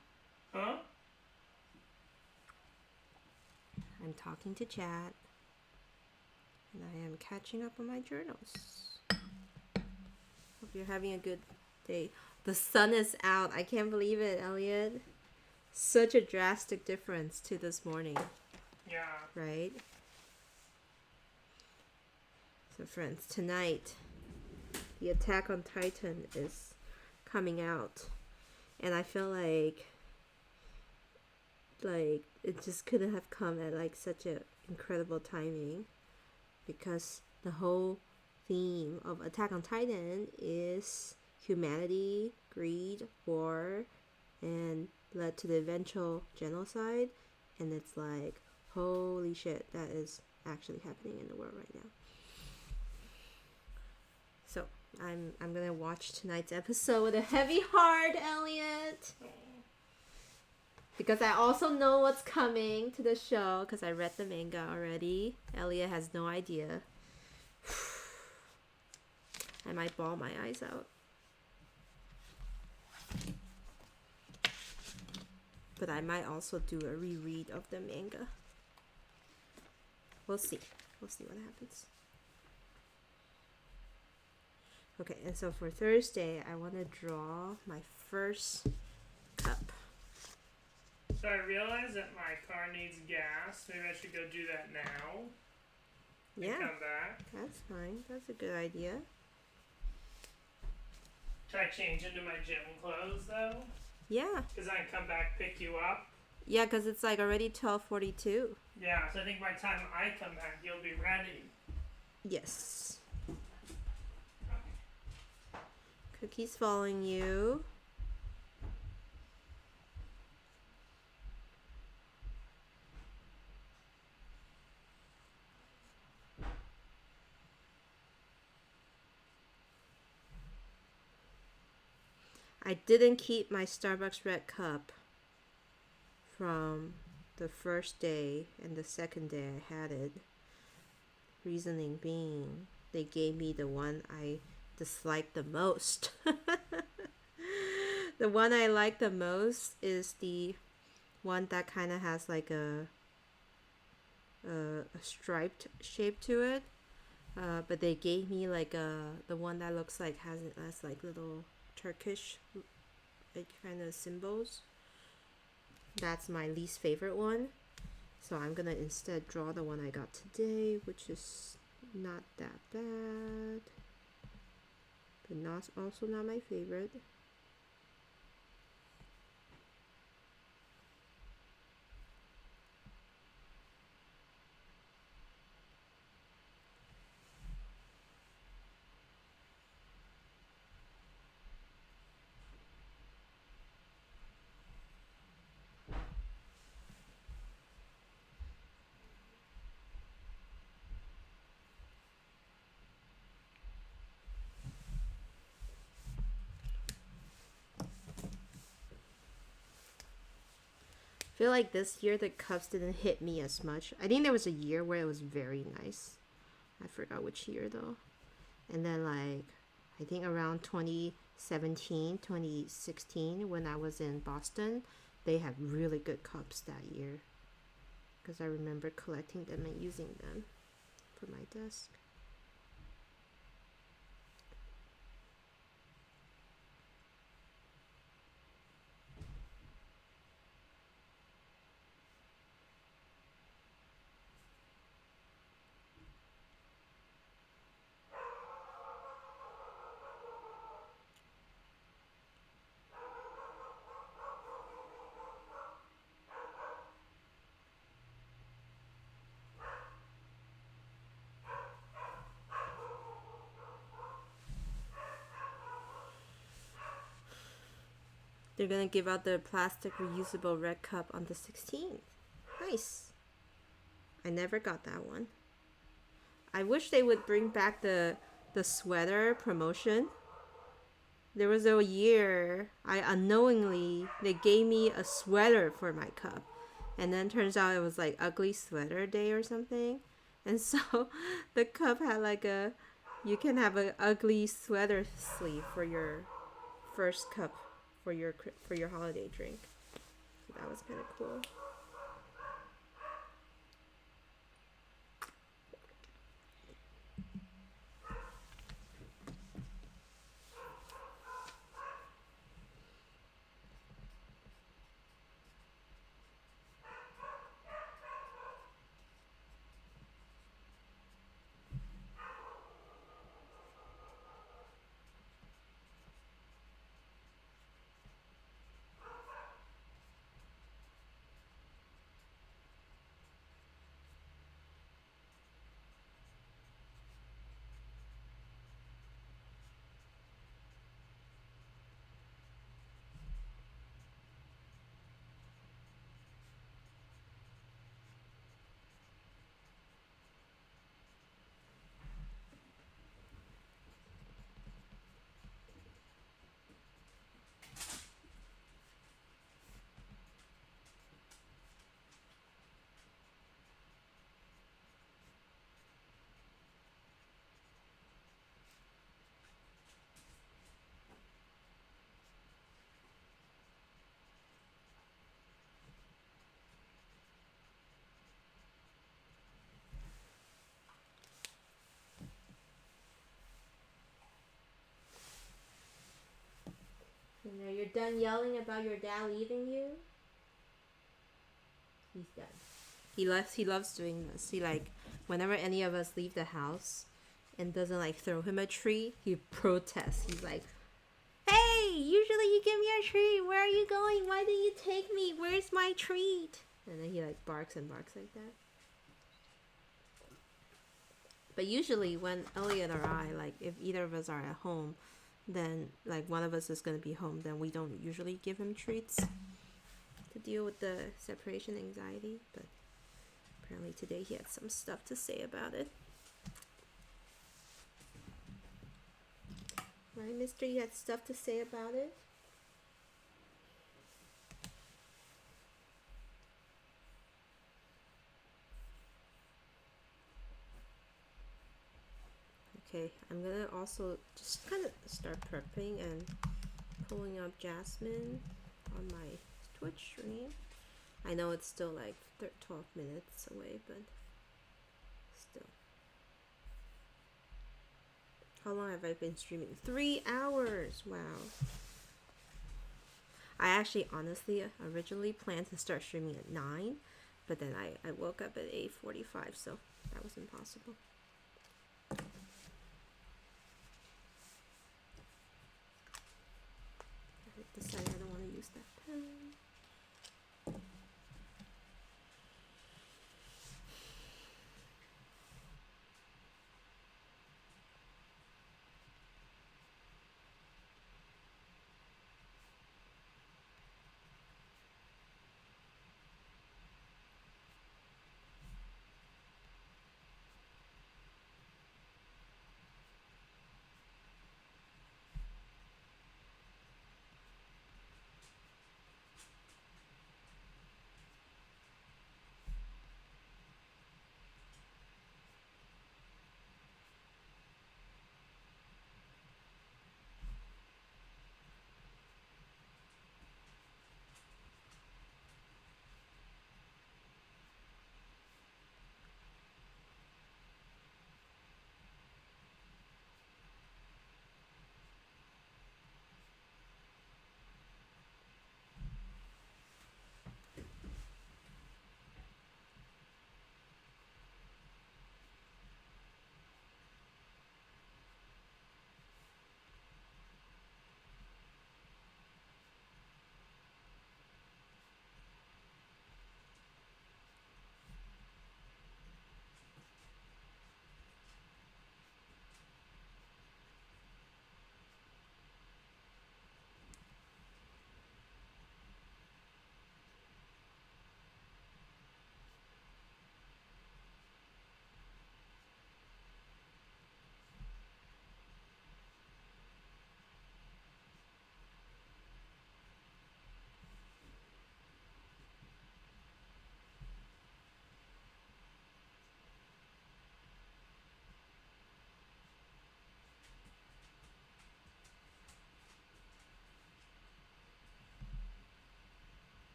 Huh? I'm talking to chat. And I am catching up on my journals. Hope you're having a good day. The sun is out. I can't believe it, Elliot. Such a drastic difference to this morning, Yeah. right? So, friends, tonight, the Attack on Titan is coming out. And I feel like it just couldn't have come at like such a incredible timing, because the whole theme of Attack on Titan is humanity, greed, war, and led to the eventual genocide. And it's like, holy shit, that is actually happening in the world right now. So I'm gonna watch tonight's episode with a heavy heart, Elliot. Because I also know what's coming to the show because I read the manga already. Elliot has no idea. I might bawl my eyes out. But I might also do a reread of the manga. We'll see. We'll see what happens. Okay, and so for Thursday, I want to draw my first cup. So I realized that my car needs gas. Maybe I should go do that now. Yeah. And come back. That's fine. That's a good idea. Should I change into my gym clothes though? Yeah. Because I can come back, pick you up. Yeah, because it's like already 12:42. Yeah, so I think by the time I come back, you'll be ready. Yes. Cookie's following you. I didn't keep my Starbucks red cup from the first day and the second day I had it. Reasoning being, they gave me the one I disliked the most. The one I like the most is the one that kind of has like a striped shape to it. But they gave me like the one that looks like has like little Turkish like kind of symbols. That's my least favorite one. So I'm gonna instead draw the one I got today, which is not that bad, but not also not my favorite. I feel like this year the cups didn't hit me as much. I think there was a year where it was very nice. I forgot which year though. And then like I think around 2017, 2016 when I was in Boston, they had really good cups that year. Because I remember collecting them and using them for my desk. They're gonna give out the plastic reusable red cup on the 16th. Nice. I never got that one. I wish they would bring back the sweater promotion. There was a year I unknowingly they gave me a sweater for my cup. And then turns out it was like ugly sweater day or something. And so the cup had like you can have an ugly sweater sleeve for your first cup for your holiday drink. So that was kind of cool. You know, you're done yelling about your dad leaving you. He's done. He loves doing this. He like whenever any of us leave the house and doesn't like throw him a treat, he protests. He's like, "Hey, usually you give me a treat. Where are you going? Why didn't you take me? Where's my treat?" And then he like barks and barks like that. But usually when Elliot or I, like if either of us are at home, then like one of us is gonna be home, then we don't usually give him treats to deal with the separation anxiety. But apparently today he had some stuff to say about it. Right, mister? You had stuff to say about it? Okay, I'm gonna also just kind of start prepping and pulling up Jasmine on my Twitch stream. I know it's still like 12 minutes away, but still. How long have I been streaming? 3 hours! Wow. I actually honestly originally planned to start streaming at 9, but then I woke up at 8:45, so that was impossible. I decided I don't want to use that pen.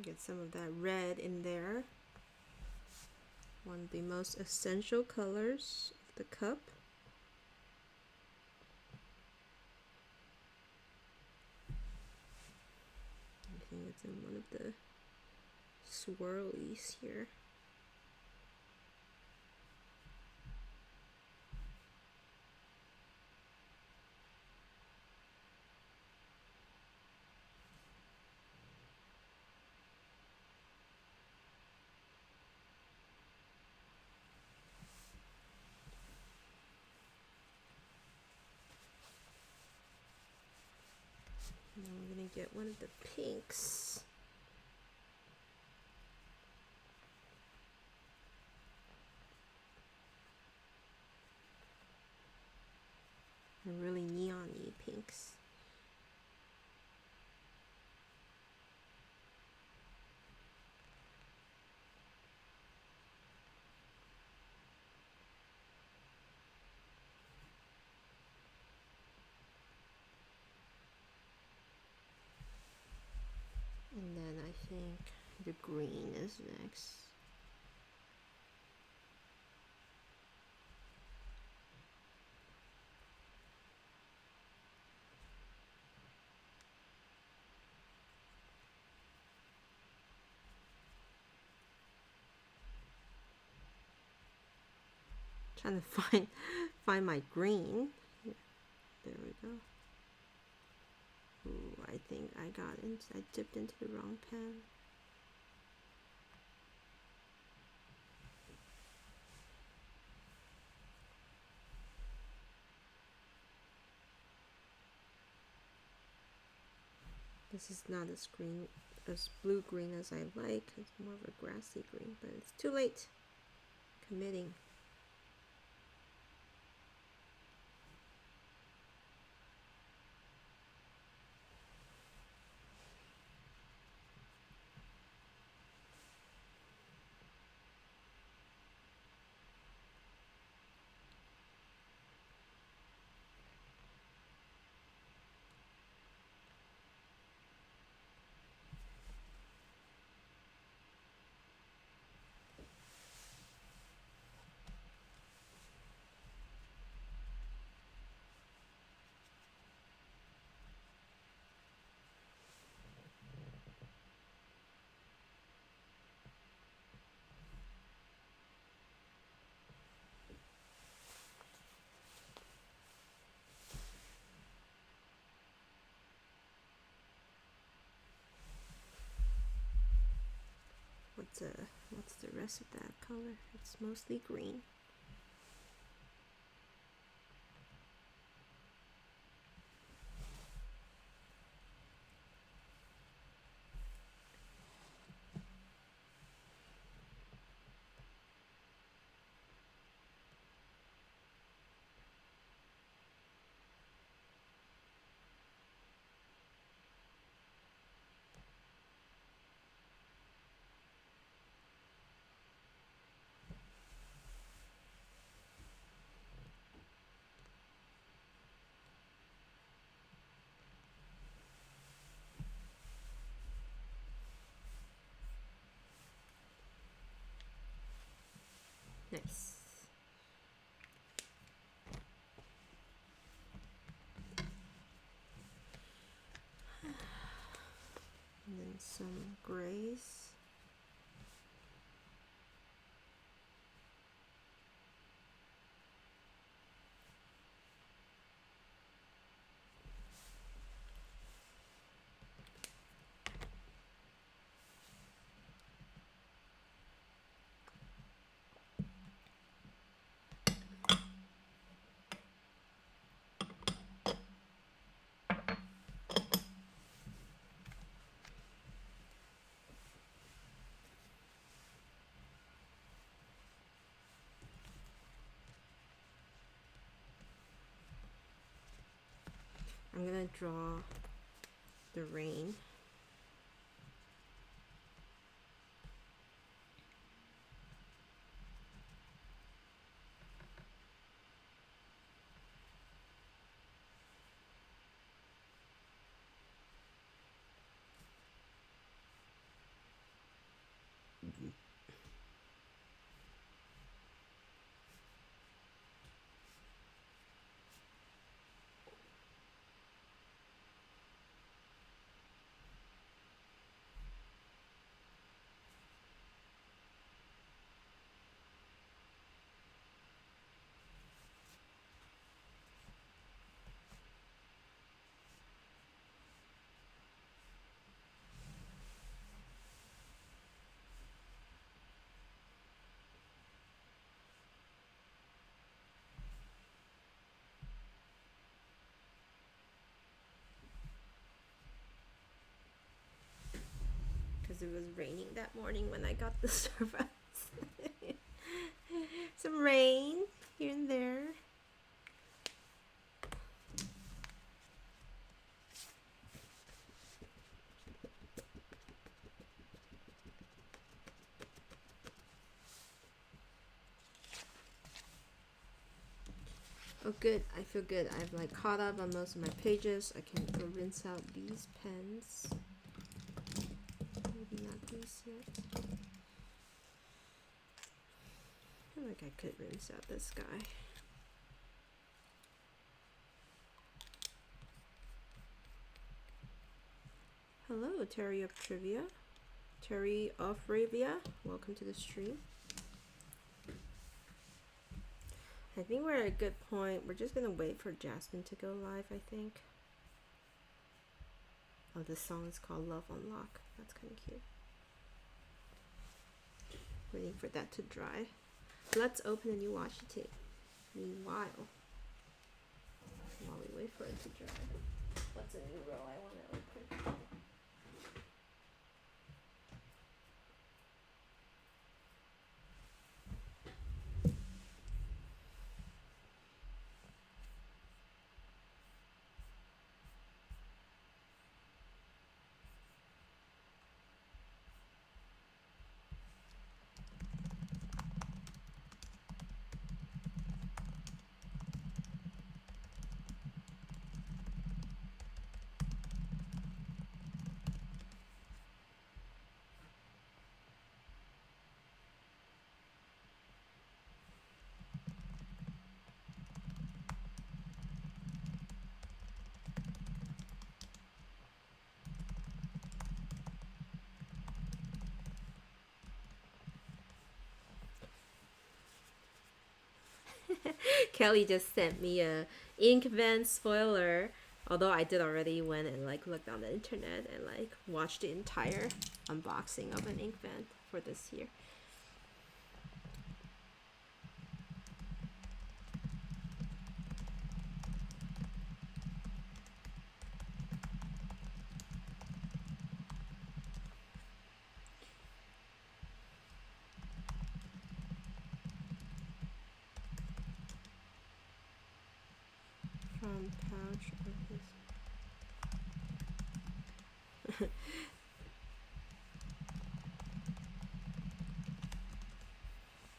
Get some of that red in there. One of the most essential colors of the cup. I think it's in one of the swirlies here. And then we're gonna get one of the pinks. They're really neon-y pinks. And then I think the green is next. Trying to find my green. There we go. Ooh, I think I dipped into the wrong pen. This is not as blue green as I like. It's more of a grassy green, but it's too late. Committing. What's the rest of that color? It's mostly green. Nice. And then some grays. I'm gonna draw the rain. because it was raining that morning when I got the Starbucks. Some rain here and there. Oh good, I feel good. I've like caught up on most of my pages. I can go rinse out these pens. Maybe not these yet. I feel like I could rinse out this guy. Hello, Terry of Trivia. Terry of Ravia, welcome to the stream. I think we're at a good point. We're just gonna wait for Jasmine to go live, I think. Oh, this song is called Love Unlock. That's kind of cute. Waiting for that to dry. Let's open a new washi tape. Meanwhile, while we wait for it to dry. What's a new row I want to open? Kelly just sent me a ink vent spoiler, although I did already went and like looked on the internet and like watched the entire unboxing of an ink vent for this year. From pouch of his.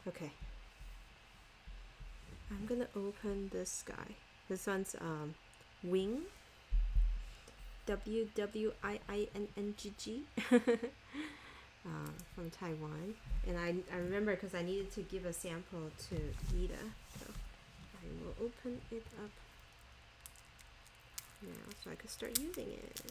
Okay. I'm gonna open this guy. This one's Wing. WWIINNGG. From Taiwan. And I remember because I needed to give a sample to Rita. So I will open it up now so I can start using it.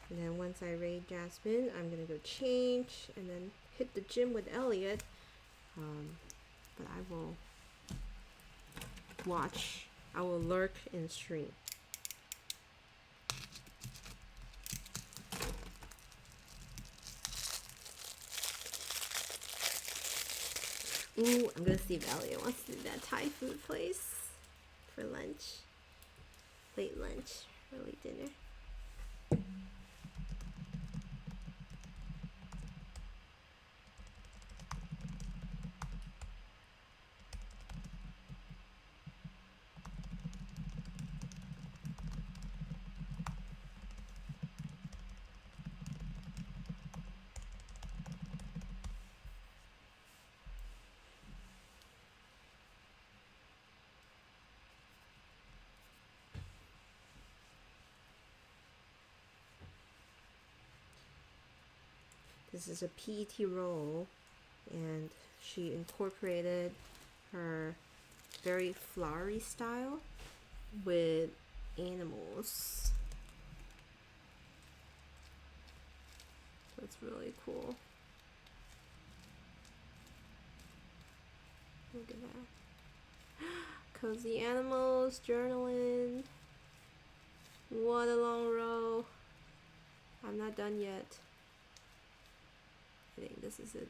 And then once I raid Jasmine, I'm gonna go change and then hit the gym with Elliot. But I will watch. I will lurk in stream. Ooh, I'm gonna see if Elliot wants to do that Thai food place for lunch. Late lunch, early dinner. This is a PET roll, and she incorporated her very flowery style with animals. That's really cool. Look at that. Cozy animals, journaling. What a long row. I'm not done yet. I think this is it.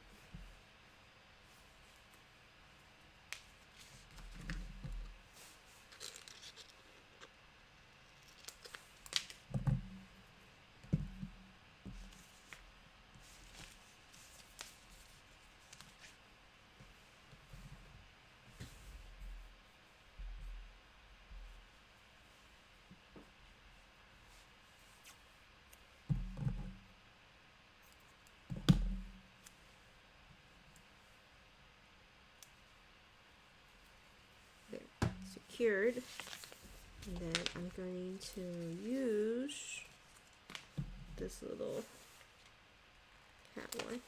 Secured, and then I'm going to use this little cat one.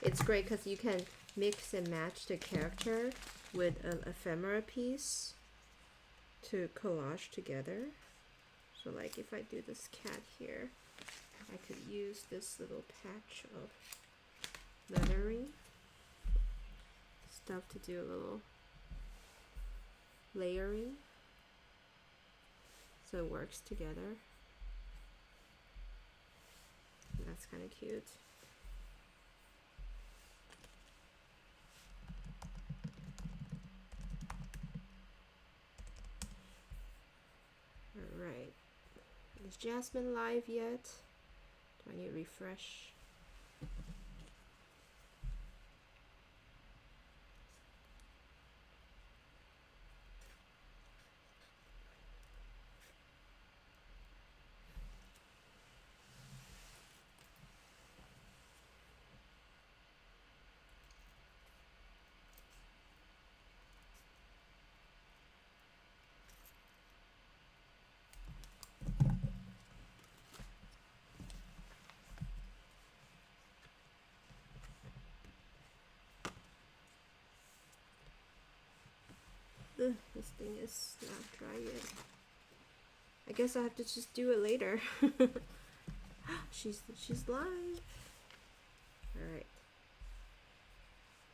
It's great because you can mix and match the character with an ephemera piece to collage together. So like if I do this cat here, I could use this little patch of lettering stuff to do a little layering so it works together. That's kind of cute. Alright, is Jasmine live yet? Do I need to refresh? This thing is not dry yet. I guess I have to just do it later. she's live. Alright.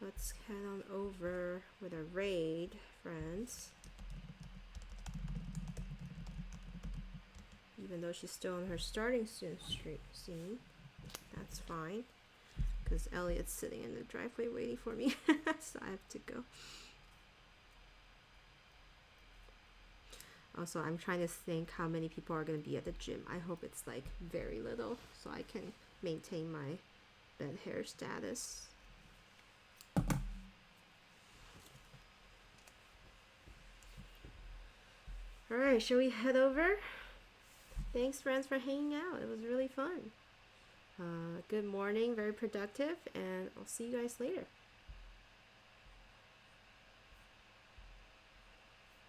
Let's head on over with a raid, friends. Even though she's still in her starting scene, that's fine. Because Elliot's sitting in the driveway waiting for me, so I have to go. Also, I'm trying to think how many people are going to be at the gym. I hope it's like very little so I can maintain my bed hair status. Alright, shall we head over? Thanks, friends, for hanging out. It was really fun. Good morning, very productive, and I'll see you guys later.